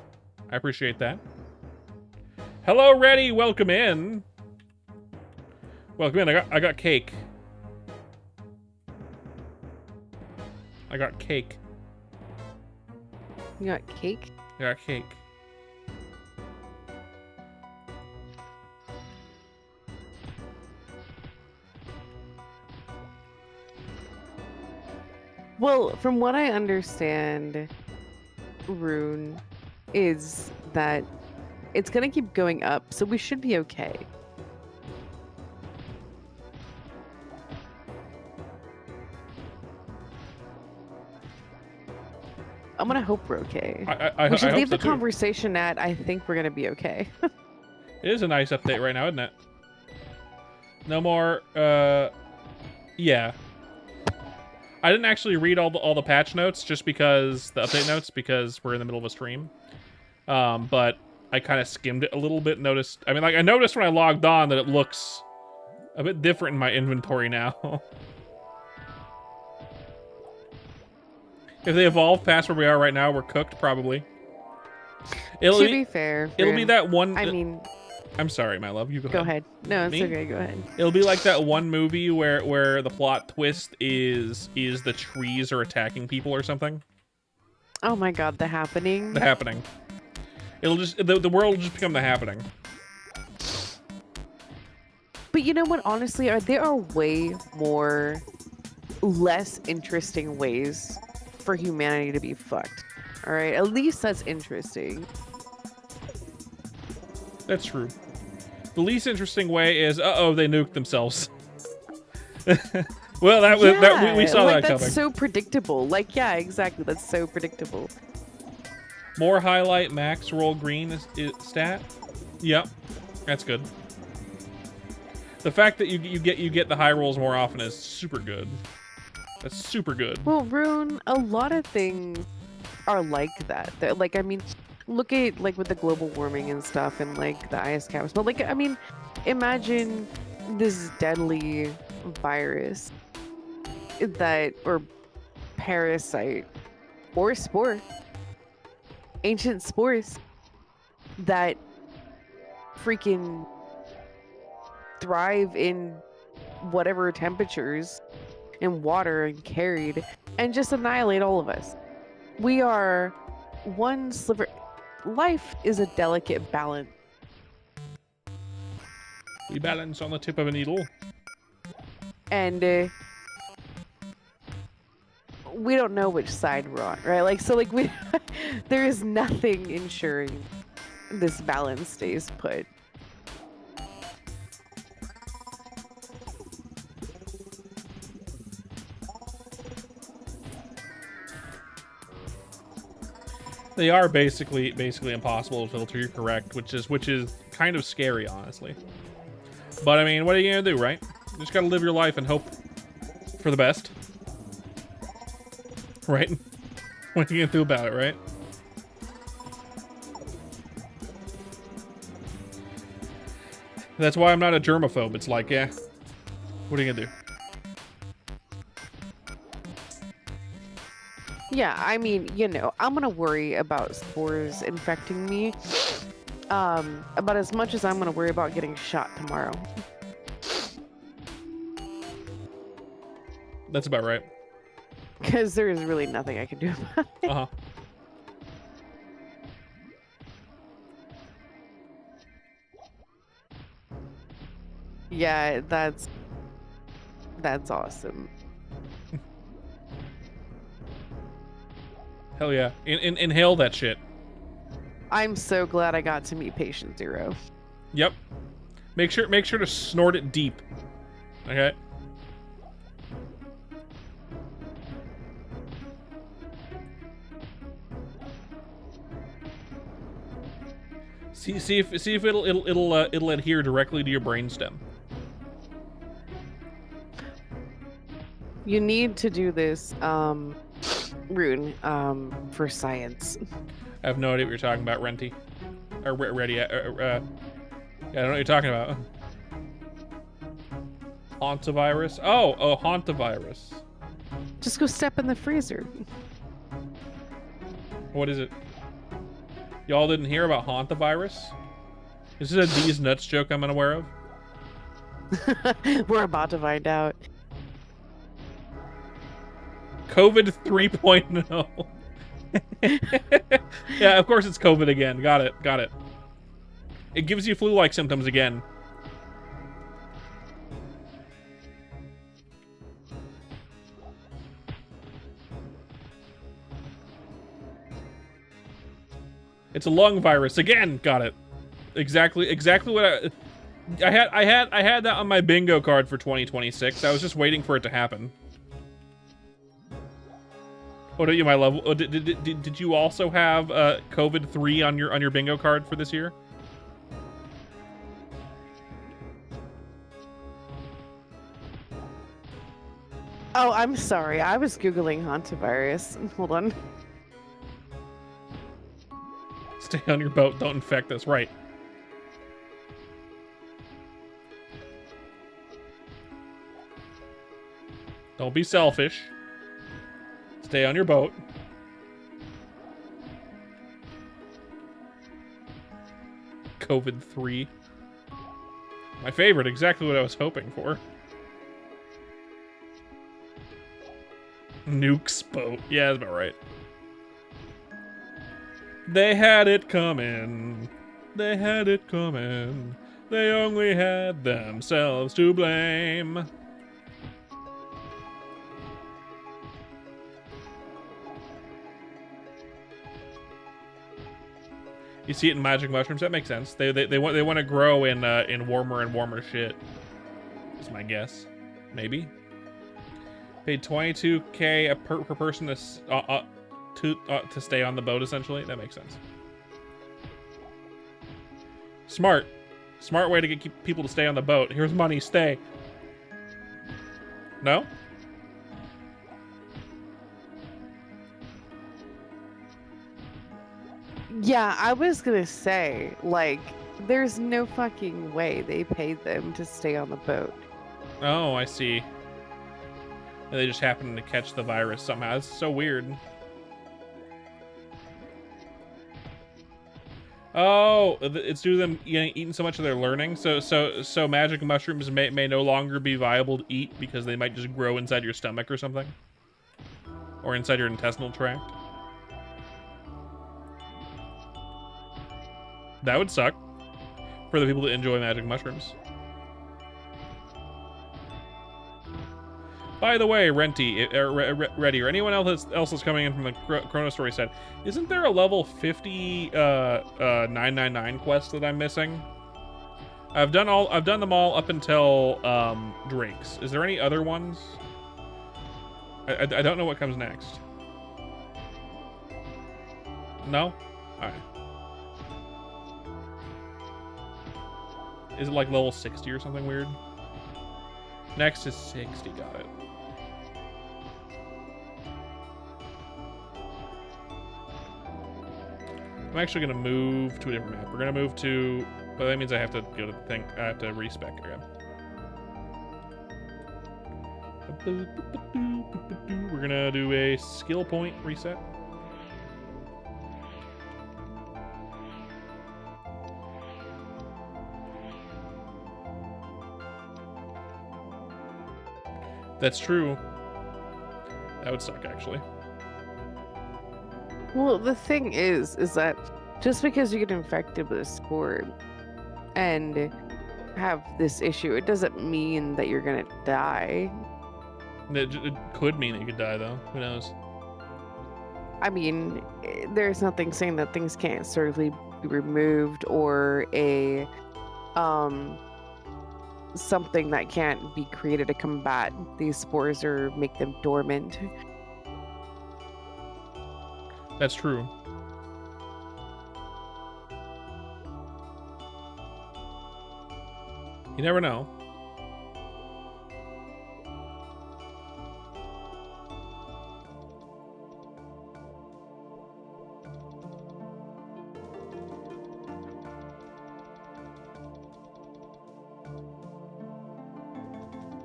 I appreciate that. Hello, Reddy. Welcome in. Welcome in. I got cake. I got cake.
You got cake?
I got cake.
Well, from what I understand, Rune, is that it's gonna keep going up, so we should be okay. I'm gonna hope we're okay.
I
we should
hope
leave
so
the
too.
conversation at I think we're gonna be okay.
It is a nice update right now, isn't it? No more, yeah. I didn't actually read all the patch notes just because, the update notes, because we're in the middle of a stream. But I kind of skimmed it a little bit, noticed, I mean, like, I noticed when I logged on that it looks a bit different in my inventory now. If they evolve past where we are right now, we're cooked, probably.
To be fair,
it'll be
Rune,
that one...
I mean...
I'm sorry, my love. You
Go ahead. No, it's
Me?
okay. Go ahead.
It'll be like that one movie where the plot twist is the trees are attacking people or something.
Oh my god, The Happening.
The Happening. It'll just the world will just become The Happening.
But you know what? Honestly, there are way more less interesting ways for humanity to be fucked. All right, at least that's interesting.
That's true. The least interesting way is, uh-oh, they nuked themselves. Well, we saw
like,
that
that's
coming.
so predictable. Like, yeah, exactly. That's so predictable.
More highlight max roll green is stat. Yep, that's good. The fact that you get the high rolls more often is super good. That's super good.
Well, Rune, a lot of things are like that. Like, I mean, look at like with the global warming and stuff, and like the ice caps. But like, I mean, imagine this deadly virus that, or parasite, or spore, ancient spores that freaking thrive in whatever temperatures and water and carried and just annihilate all of us. We are one sliver. Life is a delicate balance.
We balance on the tip of a needle.
And we don't know which side we're on, right? Like, so like there is nothing ensuring this balance stays put.
They are basically impossible to filter. You're correct, which is kind of scary, honestly. But I mean, what are you gonna do, right? You just gotta live your life and hope for the best, right? What are you gonna do about it, right? That's why I'm not a germaphobe. It's like, yeah, what are you gonna do?
Yeah, I mean, you know, I'm gonna worry about spores infecting me about as much as I'm gonna worry about getting shot tomorrow.
That's about right.
Because there is really nothing I can do about it.
Uh-huh.
Yeah, that's awesome.
Hell yeah. Inhale that shit.
I'm so glad I got to meet Patient Zero.
Yep. Make sure to snort it deep. Okay? See if it'll adhere directly to your brainstem.
You need to do this, rune, for science.
I have no idea what you're talking about, Renty. Or Ready. Yeah, I don't know what you're talking about. Hantavirus? Oh, Hantavirus.
Just go step in the freezer.
What is it? Y'all didn't hear about Hantavirus? Is this a D's Nuts joke I'm unaware of?
We're about to find out.
COVID 3.0. Yeah, of course it's COVID again. Got it. It gives you flu-like symptoms again. It's a lung virus again. Got it. Exactly what I had that on my bingo card for 2026. I was just waiting for it to happen. Oh, did you my level? Oh, did you also have COVID 3 on your bingo card for this year?
Oh, I'm sorry. I was Googling hantavirus. Hold on.
Stay on your boat. Don't infect us. Right. Don't be selfish. Stay on your boat. COVID 3. My favorite. Exactly what I was hoping for. Nuke's boat. Yeah, that's about right. They had it coming. They had it coming. They only had themselves to blame. You see it in magic mushrooms. That makes sense. They want to grow in warmer and warmer shit. Is my guess. Maybe. Paid 22K per person to stay on the boat. Essentially, that makes sense. Smart way to get people to stay on the boat. Here's money. Stay. No.
Yeah, I was gonna say, like, there's no fucking way they paid them to stay on the boat.
Oh, I see. And they just happened to catch the virus somehow. It's so weird. Oh, it's due to them eating so much of their learning. So magic mushrooms may no longer be viable to eat because they might just grow inside your stomach or something, or inside your intestinal tract. That would suck for the people that enjoy magic mushrooms. By the way, Renty, Ready, or anyone else that's coming in from the Chrono Story set, isn't there a level 50 999 quest that I'm missing? I've done them all up until Drake's. Is there any other ones? I don't know what comes next. No? Alright. Is it like level 60 or something weird? Next is 60, got it. I'm actually gonna move to a different map. We're gonna move to, well, that means I have to go to the thing. I have to respec again. We're gonna do a skill point reset. That's true. That would suck, actually.
Well, the thing is that just because you get infected with a spore and have this issue, it doesn't mean that you're gonna die.
It could mean that you could die, though. Who knows?
I mean, there's nothing saying that things can't surgically be removed or a something that can't be created to combat these spores or make them dormant.
That's true. You never know.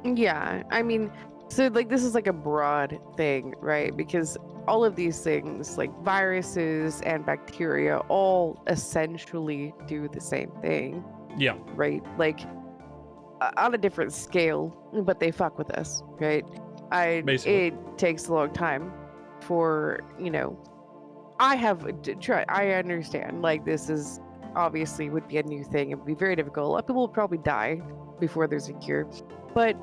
Yeah, I mean, so like this is like a broad thing, right? Because all of these things, like viruses and bacteria, all essentially do the same thing,
Yeah,
right? Like on a different scale, but they fuck with us, right?
basically.
It takes a long time for, I understand, like this is obviously would be a new thing. It would be very difficult. A lot of people will probably die before there's a cure. But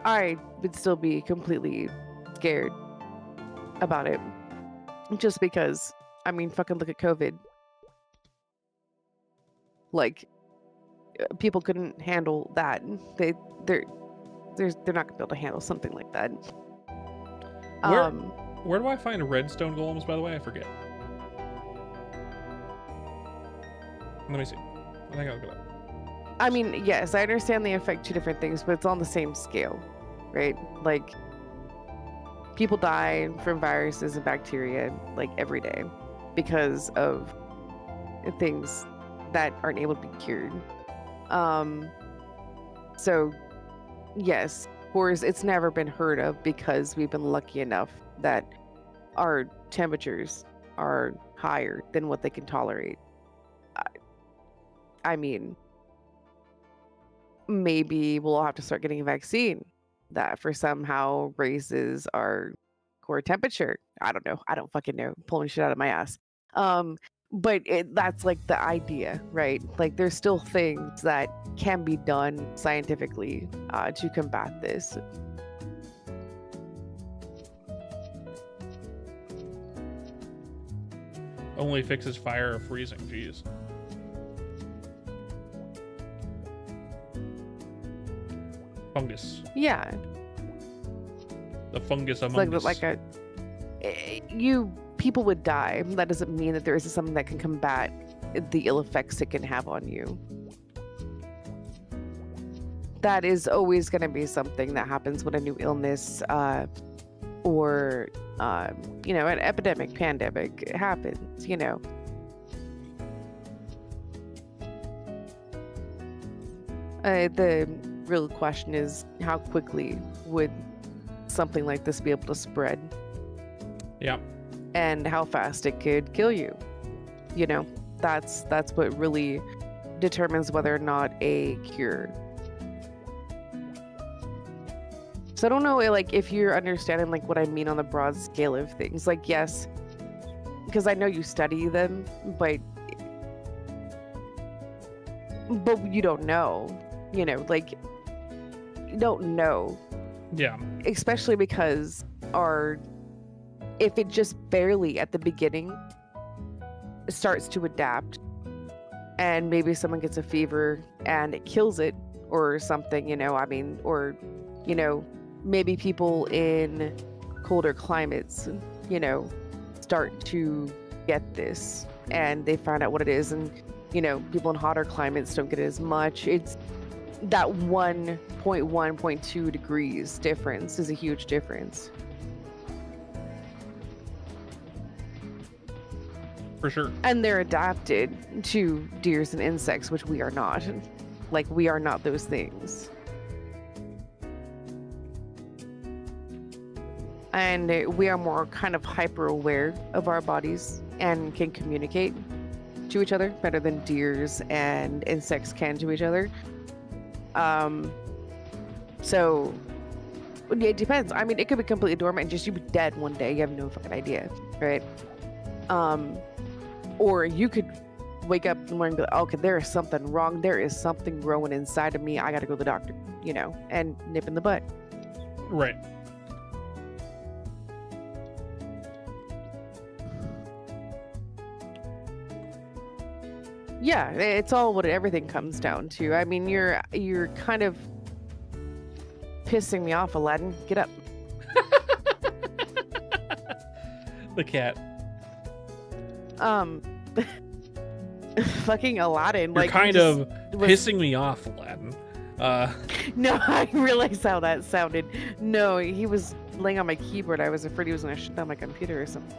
I would still be completely scared about it. Just because, I mean, fucking look at COVID. Like, people couldn't handle that. They're they're not gonna be able to handle something like that.
Where
Um,
where do I find redstone golems, by the way? I forget. Let me see. I think I'll look it up.
I mean, yes, I understand they affect two different things, but it's on the same scale, right? Like, people die from viruses and bacteria like every day because of things that aren't able to be cured. So yes, of course, it's never been heard of because we've been lucky enough that our temperatures are higher than what they can tolerate. I mean, maybe we'll have to start getting a vaccine that for somehow raises our core temperature. I don't know. I don't fucking know. Pulling shit out of my ass. But that's like the idea, right? Like there's still things that can be done scientifically to combat this.
Only fixes fire or freezing. Jeez. Fungus.
Yeah,
The fungus
it's
among
like
us.
like a people would die. That doesn't mean that there isn't something that can combat the ill effects it can have on you. That is always going to be something that happens when a new illness or an epidemic, pandemic happens. The real question is how quickly would something like this be able to spread,
Yeah.
and how fast it could kill you. That's what really determines whether or not a cure. So I don't know, like, if you're understanding like what I mean on the broad scale of things. Like, yes, because I know you study them, but you don't know. Like, you don't know,
Yeah.
especially because if it just barely at the beginning starts to adapt and maybe someone gets a fever and it kills it or something, maybe people in colder climates, start to get this and they find out what it is, and people in hotter climates don't get it as much. It's that 1.1, 0.2 degrees difference is a huge difference.
For sure.
And they're adapted to deers and insects, which we are not. Like, we are not those things. And we are more kind of hyper aware of our bodies and can communicate to each other better than deers and insects can to each other. So it depends. I mean, it could be completely dormant and just you be dead one day. You have no fucking idea, right? Or you could wake up in the morning and go, okay, there is something wrong. There is something growing inside of me. I got to go to the doctor, and nip in the butt.
Right.
Yeah, it's all what everything comes down to. I mean, you're kind of pissing me off, Aladdin. Get up.
The cat.
Fucking Aladdin.
You're
like
kind
he
of
was-
pissing me off, Aladdin.
No, I realized how that sounded. No, he was laying on my keyboard. I was afraid he was gonna shut down my computer or something.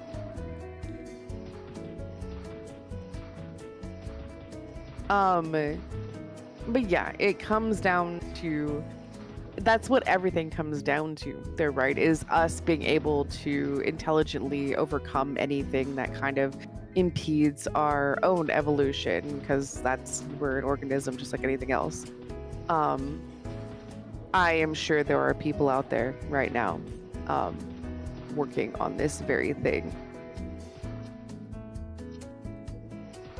But yeah, it comes down to that's what everything comes down to there, right? Is us being able to intelligently overcome anything that kind of impedes our own evolution, because we're an organism just like anything else. Um, I am sure there are people out there right now working on this very thing.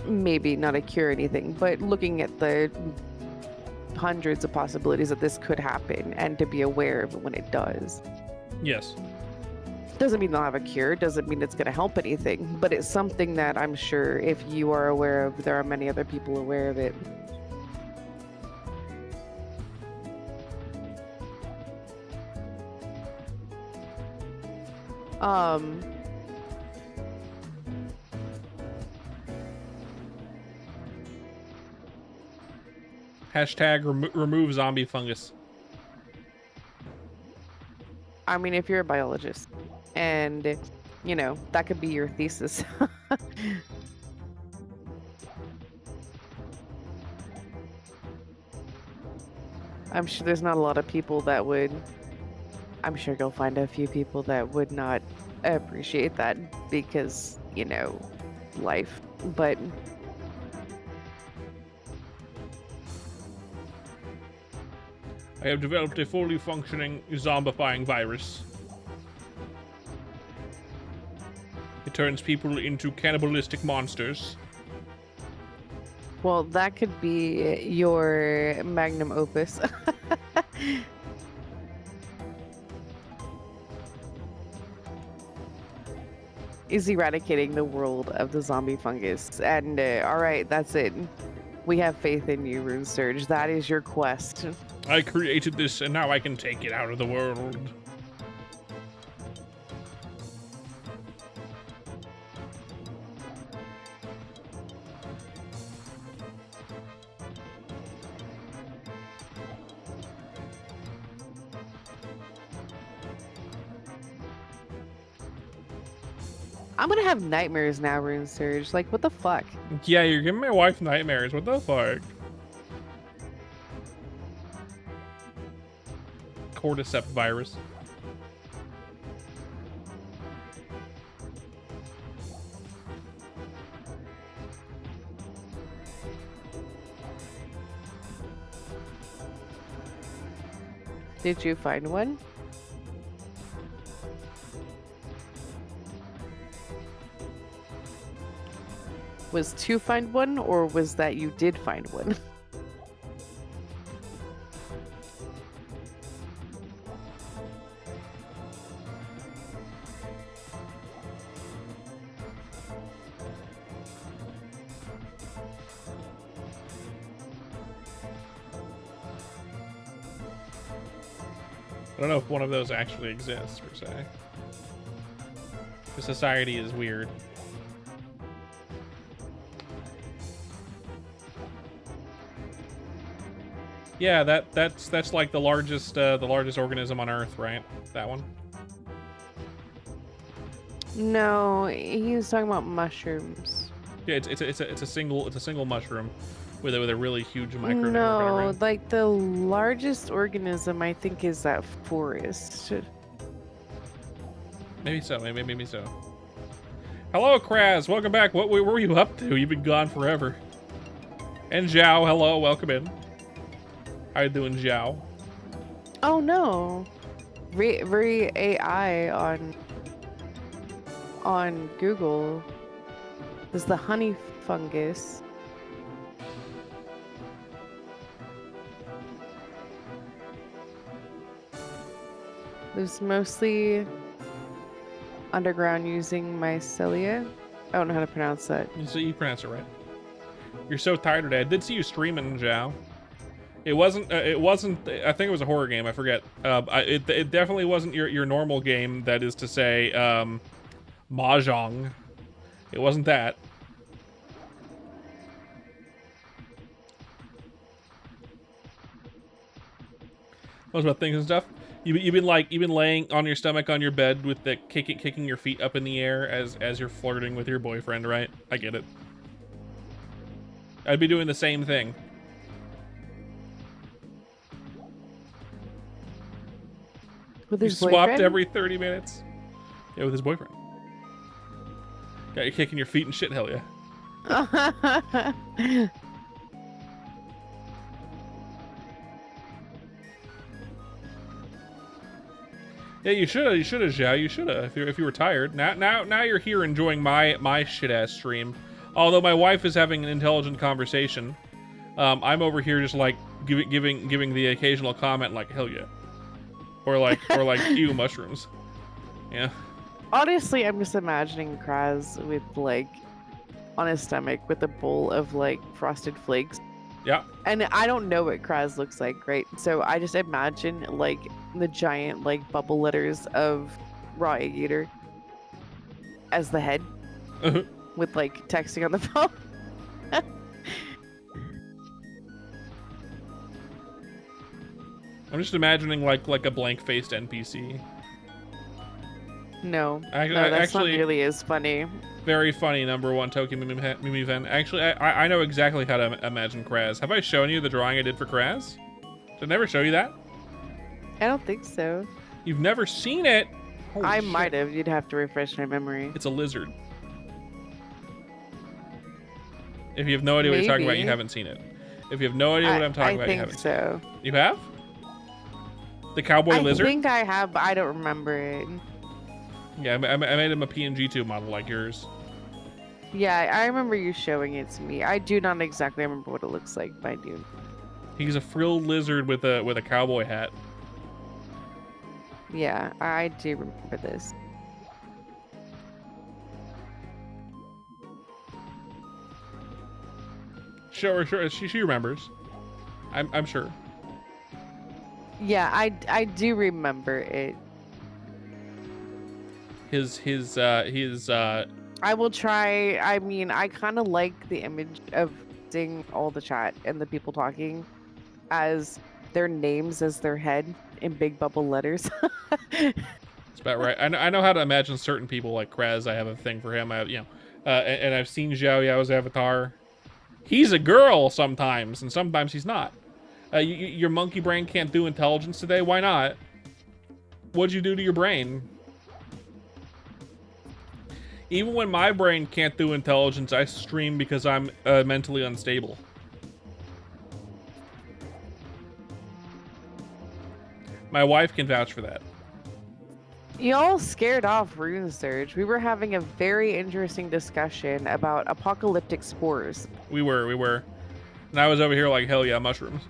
Maybe not a cure or anything, but looking at the hundreds of possibilities that this could happen and to be aware of it when it does.
Yes.
Doesn't mean they'll have a cure, doesn't mean it's going to help anything, but it's something that I'm sure if you are aware of, there are many other people aware of it.
Hashtag remove zombie fungus.
I mean, if you're a biologist and, you know, that could be your thesis. I'm sure there's not a lot of people that would, I'm sure you'll find a few people that would not appreciate that because, you know, life, but
I have developed a fully functioning zombifying virus. It turns people into cannibalistic monsters.
well, that could be your magnum opus. Is eradicating the world of the zombie fungus. And all right, that's it. We have faith in you, Rune Surge. That is your quest.
I created this and now I can take it out of the world.
I'm gonna have nightmares now, Rune Surge. Like, what the fuck?
Yeah, you're giving my wife nightmares. What the fuck? Cordyceps virus.
Did you find one? Was to find one, or was that you did find one?
I don't know if one of those actually exists, per se. The society is weird. Yeah, that's like the largest organism on Earth, right? That one.
No, he was talking about mushrooms.
Yeah, it's a single mushroom with a really huge micronerve.
No, like the largest organism I think is that forest.
Maybe so. Maybe so. Hello, Kraz. Welcome back. What were you up to? You've been gone forever. And Zhao, hello. Welcome in. How you doing, Zhao?
Oh no, very AI on Google is the honey fungus. Lives mostly underground using mycelia. I don't know how to pronounce that.
So you pronounce it right. You're so tired today. I did see you streaming, Zhao. It wasn't. I think it was a horror game. I forget. It definitely wasn't your normal game. That is to say, mahjong. It wasn't that. What was about things and stuff? You've been laying on your stomach on your bed with the kicking your feet up in the air as you're flirting with your boyfriend, right? I get it. I'd be doing the same thing.
With
You
his
swapped
boyfriend?
every 30 minutes. Yeah, with his boyfriend. Got you kicking your feet and shit, hell yeah. Yeah, you shoulda, Zhao. You shoulda, if you were tired. Now you're here enjoying my shit ass stream. Although my wife is having an intelligent conversation, I'm over here just like giving the occasional comment like hell yeah, or like ew mushrooms. Yeah.
Honestly, I'm just imagining Kraz with like on his stomach with a bowl of like frosted flakes.
Yeah.
And I don't know what Kraz looks like, right? So I just imagine like the giant like bubble letters of Raw Egg Eater as the head with like texting on the phone.
I'm just imagining like a blank-faced NPC.
No,
That's
that's not nearly as funny.
Very funny, number one Toki Mimi Ven. Actually, I know exactly how to imagine Kraz. Have I shown you the drawing I did for Kraz? Did I never show you that?
I don't think so.
You've never seen it? Holy
I
shit.
might have. You'd have to refresh my memory.
It's a lizard. If you have no idea what you're talking about, you
Maybe.
haven't seen it. If you have no idea what I'm talking about, you
I
haven't
think
seen it.
so.
You have? The cowboy lizard?
I think I have, but I don't remember it.
Yeah, I made him a PNG2 model like yours.
Yeah, I remember you showing it to me. I do not exactly remember what it looks like, but I do.
He's a frilled lizard with a cowboy hat.
Yeah, I do remember this.
Sure. She remembers. I'm sure.
Yeah, I do remember it.
His
I will try. I mean, I kind of like the image of seeing all the chat and the people talking as their names as their head in big bubble letters.
It's about right. I know how to imagine certain people like Kraz. I have a thing for him. And I've seen Zhao Yao's avatar. He's a girl sometimes, and sometimes he's not. Your monkey brain can't do intelligence today. Why not? What'd you do to your brain? Even when my brain can't do intelligence, I stream because I'm mentally unstable. My wife can vouch for that.
Y'all scared off Rune Surge. We were having a very interesting discussion about apocalyptic spores.
We were. And I was over here like, hell yeah, mushrooms.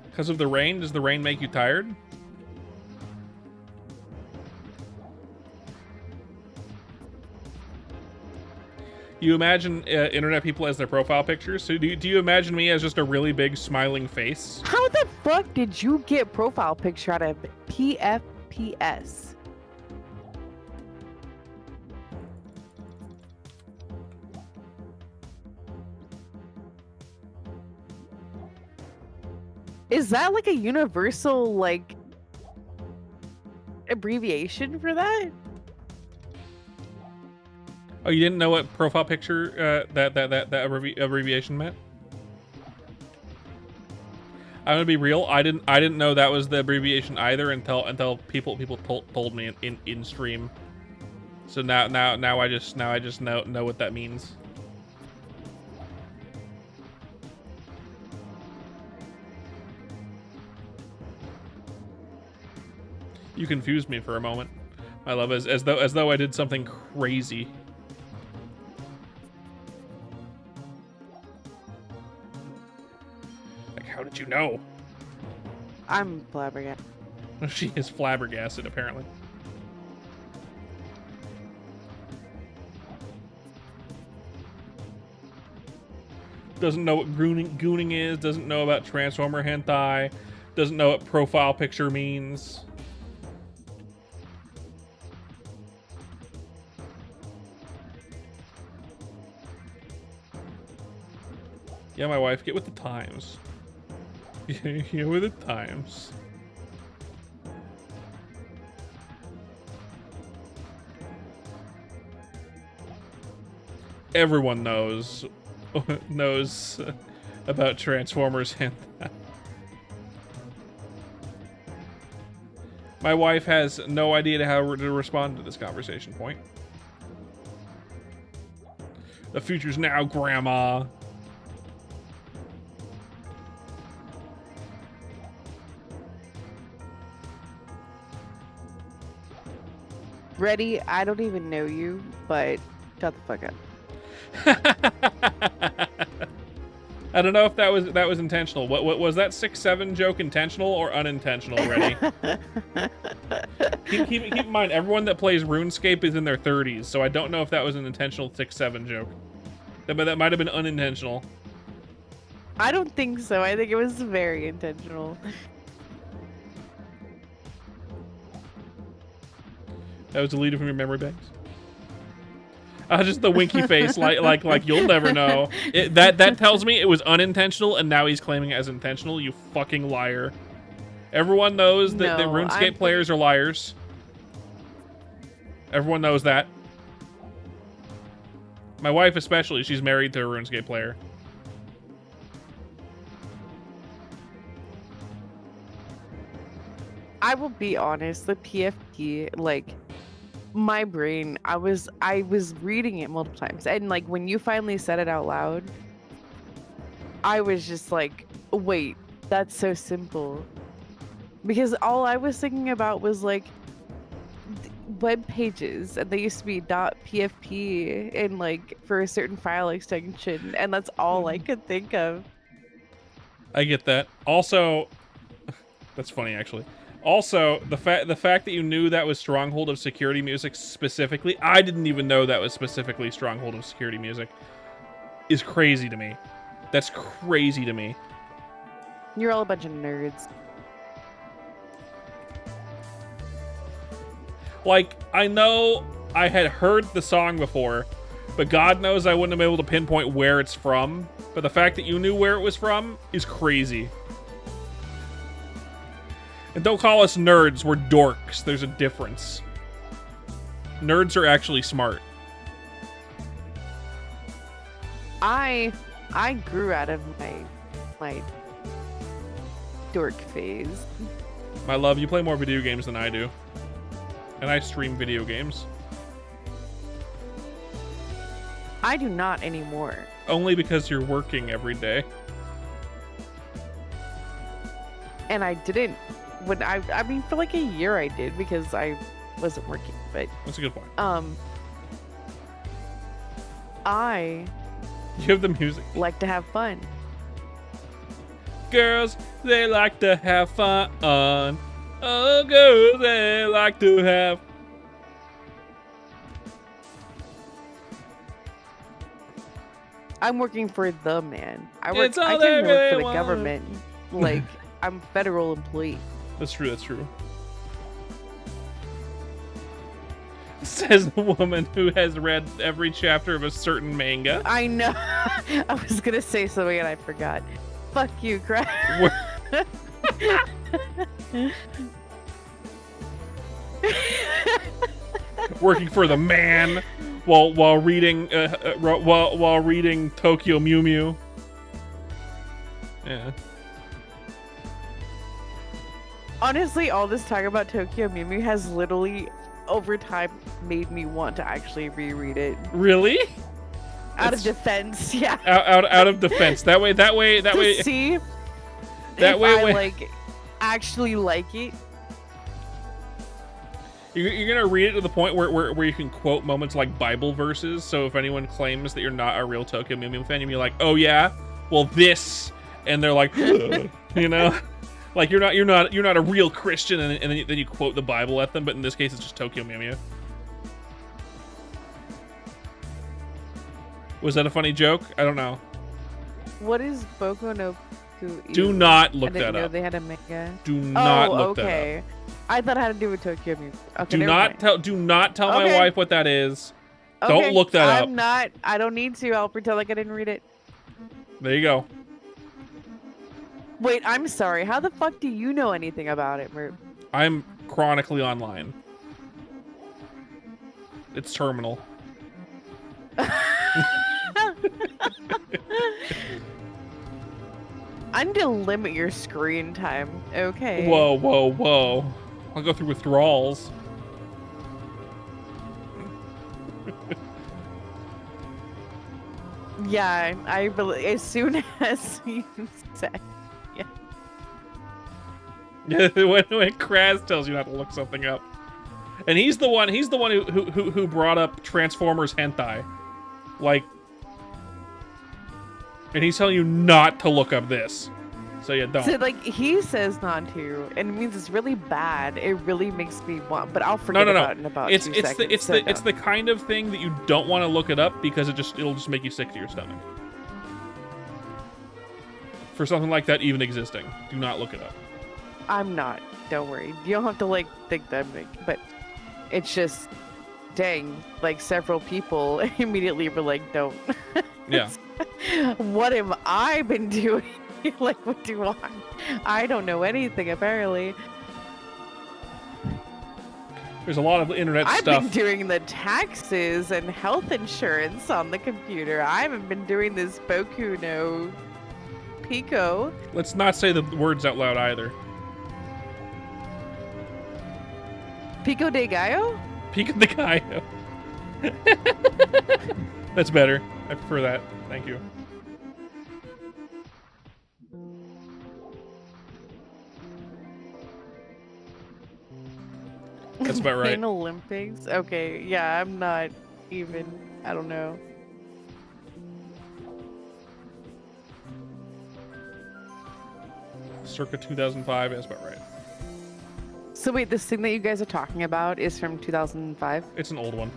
Because of the rain? Does the rain make you tired? You imagine internet people as their profile pictures? So do you imagine me as just a really big smiling face?
How the fuck did you get profile picture out of PFPS? Is that like a universal like abbreviation for that?
Oh, you didn't know what profile picture that abbreviation meant? I'm gonna be real. I didn't know that was the abbreviation either until people told me in stream. So now I just know what that means. You confused me for a moment, my love, as though I did something crazy. Like, how did you know?
I'm flabbergasted.
She is flabbergasted, apparently. Doesn't know what gooning is, doesn't know about Transformer hentai, doesn't know what profile picture means. Yeah, my wife, get with the times. Get with the times. Everyone knows about Transformers and my wife has no idea how to respond to this conversation point. The future's now, Grandma.
Ready? I don't even know you, but shut the fuck up.
I don't know if that was intentional. What was that 6-7 joke intentional or unintentional? Ready? keep in mind, everyone that plays RuneScape is in their 30s, so I don't know if that was an intentional 6-7 joke. But that might have been unintentional.
I don't think so. I think it was very intentional.
That was deleted from your memory banks. Just the winky face, like you'll never know. That tells me it was unintentional, and now he's claiming it as intentional. You fucking liar! Everyone knows that the RuneScape players are liars. Everyone knows that. My wife especially. She's married to a RuneScape player.
I will be honest. The PFP, like. My brain, I was reading it multiple times, and like when you finally said it out loud, I was just like, wait, that's so simple. Because all I was thinking about was like web pages, and they used to be .pfp and like for a certain file extension, and that's all I could think of.
I get that. Also, that's funny actually. Also, the fact that you knew that was Stronghold of Security music specifically, I didn't even know that was specifically Stronghold of Security music, is crazy to me. That's crazy to me.
You're all a bunch of nerds.
Like, I know I had heard the song before, but God knows I wouldn't have been able to pinpoint where it's from. But the fact that you knew where it was from is crazy. And don't call us nerds, we're dorks. There's a difference. Nerds are actually smart.
I grew out of my dork phase.
My love, you play more video games than I do. And I stream video games.
I do not anymore.
Only because you're working every day.
And I didn't. When I mean, for like a year I did because I wasn't working, but
that's a good point. You have the music.
Like to have fun.
Girls, they like to have fun. Oh, girls, they like to have.
I'm working for the man. I can work for the government. Like, I'm a federal employee.
That's true, that's true. Says the woman who has read every chapter of a certain manga.
I know. I was gonna say something and I forgot. Fuck you, crap.
Working for the man while reading while reading Tokyo Mew Mew. Yeah.
Honestly, all this talk about Tokyo Mew Mew has literally, over time, made me want to actually reread it.
Really?
Out of defense, yeah.
Out of defense. That way.
To see
that
if
way,
I like actually like it.
You're gonna read it to the point where you can quote moments like Bible verses. So if anyone claims that you're not a real Tokyo Mew Mew fan, you'll be like, "Oh yeah, well this," and they're like, you know. Like you're not a real Christian, and then you quote the Bible at them, but in this case it's just Tokyo Mew Mew. Was that a funny joke? I don't know.
What is Boku no Pico?
Do not look
I didn't
that
know
up.
They had a manga.
Do not look
okay.
that up.
I thought it had to do with Tokyo Mew. Okay,
do not tell
okay.
my wife what that is.
Okay.
Don't look that up.
I'm not. I don't need to. I'll pretend like I didn't read it.
There you go.
Wait, I'm sorry. How the fuck do you know anything about it, Mert?
I'm chronically online. It's terminal.
I need to limit your screen time. Okay.
Whoa, whoa, whoa. I'll go through withdrawals.
Yeah, I believe as soon as you said,
when Kraz tells you not to look something up. And he's the one who brought up Transformers hentai. Like, and he's telling you not to look up this. So yeah, don't.
so like he says not to, and it means it's really bad. It really makes me want, but I'll forget
No.
about it in about 2 seconds.
It's the kind of thing that you don't want to look it up because it'll just make you sick to your stomach. For something like that even existing, do not look it up.
I'm not. Don't worry. You don't have to like think that big, but it's just, dang, like several people immediately were like, don't.
Yeah.
What have I been doing? Like, what do I don't know anything apparently.
There's a lot of internet
I've
stuff.
been doing the taxes and health insurance on the computer. I haven't been doing this Boku no Pico.
Let's not say the words out loud either.
Pico de Gallo?
Pico de Gallo. That's better. I prefer that. Thank you. That's about right.
In Olympics? Okay, yeah, I'm not even, I don't know.
Circa 2005, that's about right.
So wait, this thing that you guys are talking about is from 2005?
It's an old one.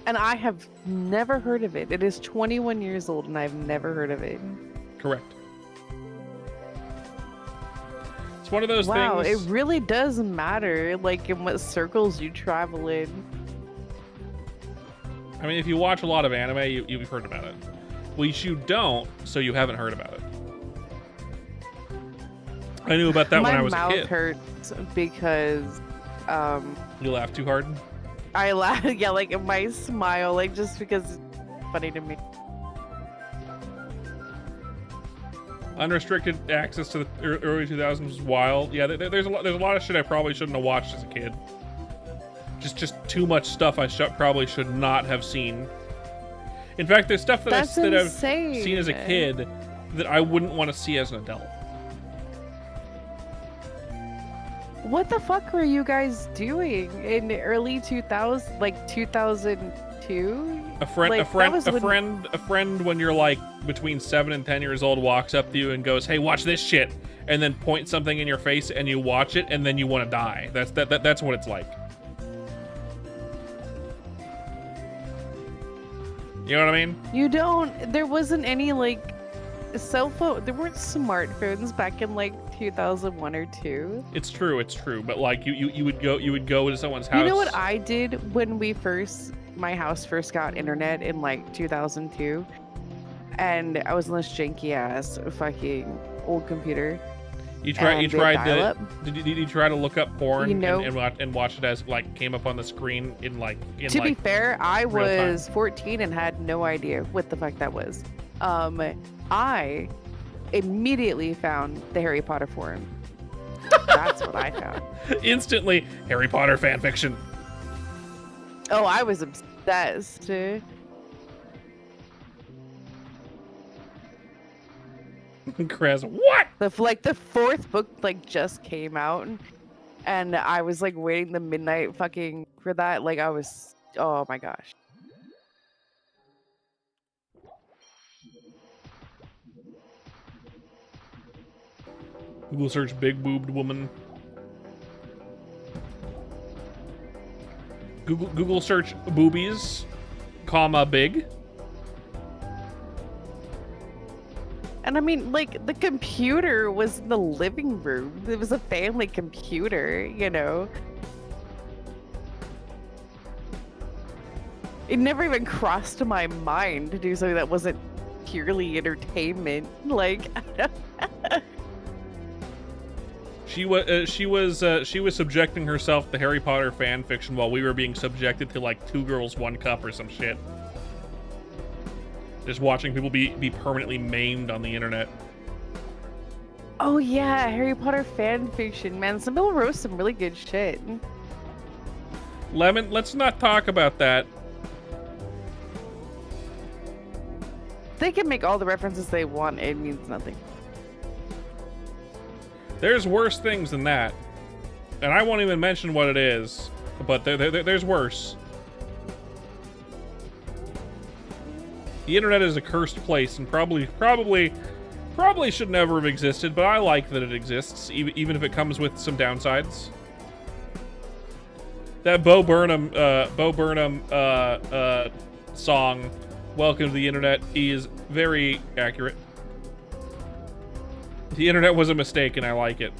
And I have never heard of it. It is 21 years old and I've never heard of it.
Correct. It's one of those
Wow,
things.
it really does matter, like, in what circles you travel in.
I mean, if you watch a lot of anime, you've heard about it. Which you don't, so you haven't heard about it. I knew about that when I was a
My
kid.
mouth hurts because
You laugh too hard?
I laugh, yeah, like my smile, like just because it's funny to me.
Unrestricted access to the early 2000s was wild. Yeah, there's a lot of shit I probably shouldn't have watched as a kid. Just too much stuff I probably should not have seen. In fact, there's stuff that I've seen as a kid that I wouldn't want to see as an adult.
What the fuck were you guys doing in the early 2000s, like 2002?
A friend,
Like,
a friend when you're like between 7 and 10 years old walks up to you and goes, "Hey, watch this shit," and then points something in your face and you watch it and then you want to die. That's what it's like. You know what I mean?
You don't. There wasn't any like cell phone. There weren't smartphones back in like 2001 or 2.
It's true, but like you would go to someone's house.
You know what I did when my house first got internet in like 2002, and I was on this janky ass fucking old computer.
You tried
and
to did you try to look up porn
You know-
and watch it as like came up on the screen in
To be fair, I
real time.
was 14 and had no idea what the fuck that was. I immediately found the Harry Potter forum. That's what I found.
instantly Harry Potter fan fiction.
Oh, I was obsessed.
Kraz, what?
The fourth book like just came out, and I was like waiting the midnight fucking for that. Like I was, oh my gosh.
Google search big boobed woman. Google search boobies, comma big.
And I mean, like, the computer was in the living room. It was a family computer, you know? It never even crossed my mind to do something that wasn't purely entertainment. Like,
She was subjecting herself to Harry Potter fan fiction while we were being subjected to like Two Girls One Cup or some shit. Just watching people be permanently maimed on the internet.
Oh yeah, Harry Potter fan fiction, man. Some people wrote some really good shit.
Lemon, let's not talk about that.
They can make all the references they want. It means nothing.
There's worse things than that. And I won't even mention what it is. But there's worse. The internet is a cursed place and probably should never have existed, but I like that it exists, even if it comes with some downsides. That Bo Burnham song, "Welcome to the Internet," is very accurate. The internet was a mistake, and I like it.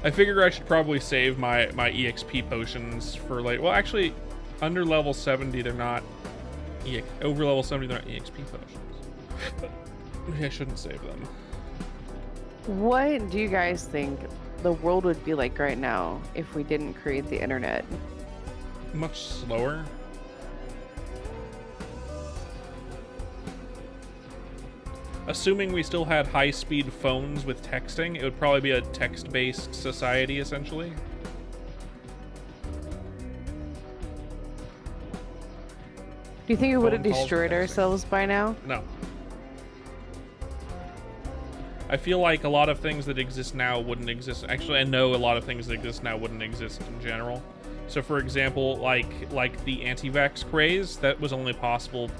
I figure I should probably save my EXP potions for like. Well, actually, under level 70, they're not. Over level 70, they're not EXP potions. But maybe I shouldn't save them.
What do you guys think the world would be like right now if we didn't create the internet?
Much slower. Assuming we still had high-speed phones with texting, it would probably be a text-based society, essentially.
Do you think we would have
Phone calls
destroyed
and texting.
ourselves by now?
No. I feel like a lot of things that exist now wouldn't exist. Actually, I know a lot of things that exist now wouldn't exist in general. So, for example, like the anti-vax craze, that was only possible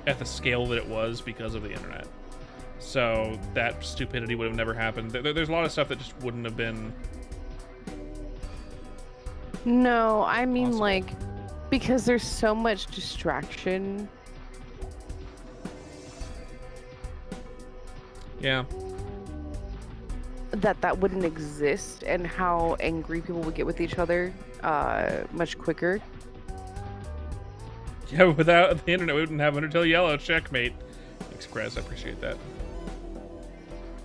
at the scale that it was because of the internet. So that stupidity would have never happened. There's a lot of stuff that just wouldn't have been.
No, I mean
Possible.
like because there's so much distraction.
Yeah.
That wouldn't exist, and how angry people would get with each other much quicker.
Yeah, without the internet, we wouldn't have Undertale Yellow. Checkmate. Thanks, Krez. I appreciate that.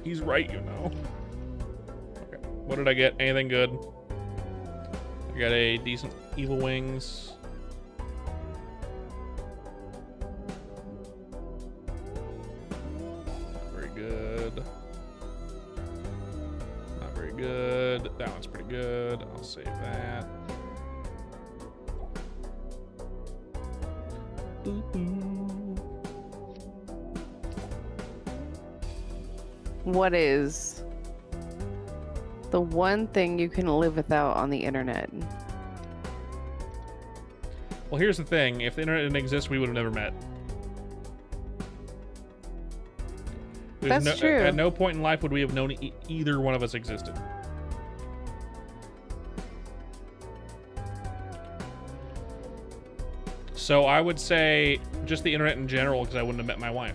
He's right, you know. Okay. What did I get? Anything good? I got a decent Evil Wings. Very good. Not very good. That one's pretty good. I'll save that.
What is the one thing you can live without on the internet?
Well, here's the thing. If the internet didn't exist, we would have never met.
That's true.
At no point in life would we have known either one of us existed. So I would say just the internet in general, because I wouldn't have met my wife.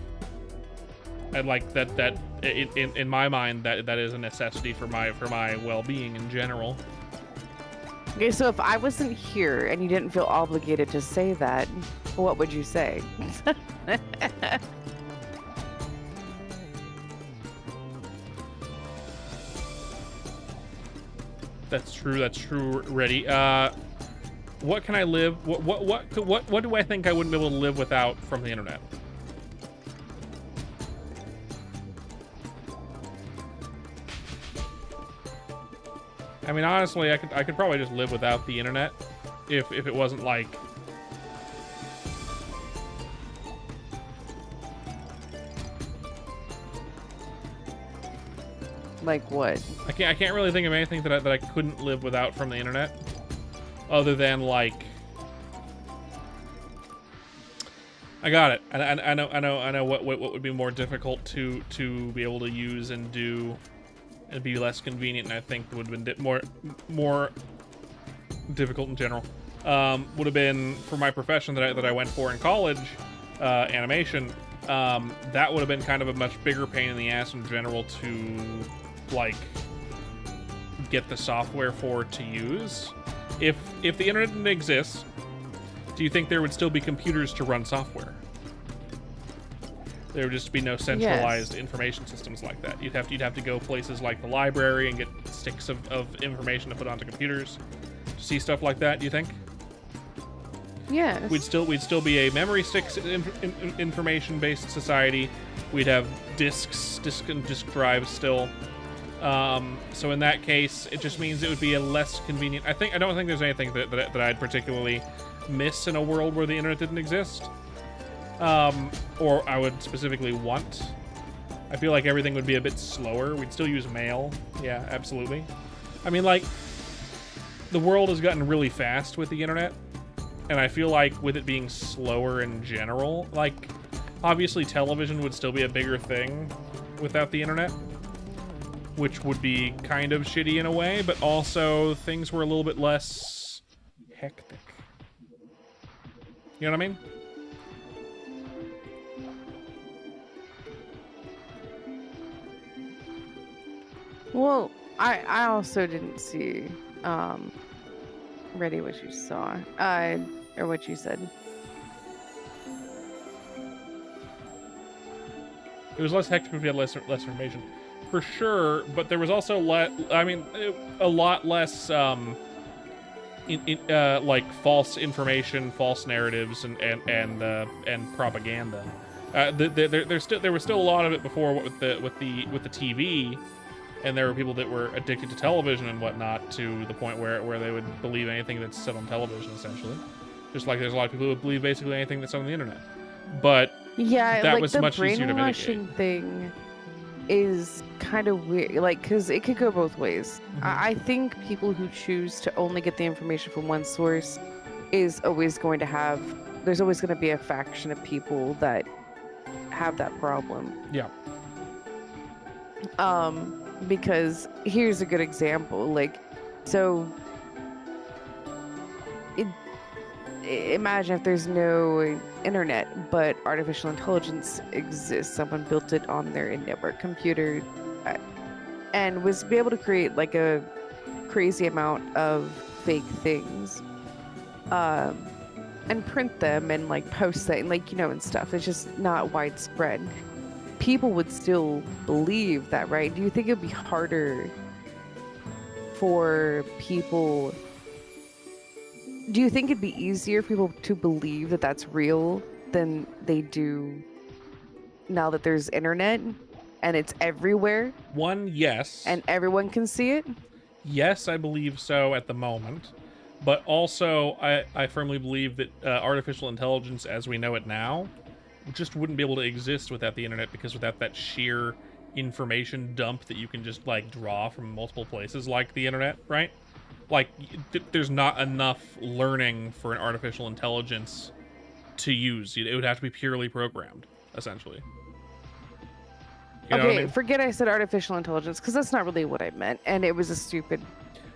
I'd like that in my mind that is a necessity for my well-being in general.
Okay, so if I wasn't here and you didn't feel obligated to say that, what would you say?
That's true. Ready. What can I live? What do I think I wouldn't be able to live without from the internet? I mean, honestly, I could probably just live without the internet if it wasn't like.
Like what?
I can't really think of anything that I couldn't live without from the internet, other than like. I got it. I know what would be more difficult to be able to use and do, and be less convenient, and I think would have been more difficult in general. Would have been for my profession that I went for in college, animation. That would have been kind of a much bigger pain in the ass in general to like get the software for to use. If the internet didn't exist, do you think there would still be computers to run software? There would just be no centralized information systems like that. You'd have to go places like the library and get sticks of information to put onto computers to see stuff like that, do you think?
Yes.
We'd still be a memory sticks information based society. We'd have disk drives still. So in that case, it just means it would be a less convenient. I don't think there's anything that I'd particularly miss in a world where the internet didn't exist, or I would specifically want. I feel like everything would be a bit slower. We'd still use mail. Yeah, absolutely. I mean, like, the world has gotten really fast with the internet, and I feel like with it being slower in general, like, obviously television would still be a bigger thing without the internet, which would be kind of shitty in a way, but also things were a little bit less hectic. You know what I mean?
Well, I also didn't see ready what you saw or what you said.
It was less hectic if we had less information, for sure. But there was also a lot less like false information, false narratives, and propaganda. There was still a lot of it before with the TV, and there were people that were addicted to television and whatnot to the point where they would believe anything that's said on television, essentially. Just like there's a lot of people who would believe basically anything that's on the internet. But
yeah,
that
like
was
the
much easier to mitigate.
brainwashing thing is kind of weird, like, because it could go both ways.
Mm-hmm.
I think people who choose to only get the information from one source is always going to have. There's always going to be a faction of people that have that problem.
Yeah.
Because here's a good example. Like, so imagine if there's no internet, but artificial intelligence exists. Someone built it on their in-network computer and was be able to create like a crazy amount of fake things, and print them and like post that and like, you know, and stuff. It's just not widespread. People would still believe that, right? Do you think it'd be harder for people? Do you think it'd be easier for people to believe that that's real than they do now that there's internet and it's everywhere?
One, yes.
And everyone can see it?
Yes, I believe so at the moment. But also, I firmly believe that artificial intelligence as we know it now just wouldn't be able to exist without the internet, because without that sheer information dump that you can just, like, draw from multiple places like the internet, right? Like, there's not enough learning for an artificial intelligence to use. It would have to be purely programmed, essentially. You know what I mean?
Forget I said artificial intelligence, because that's not really what I meant, and it was a stupid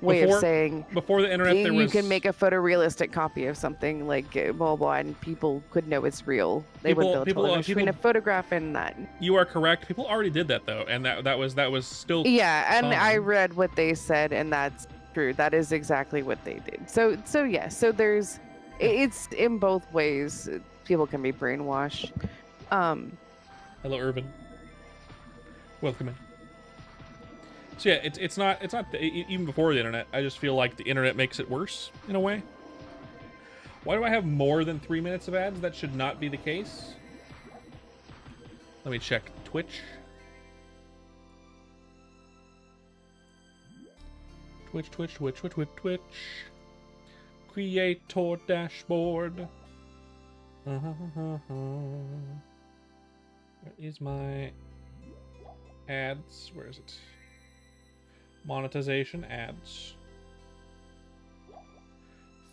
way of saying
before the internet there was...
You can make a photorealistic copy of something, like, blah, blah, and people could know it's real. They would build between a photograph and that.
You are correct. People already did that, though, and that was still...
Yeah, and I read what they said, and that's true. That is exactly what they did. So yeah, so there's... It's in both ways. People can be brainwashed.
Hello, Urban. Welcome in. So yeah, it's not even before the internet. I just feel like the internet makes it worse in a way. Why do I have more than 3 minutes of ads? That should not be the case. Let me check Twitch. Twitch. Creator dashboard. Where is my ads? Where is it? Monetization ads.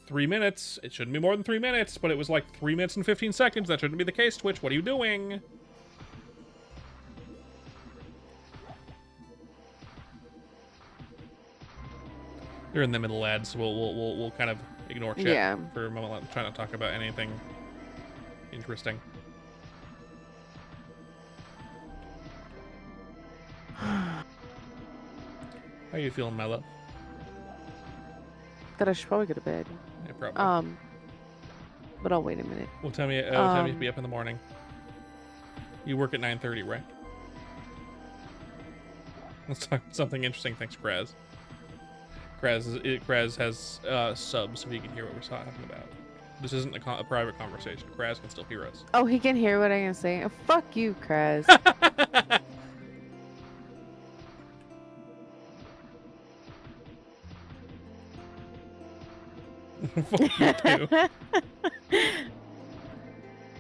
3 minutes. It shouldn't be more than 3 minutes, but it was like 3 minutes and 15 seconds. That shouldn't be the case, Twitch. What are you doing? They're in the middle ads, so we'll kind of ignore chat for a moment. I'm trying to talk about anything interesting. How are you feeling, my love?
That I should probably go to bed.
Yeah, probably.
But I'll wait a minute.
What time you be up in the morning? You work at 9:30, right? Let's talk something interesting. Thanks, Kraz. Kraz has subs, if you can hear what we're talking about. This isn't a private conversation. Kraz can still hear us.
Oh, he can hear what I'm gonna say. Oh, fuck you, Kraz.
Fuck you too.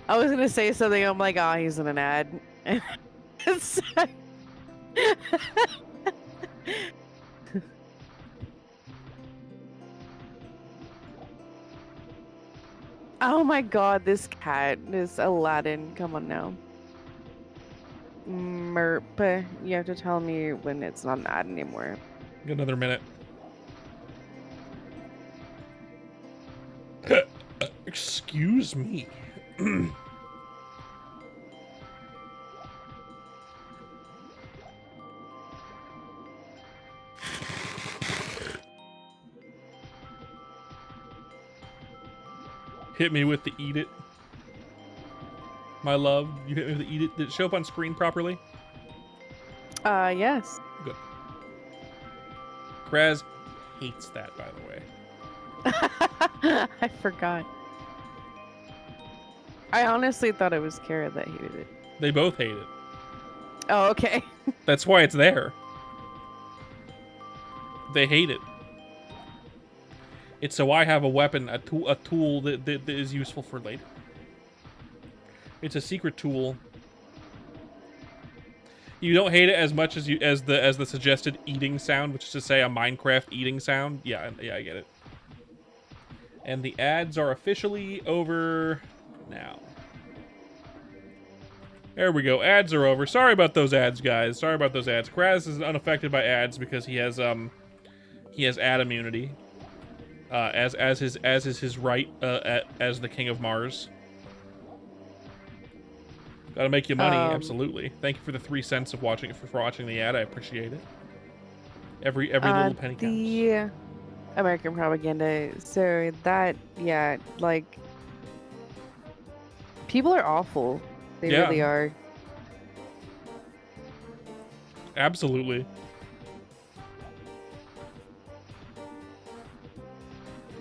I was gonna say something. I'm like, oh, he's in an ad. It's like- Oh my god, this cat, this Aladdin. Come on now. Merp, you have to tell me when it's not an ad anymore.
Get another minute. Excuse me. Hit me with the eat it. My love, you hit me with the eat it. Did it show up on screen properly?
Yes.
Good. Kraz hates that, by the way.
I forgot. I honestly thought it was Kara that hated it.
They both hate it.
Oh, okay.
That's why it's there. They hate it. It's so I have a weapon, a tool that is useful for later. It's a secret tool. You don't hate it as much as the suggested eating sound, which is to say a Minecraft eating sound. Yeah, I get it. And the ads are officially over now. There we go. Ads are over. Sorry about those ads, guys. Sorry about those ads. Kraz is unaffected by ads because he has ad immunity. As is his right as the King of Mars. Gotta make you money, absolutely. Thank you for the 3 cents of watching the ad. I appreciate it. Every little penny counts.
The American propaganda. So that, yeah, like people are awful. They really are.
Absolutely.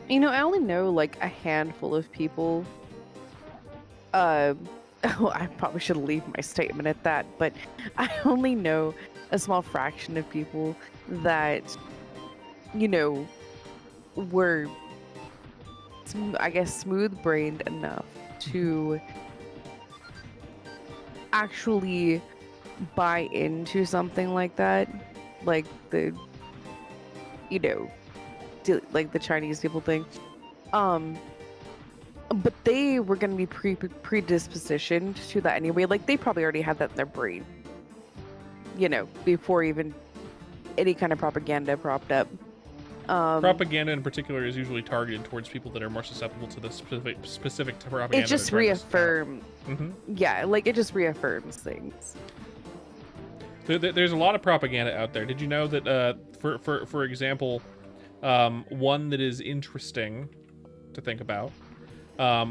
You know, I only know like a handful of people. Oh, I probably should leave my statement at that, but I only know a small fraction of people that, you know, were, I guess, smooth-brained enough to actually buy into something like that, like the, you know, like the Chinese people thing. But they were going to be predispositioned to that anyway. Like they probably already had that in their brain, you know, before even any kind of propaganda propped up.
Propaganda in particular is usually targeted towards people that are more susceptible to the specific propaganda.
It just reaffirms. Yeah, like it just reaffirms things.
There's a lot of propaganda out there. Did you know that, for example, one that is interesting to think about,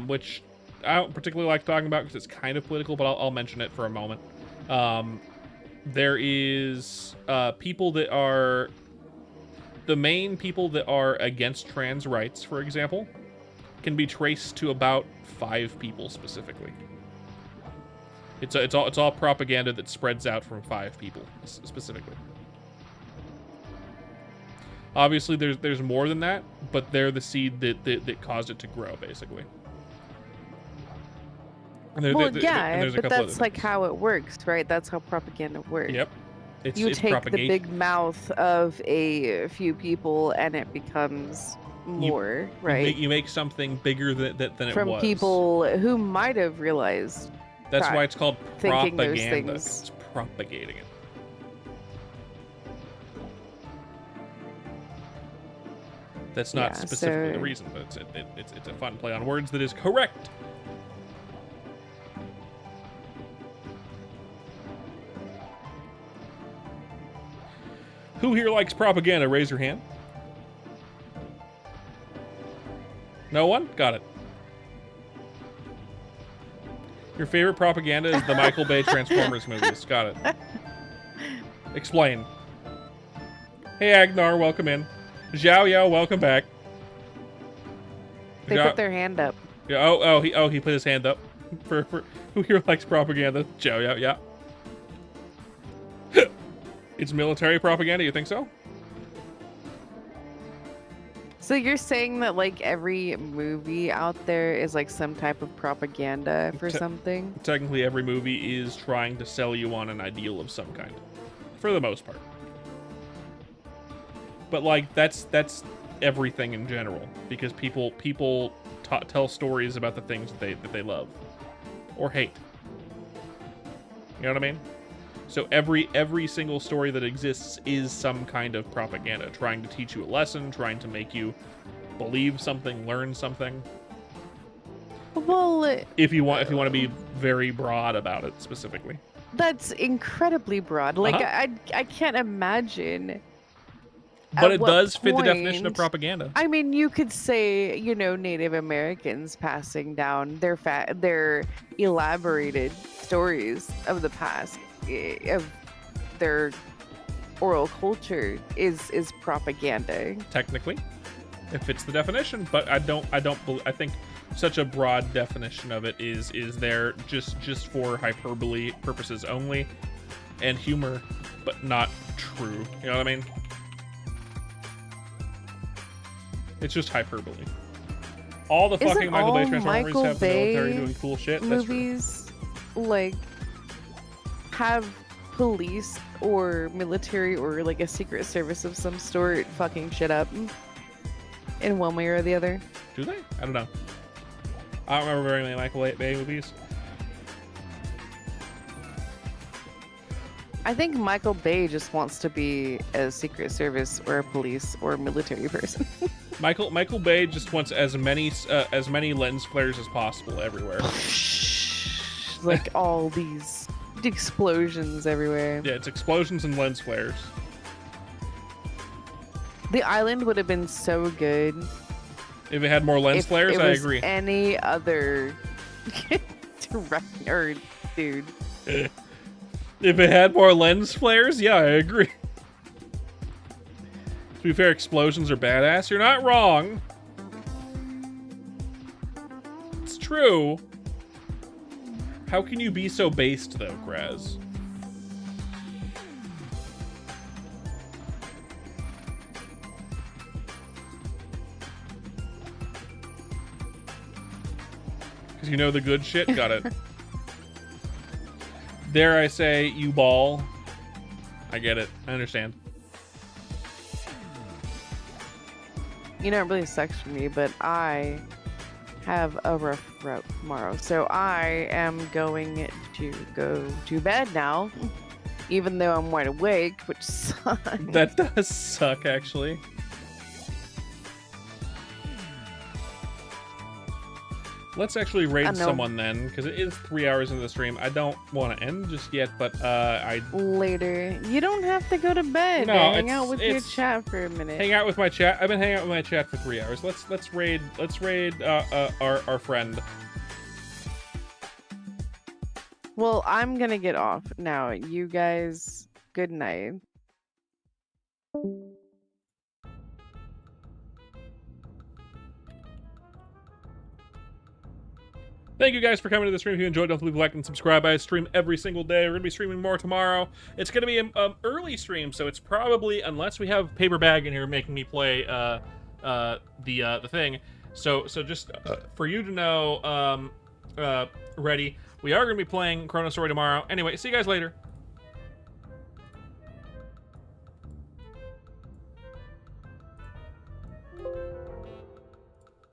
which I don't particularly like talking about because it's kind of political, but I'll mention it for a moment. There is people that are... The main people that are against trans rights, for example, can be traced to about 5 people specifically. It's all propaganda that spreads out from 5 people specifically. Obviously, there's more than that, but they're the seed that caused it to grow, basically. And
Well, yeah, but that's like how it works, right? That's how propaganda works.
Yep.
You take the big mouth of a few people and it becomes more, right?
You make something bigger than it was.
From people who might have realized.
That's why it's called
thinking
propaganda.
those things.
It's propagating it. That's not specifically the reason, but it's a fun play on words that is correct. Who here likes propaganda? Raise your hand. No one? Got it. Your favorite propaganda is the Michael Bay Transformers movies. Got it. Explain. Hey, Agnar, welcome in. Zhao Yao, welcome back.
They put their hand up.
Yeah. He put his hand up for who here likes propaganda. Joe. Yeah. It's military propaganda. You think so?
So you're saying that like every movie out there is like some type of propaganda for something?
Technically, every movie is trying to sell you on an ideal of some kind, for the most part. But like that's everything in general, because people tell stories about the things that they love or hate. You know what I mean? So every single story that exists is some kind of propaganda, trying to teach you a lesson, trying to make you believe something, learn something.
Well,
if you want to be very broad about it specifically.
That's incredibly broad. Like I can't imagine.
But it does fit the definition of propaganda.
I mean, you could say, you know, Native Americans passing down their elaborated stories of the past, of their oral culture is propaganda.
Technically, it fits the definition, but I think such a broad definition of it is there just for hyperbole purposes only and humor, but not true. You know what I mean? It's just hyperbole. All the fucking Michael Bay Transformers have the military doing cool shit.
Movies like have police or military or like a secret service of some sort fucking shit up in one way or the other.
Do they? I don't know. I don't remember very many Michael Bay movies.
I think Michael Bay just wants to be a secret service or a police or a military person.
Michael Bay just wants as many lens flares as possible everywhere.
Like all these explosions everywhere.
Yeah, it's explosions and lens flares.
The island would have been so good
if it had more lens flares. I agree.
Any other director, dude.
If it had more lens flares, yeah, I agree. To be fair, explosions are badass. You're not wrong. It's true. How can you be so based, though, Kraz? Because you know the good shit? Got it. Dare I say, you ball. I get it. I understand.
You know, it really sucks for me, but I have a rough route tomorrow. So I am going to go to bed now, even though I'm wide awake, which sucks.
That does suck, actually. Let's actually raid someone then, because it is 3 hours into the stream. I don't want to end just yet, but
later. You don't have to go to bed.
No,
hang out with your chat for a minute.
Hang out with my chat. I've been hanging out with my chat for 3 hours. Let's raid our friend.
Well, I'm gonna get off now. You guys, good night.
Thank you guys for coming to the stream. If you enjoyed, don't leave a like and subscribe. I stream every single day. We're going to be streaming more tomorrow. It's going to be an early stream, so it's probably, unless we have Paper Bag in here making me play the thing. So just for you to know, ready, we are going to be playing Chrono Story tomorrow. Anyway, see you guys later.